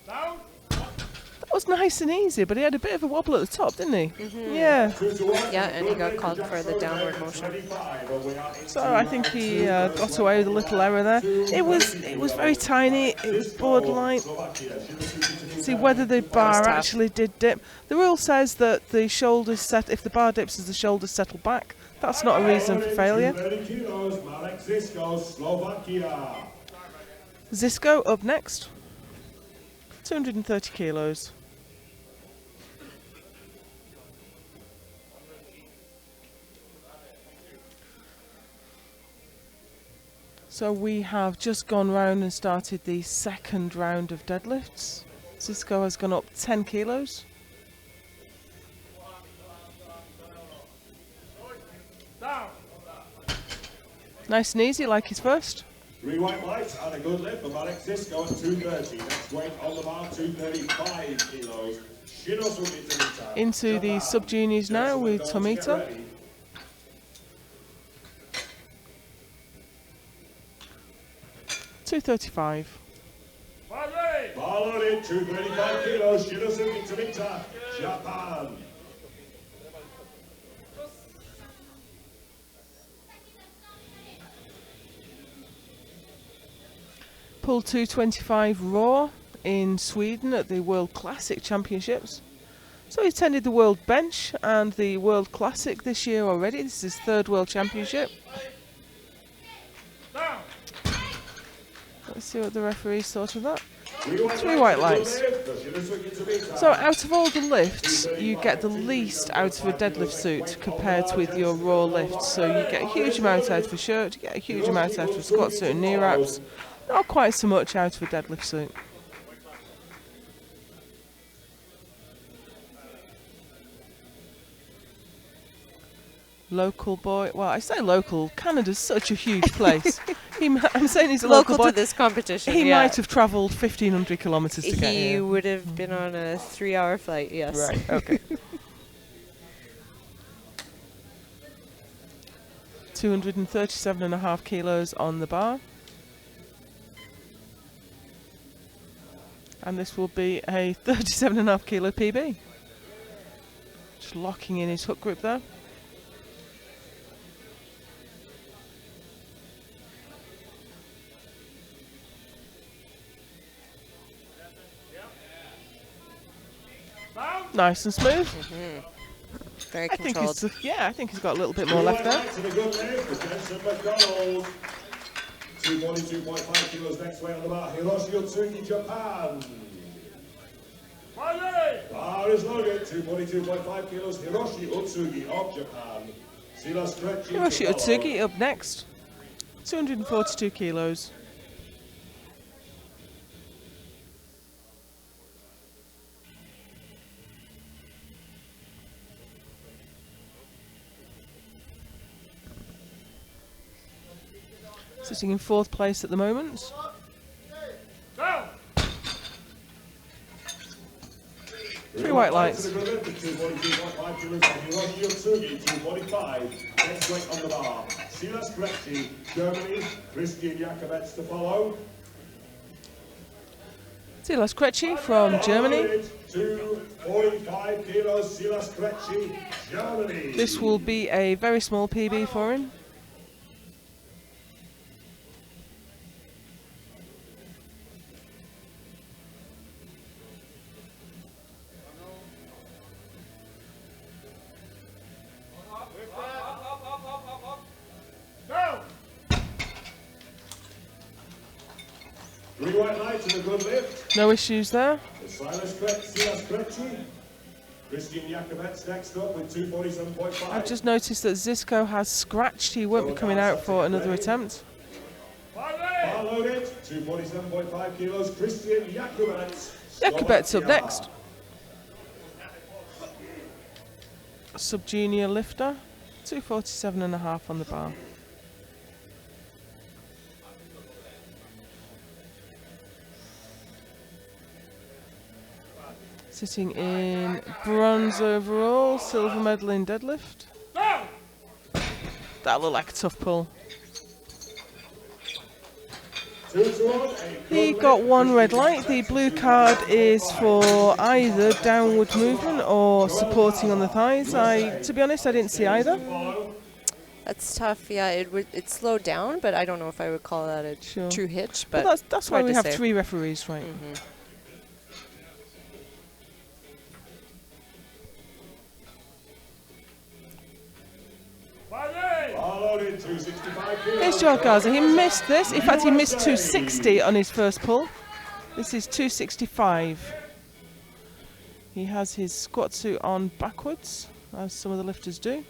That was nice nice and easy, but he had a bit of a wobble at the top, didn't he? Yeah. Yeah, and he got called for the downward motion. So I think he got away with a little error there. It was very tiny. It was borderline. See whether the bar tough. actually did dip. The rule says that the shoulders set. If the bar dips, as the shoulders settle back. That's not a reason for failure. Zisco up next. 230 kilos. So we have just gone round and started the second round of deadlifts. Zisco has gone up 10 kilos. Nice and easy, like his first. 3 white lights and a good lift from Alex Zisco at 230. Next weight on the bar, 235 kilos. Shinosuke Tomita. Into the sub-juniors now with Tomita. $235. Followed in 235 kilos. Shinosuke Tomita, Japan. Pull 225 raw in Sweden at the World Classic Championships. So he attended the World Bench and the World Classic this year already. This is his third World Championship. Let's see what the referees thought of that. 3 white lights. So out of all the lifts, you get the least out of a deadlift suit compared with your raw lifts. So you get a huge amount out of a shirt, you get a huge amount out of a squat suit and knee wraps. Not quite so much out of a deadlift suit. Local boy. Well, I say local. Canada's such a huge place. I'm saying he's a local boy. To this competition. He might have travelled 1,500 kilometres to get here. He would have been on a 3-hour flight. Yes. Right. Okay. 237.5 kilos on the bar. And this will be a 37.5 kilo PB. Just locking in his hook grip there. Nice and smooth. Very I think controlled. I think he's got a little bit more left there. 242.5 kilos next weight on the bar. Hiroshi Otsugi, Japan. Bar is loaded. 242.5 kilos. Hiroshi Otsugi of Japan. Hiroshi Otsugi up next. 242 kilos. Sitting in 4th place at the moment. Go! 3 white lights. 242.5 kilos. Hiroshi Otsugi, 245. Next weight on the bar. Silas Gretzi, Germany. Christian Jakobetz to follow. Silas Krejci from Germany. 245 kilos. Silas Gretzi, Germany. This will be a very small PB for him. Go! 3 white lights and a good lift. No issues there. Silas Gretzi. Christian Jakobetz next up with 247.5. I've just noticed that Zisco has scratched. He won't be coming out for another attempt. Bar loaded. 247.5 kilos. Christian Jakobetz. Jakobetz up next. Sub-junior lifter. 247.5 on the bar. Sitting in bronze overall, silver medal in deadlift. Go! That looked like a tough pull. He got one red light. The blue card is for either downward movement or supporting on the thighs. To be honest, I didn't see either. That's tough. Yeah, it slowed down, but I don't know if I would call that a true hitch. But that's why we have 3 referees, right? Here's Joel Garza. He missed this. In fact, he missed 260 on his first pull. This is 265. He has his squat suit on backwards, as some of the lifters do.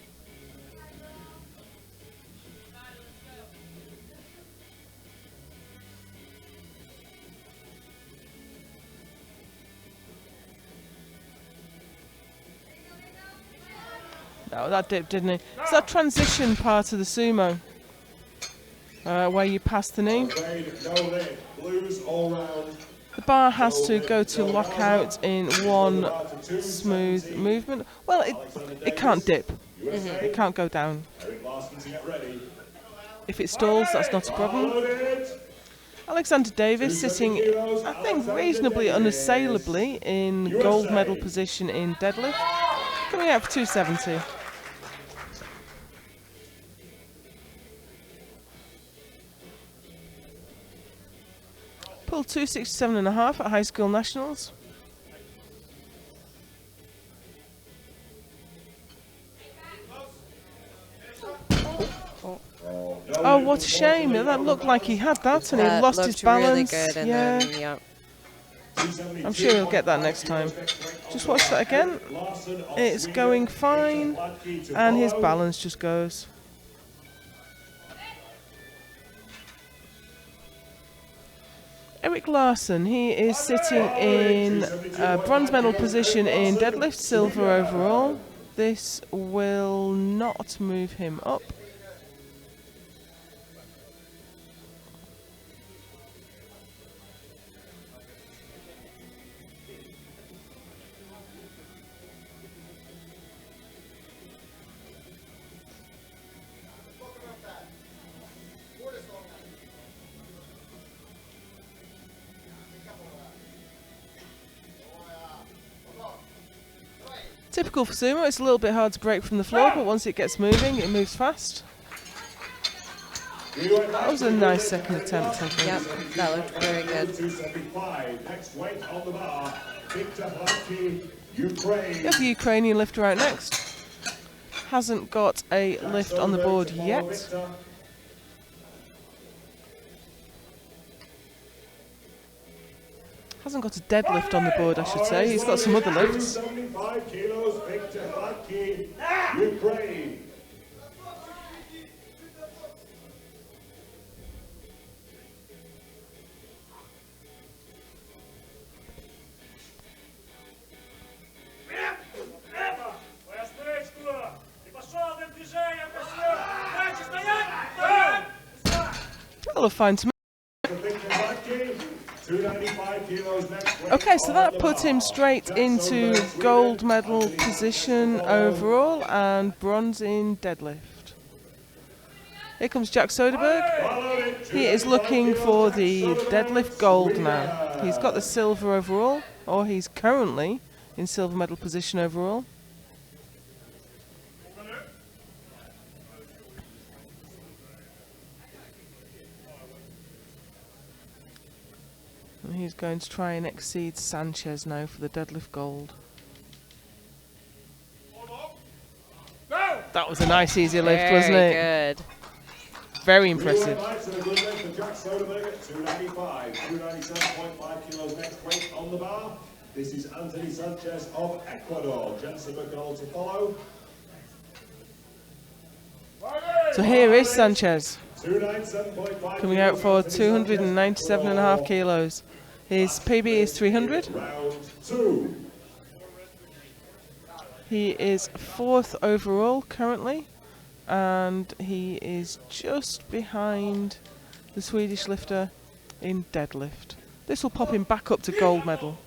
Oh, that dipped, didn't he? It's that transition part of the sumo where you pass the knee. The bar has to go to lockout in one smooth movement. Well, it can't dip. It can't go down. If it stalls, that's not a problem. Alexander Davis sitting, I think, reasonably unassailably in gold medal position in deadlift. Coming out for 270. Pulled 267.5 at high school nationals. Oh, what a shame! That looked like he had that, and he lost his balance. Really good, and yeah. then, yeah. I'm sure he'll get that next time. Just watch that again. It's going fine, and his balance just goes. Eric Larson, he is sitting in bronze medal position in deadlift, silver overall. This will not move him up. Typical for sumo, it's a little bit hard to break from the floor, but once it gets moving, it moves fast. That was a nice second attempt, I think. Yep, that looked very good. We have the Ukrainian lifter out next. Hasn't got a lift on the board yet. Hasn't got a deadlift on the board, I should say. He's got some other lifts. 75 kilos, Victor Hladky, Ukraine. That'll find some. Okay, so that puts him straight into gold medal position overall and bronze in deadlift. Here comes Jack Soderberg. He is looking for the deadlift gold now. He's got the silver overall, or he's currently in silver medal position overall. And he's going to try and exceed Sanchez now for the deadlift gold. That was a nice easy lift, wasn't it? Very good. Very impressive. 297.5 kilos next weight on the bar. This is Anthony Sanchez of Ecuador. Jensen McDonald to follow. So here is Sanchez, coming out for 297.5 kilos. His PB is 300. Round 2. He is 4th overall currently, and he is just behind the Swedish lifter in deadlift. This will pop him back up to gold medal.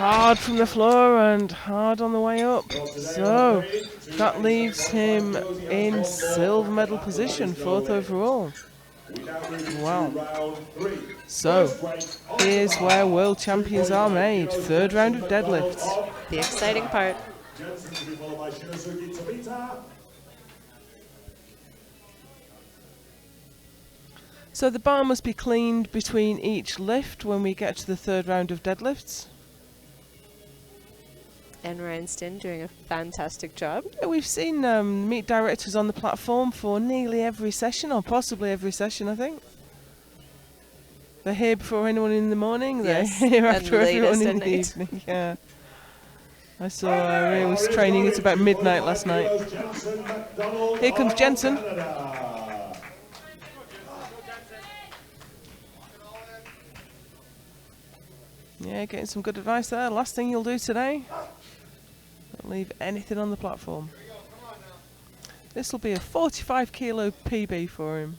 hard from the floor and hard on the way up. So that leaves him in silver medal position, 4th overall. Wow. So here's where world champions are made. 3rd round of deadlifts. The exciting part. So the bar must be cleaned between each lift when we get to the 3rd round of deadlifts. And Ryan doing a fantastic job. Yeah, we've seen meet directors on the platform for nearly every session, or possibly every session, I think. They're here before anyone in the morning, they're here after everyone in the evening. Yeah. I saw Ray was training at about midnight last night. Here comes Jensen. Yeah, getting some good advice there. Last thing you'll do today, don't leave anything on the platform. This will be a 45 kilo PB for him.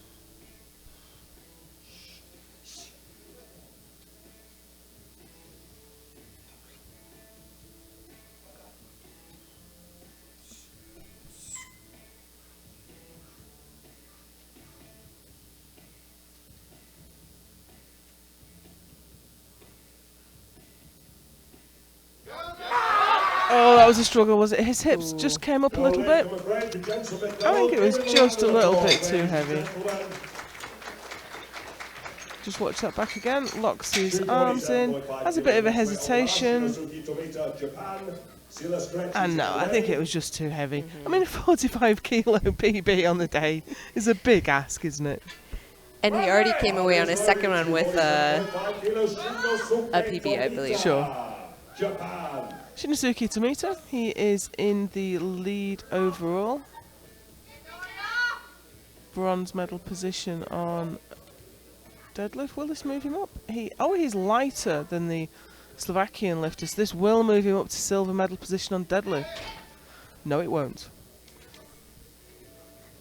Oh, that was a struggle, was it? His hips just came up a little bit. I think it was just a little bit too heavy. Just watch that back again. Locks his arms in. Has a bit of a hesitation. And no, I think it was just too heavy. I mean, a 45 kilo PB on the day is a big ask, isn't it? And he already came away on his second one with a PB, I believe. Sure. Shinosuke Tomita, he is in the lead overall. Bronze medal position on deadlift. Will this move him up? He's lighter than the Slovakian lifters. This will move him up to silver medal position on deadlift. No, it won't.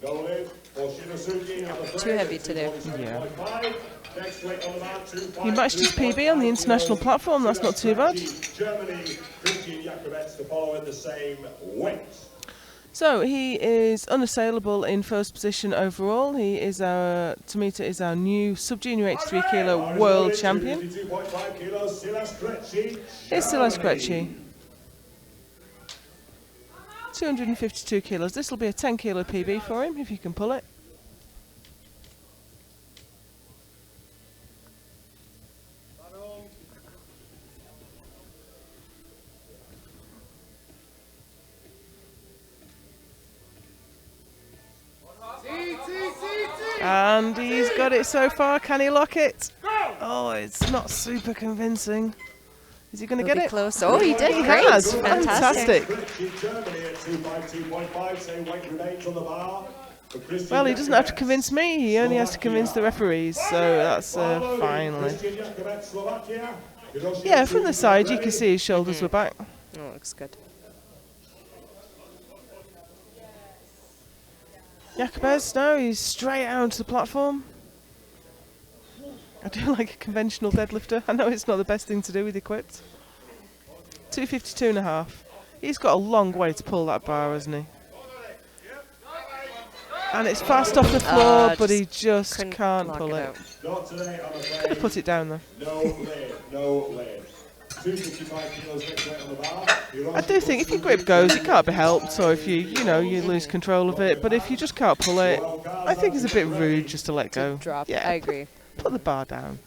Too heavy today. Yeah. He matched his PB on the international platform. That's not too bad. So he is unassailable in 1st position overall. Tomita is our new sub-junior 83 kilo world champion. Here's Sila Scratchy. 252 kilos. This will be a 10 kilo PB for him if you can pull it. And he's got it so far. Can he lock it? Oh, it's not super convincing. Is he going to get it? Close. Oh, he did. He Great. has. Fantastic. Well, he doesn't have to convince me. He only has to convince the referees. So that's finally. Yeah, from the side you can see his shoulders were back. Oh, looks good. Jakobes now, he's straight out onto the platform. I do like a conventional deadlifter. I know it's not the best thing to do with equipped. 252.5. He's got a long way to pull that bar, hasn't he? And it's fast off the floor, but he just can't pull it. Could have put it down though. No lead. 255 kilos next weight on the bar. I do think if your grip goes, it can't be helped, or if you lose control of it. But if you just can't pull it, I think it's a bit rude just to let go. Drop. Yeah, I agree. Put the bar down.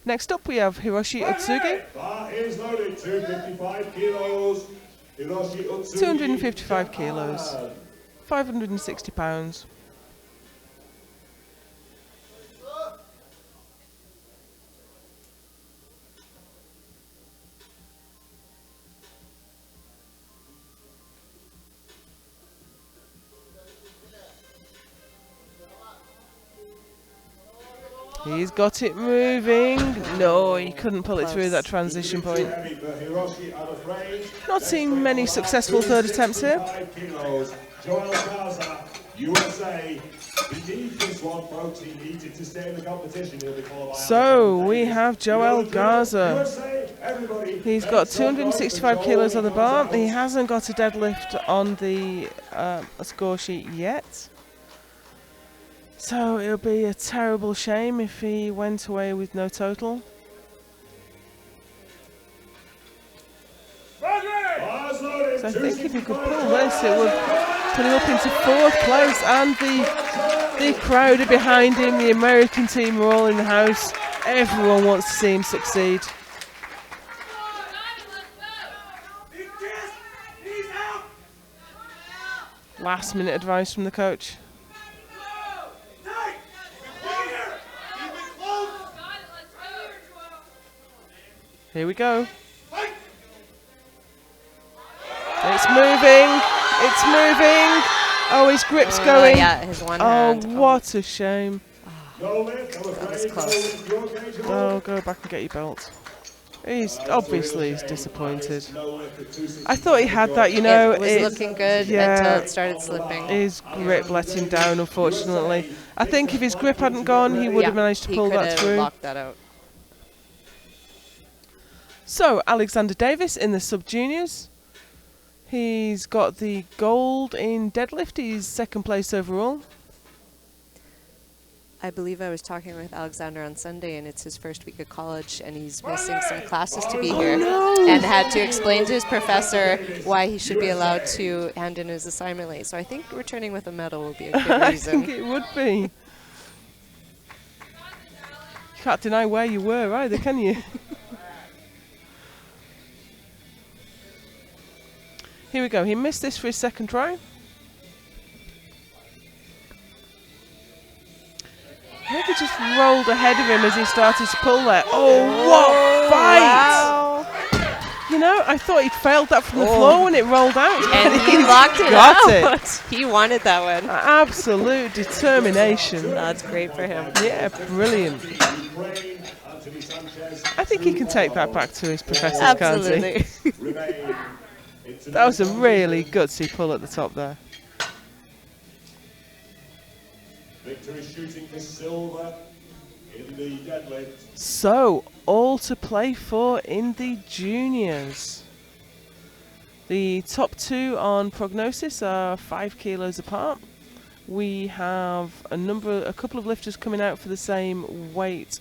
Next up, we have Hiroshi Utsugi. Bar is loaded. 255 kilos. Hiroshi Utsugi. 255 kilos. 560 pounds. He's got it moving. No, he couldn't pull it through that transition point. Not seen many successful third attempts here. He needs this one, folks. He needs it to stay in the competition. He'll be followed by So we have Joel Garza. USA, everybody. He's got 265 kilos on the bar. He hasn't got a deadlift on the score sheet yet. So it would be a terrible shame if he went away with no total. So I think if he could pull this, it would put him up into 4th place, and the crowd are behind him. The American team are all in the house. Everyone wants to see him succeed. Last minute advice from the coach. Here we go. It's moving. It's moving. Oh, his grip's going. Yeah, his one hand. Oh, what a shame. That was close. Oh, go back and get your belt. He's obviously disappointed. I thought he had that, you know. It was looking good until it started slipping. His grip let him down, unfortunately. I think if his grip hadn't gone, he would have managed to pull that through. Locked that out. So, Alexander Davis in the sub-juniors. He's got the gold in deadlift. He's 2nd place overall. I believe I was talking with Alexander on Sunday, and it's his first week of college, and he's missing some classes to be here, and had to explain to his professor why he should be allowed to hand in his assignment late. So I think returning with a medal will be a good reason. I think it would be. You can't deny where you were either, can you? Here we go. He missed this for his 2nd try. I think he just rolled ahead of him as he started to pull there. Oh, what fight! Wow. You know, I thought he'd failed that from the floor when it rolled out. And he locked it out. He wanted that one. Absolute determination. That's great for him. Yeah, brilliant. I think he can take that back to his professors, Absolutely. can't he? That was a really gutsy pull at the top there. Victor is shooting for silver in the deadlift. So, all to play for in the juniors. The top 2 on prognosis are 5 kilos apart. We have a couple of lifters coming out for the same weight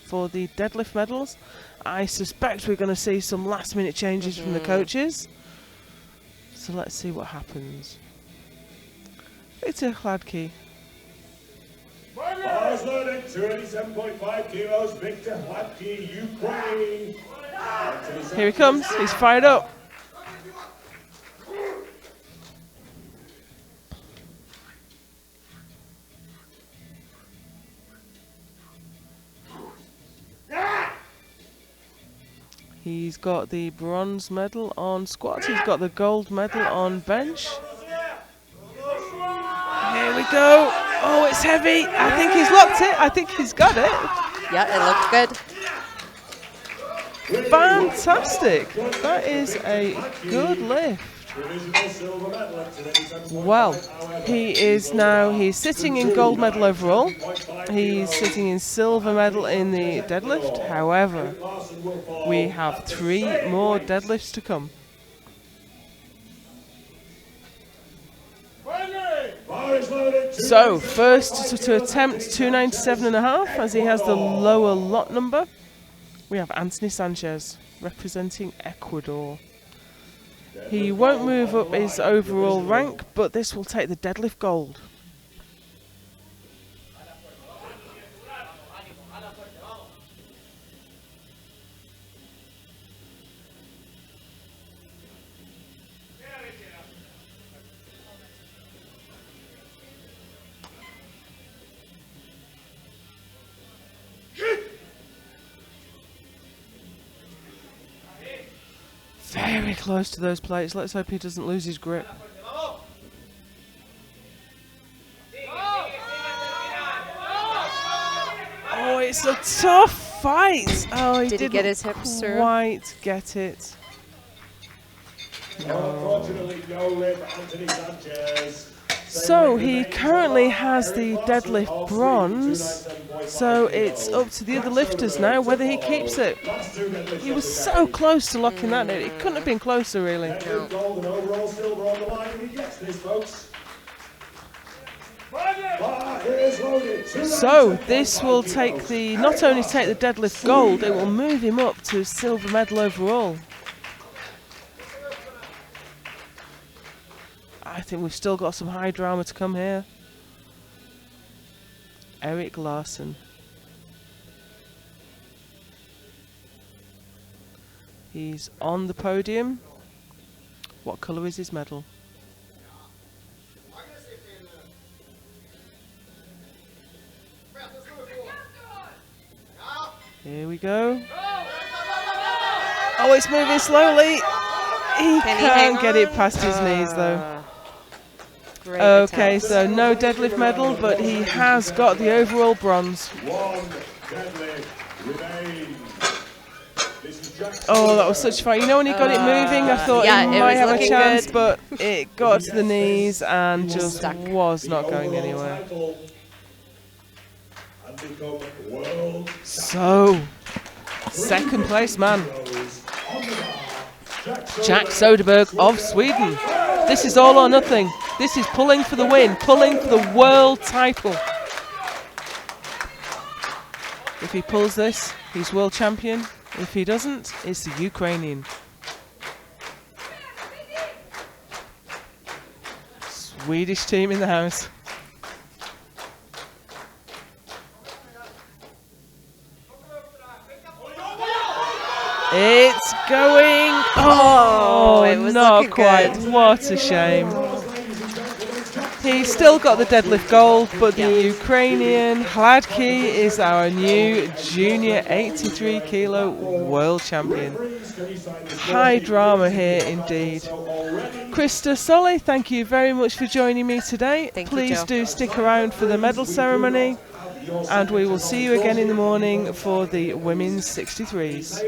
for the deadlift medals. I suspect we're going to see some last minute changes from the coaches. So let's see what happens. Victor Hladký. Bars loaded, 287.5 kilos, Victor Hladký, Ukraine. Here he comes, he's fired up. He's got the bronze medal on squats. He's got the gold medal on bench. Here we go. Oh, it's heavy. I think he's locked it. I think he's got it. Yeah, it looked good. Fantastic. That is a good lift. Well, he's sitting in gold medal overall. He's sitting in silver medal in the deadlift. However, we have 3 more deadlifts to come. So, first to attempt 297.5 as he has the lower lot number. We have Anthony Sanchez representing Ecuador. He won't move up his overall rank, but this will take the deadlift gold. Very close to those plates. Let's hope he doesn't lose his grip. Oh, it's a tough fight. Oh, he didn't get his hips through? quite get it. Unfortunately, no lift, Anthony Sanchez. So he currently has the deadlift bronze, so it's up to the other lifters now whether he keeps it. He was so close to locking that in. It couldn't have been closer, really. Deadlift gold and overall silver on the line, and he gets this, folks. Bar is loaded. So this will take the, not only take the deadlift gold, it will move him up to silver medal overall. I think we've still got some high drama to come here. Eric Larson. He's on the podium. What colour is his medal? Here we go. Oh, it's moving slowly. He can't get it past his knees though. Okay, attempt. so no deadlift medal, but he has got the overall bronze. One deadlift remains. Oh, that was such fun. You know when he got it moving, I thought yeah, he it might was have a looking chance, good. but it got to the knees and just Stuck. was not going anywhere. So, second place man, Jack Soderberg of Sweden. This is all or nothing. This is pulling for the win, pulling for the world title. If he pulls this, he's world champion. If he doesn't, it's the Ukrainian. Swedish team in the house. It's going. Oh, it was not looking quite. good. What a shame. He's still got the deadlift gold, but the Ukrainian Hladky is our new junior 83 kilo world champion. High drama here indeed. Krista Solly, thank you very much for joining me today. Thank you, Please Jo. do stick around for the medal ceremony, and we will see you again in the morning for the women's 63s.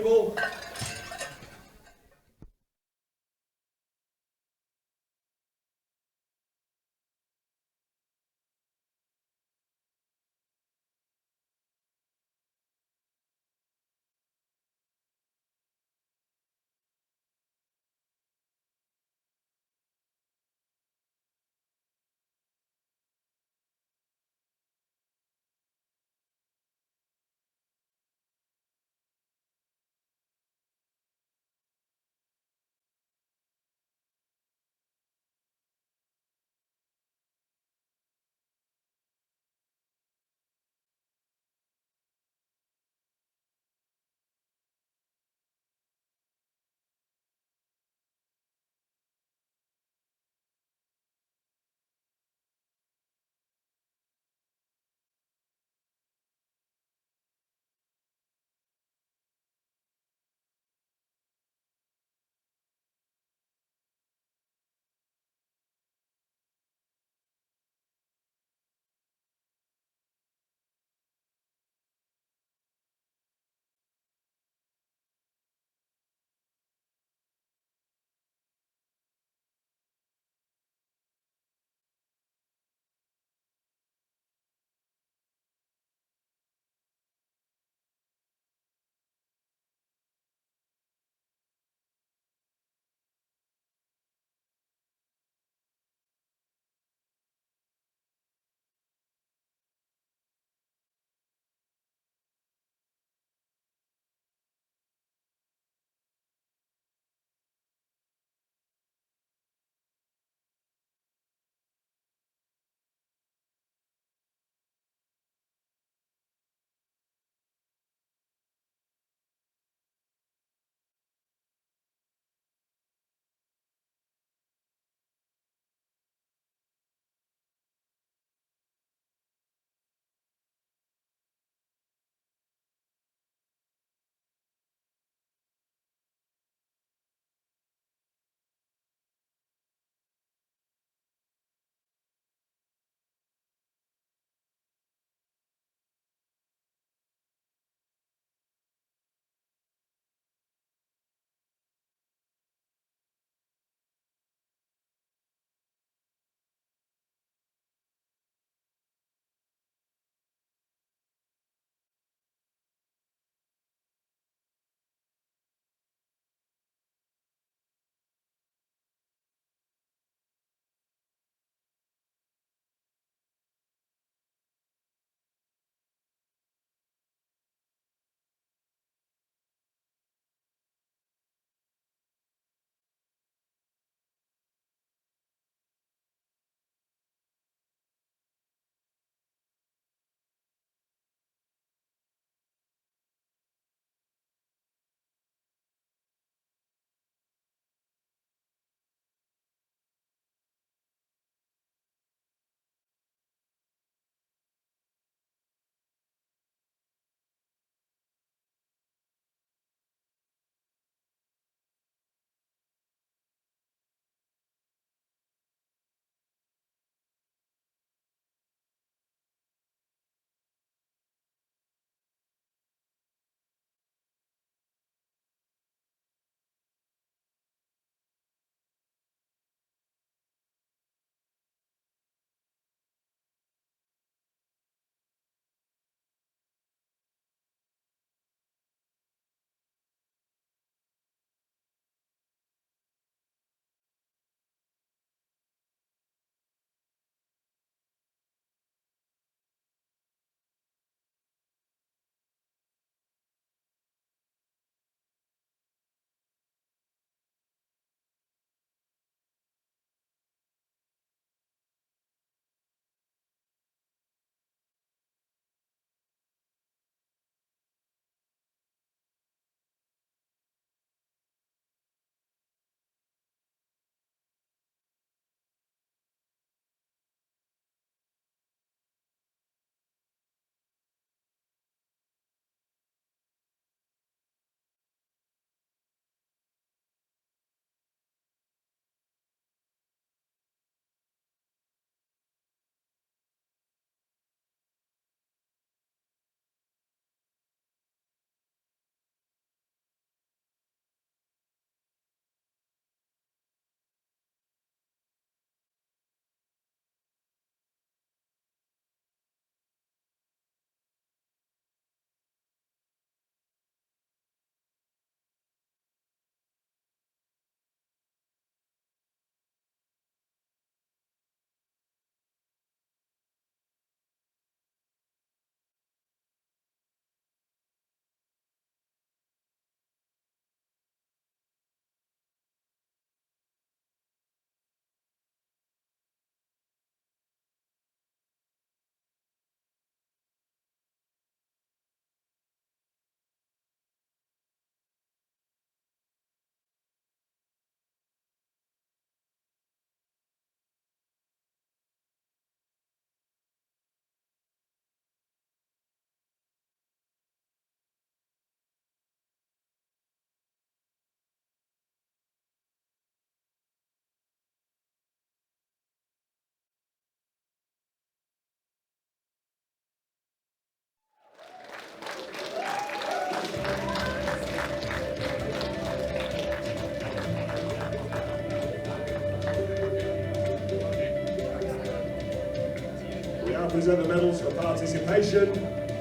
present the medals for participation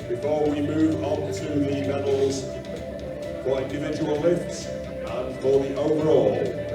before we move on to the medals for individual lifts and for the overall.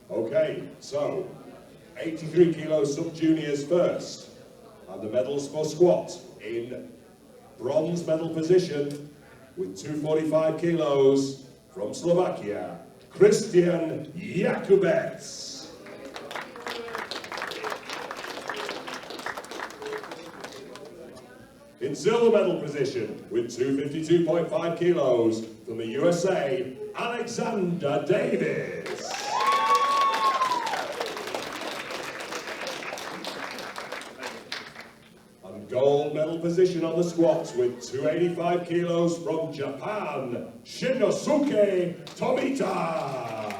Okay, so 83 kilo sub-juniors first, and the medals for squat in bronze medal position with 245 kilos from Slovakia, Christian Jakubec. In silver medal position with 252.5 kilos from the USA, Alexander Davis. And gold medal position on the squats with 285 kilos from Japan, Shinosuke Tomita.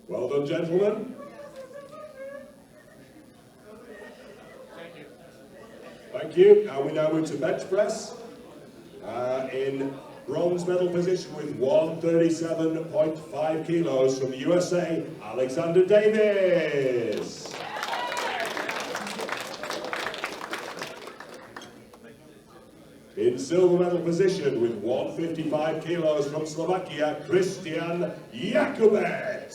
Well done, gentlemen. Thank you. And we now move to bench press in bronze medal position with 137.5 kilos from the USA, Alexander Davis. In silver medal position with 155 kilos from Slovakia, Christian Jakubec.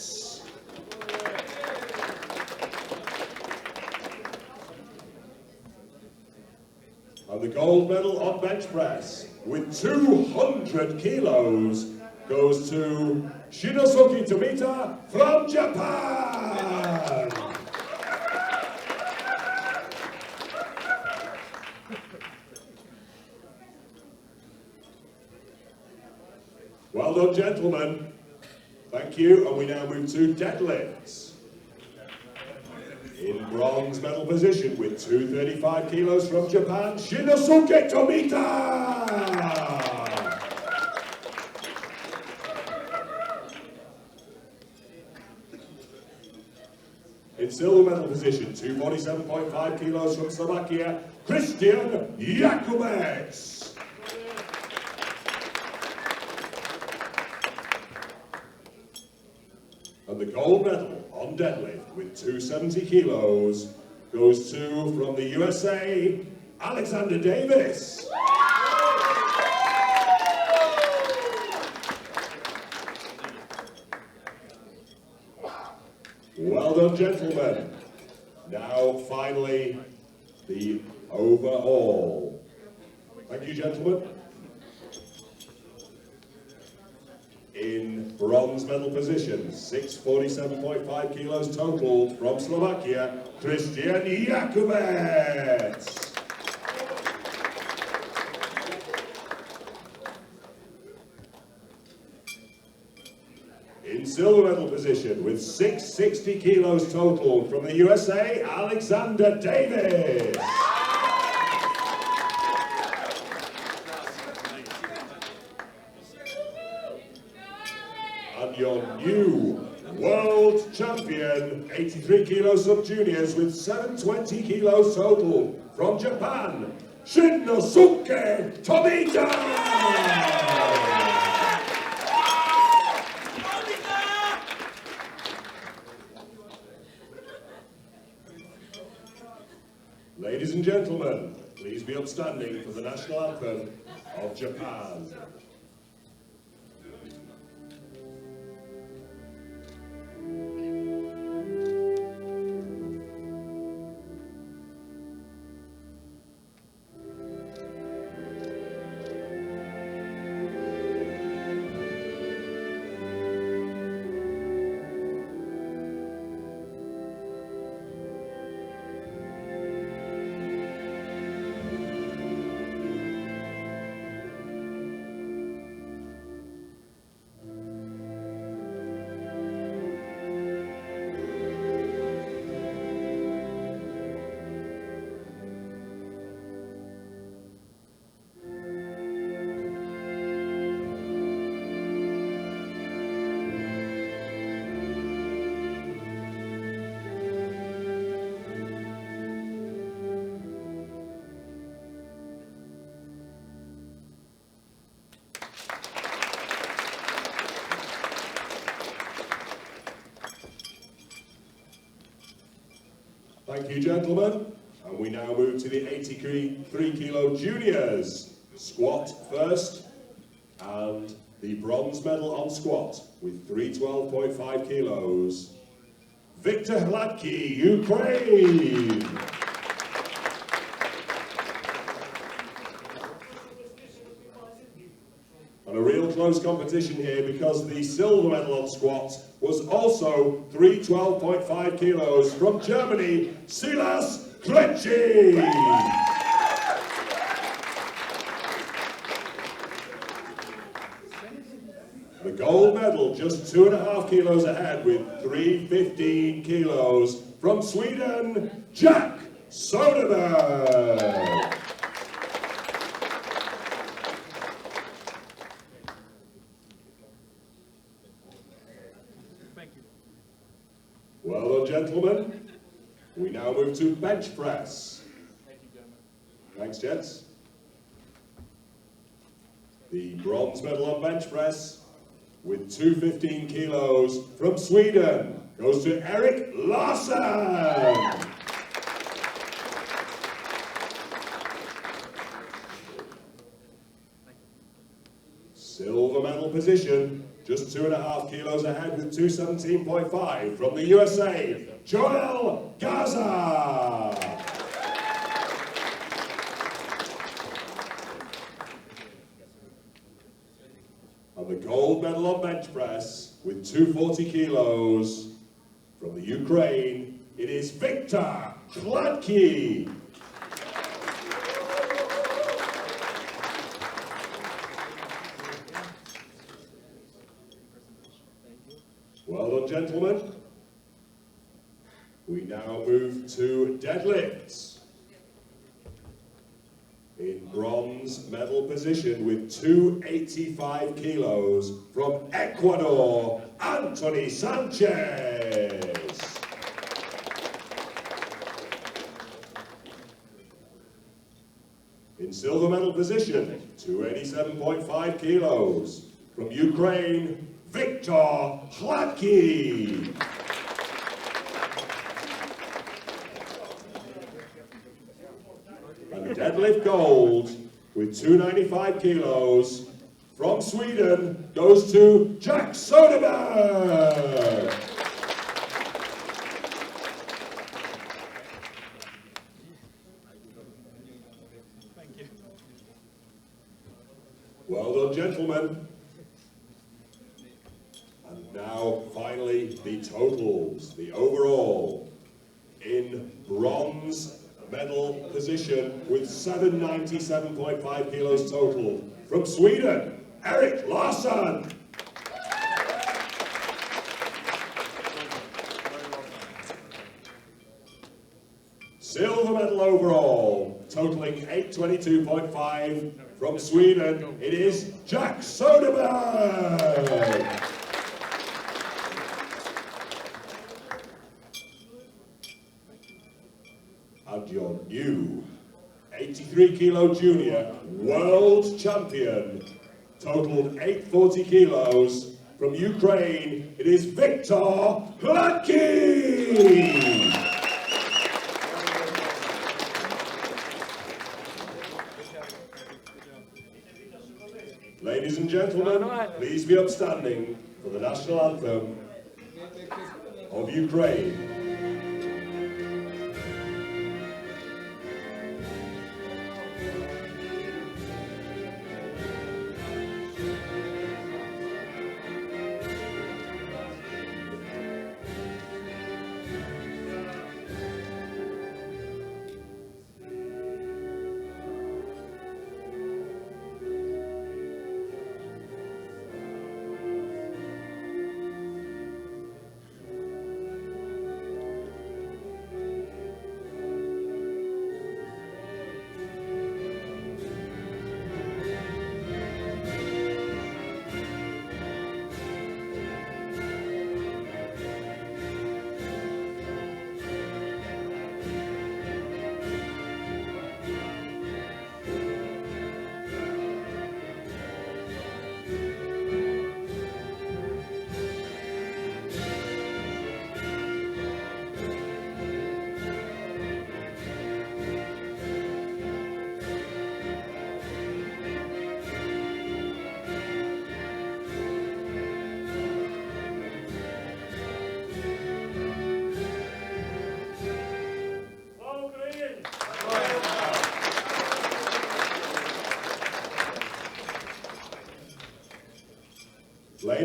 And the gold medal on bench press with 200 kilos goes to Shinosuke Tomita from Japan. Well done, gentlemen. Thank you. And we now move to deadlifts. In bronze medal position with 235 kilos from Japan, Shinosuke Tomita. In silver medal position, 247.5 kilos from Slovakia, Christian Jakubec. And the gold medal on deadlift with 270 kilos goes to, from the USA, Alexander Davis. Well done, gentlemen. Now, finally, the overall. Thank you, gentlemen. In bronze medal position, 647.5 kilos total from Slovakia, Christian Jakubec. In silver medal position with 660 kilos total from the USA, Alexander Davis. And your new world champion, 83 kilos sub-juniors with 720 kilos total from Japan, Shinosuke Tomita! Ladies and gentlemen, please be upstanding for the national anthem of Japan. Thank you, gentlemen. And we now move to the 83 kilo juniors. Squat first, and the bronze medal on squat with 312.5 kilos. Victor Hladky, Ukraine. And a real close competition here because the silver medal on squat was also 312.5 kilos from Germany, Silas Klecki. The gold medal just 2.5 kilos ahead with 315 kilos from Sweden, Jack Soderberg. Well done, gentlemen. We now move to bench press. Thanks, gents. The bronze medal on bench press with 215 kilos from Sweden goes to Erik Larsson. Silver medal position, just 2.5 kilos ahead with 217.5 from the USA, Joel Gaza. And the gold medal on bench press with 240 kilos from the Ukraine, it is Victor Hladky. Well done, gentlemen. We now move to deadlifts. In bronze medal position with 285 kilos from Ecuador, Anthony Sanchez. In silver medal position, 287.5 kilos from Ukraine, Victor Hladky. And the deadlift gold with 295 kilos from Sweden goes to Jack Soderberg. Well done, gentlemen. And now, finally, the totals, the overall. In bronze medal position with 797.5 kilos total. From Sweden, Erik Larsson. Silver medal overall, totaling 822.5 from Sweden, it is Jack Soderberg. And your new 83 kilo junior world champion, totaled 840 kilos from Ukraine, it is Victor Hladky. Ladies and gentlemen, please be upstanding for the national anthem of Ukraine.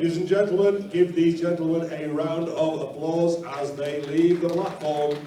Ladies and gentlemen, give these gentlemen a round of applause as they leave the platform.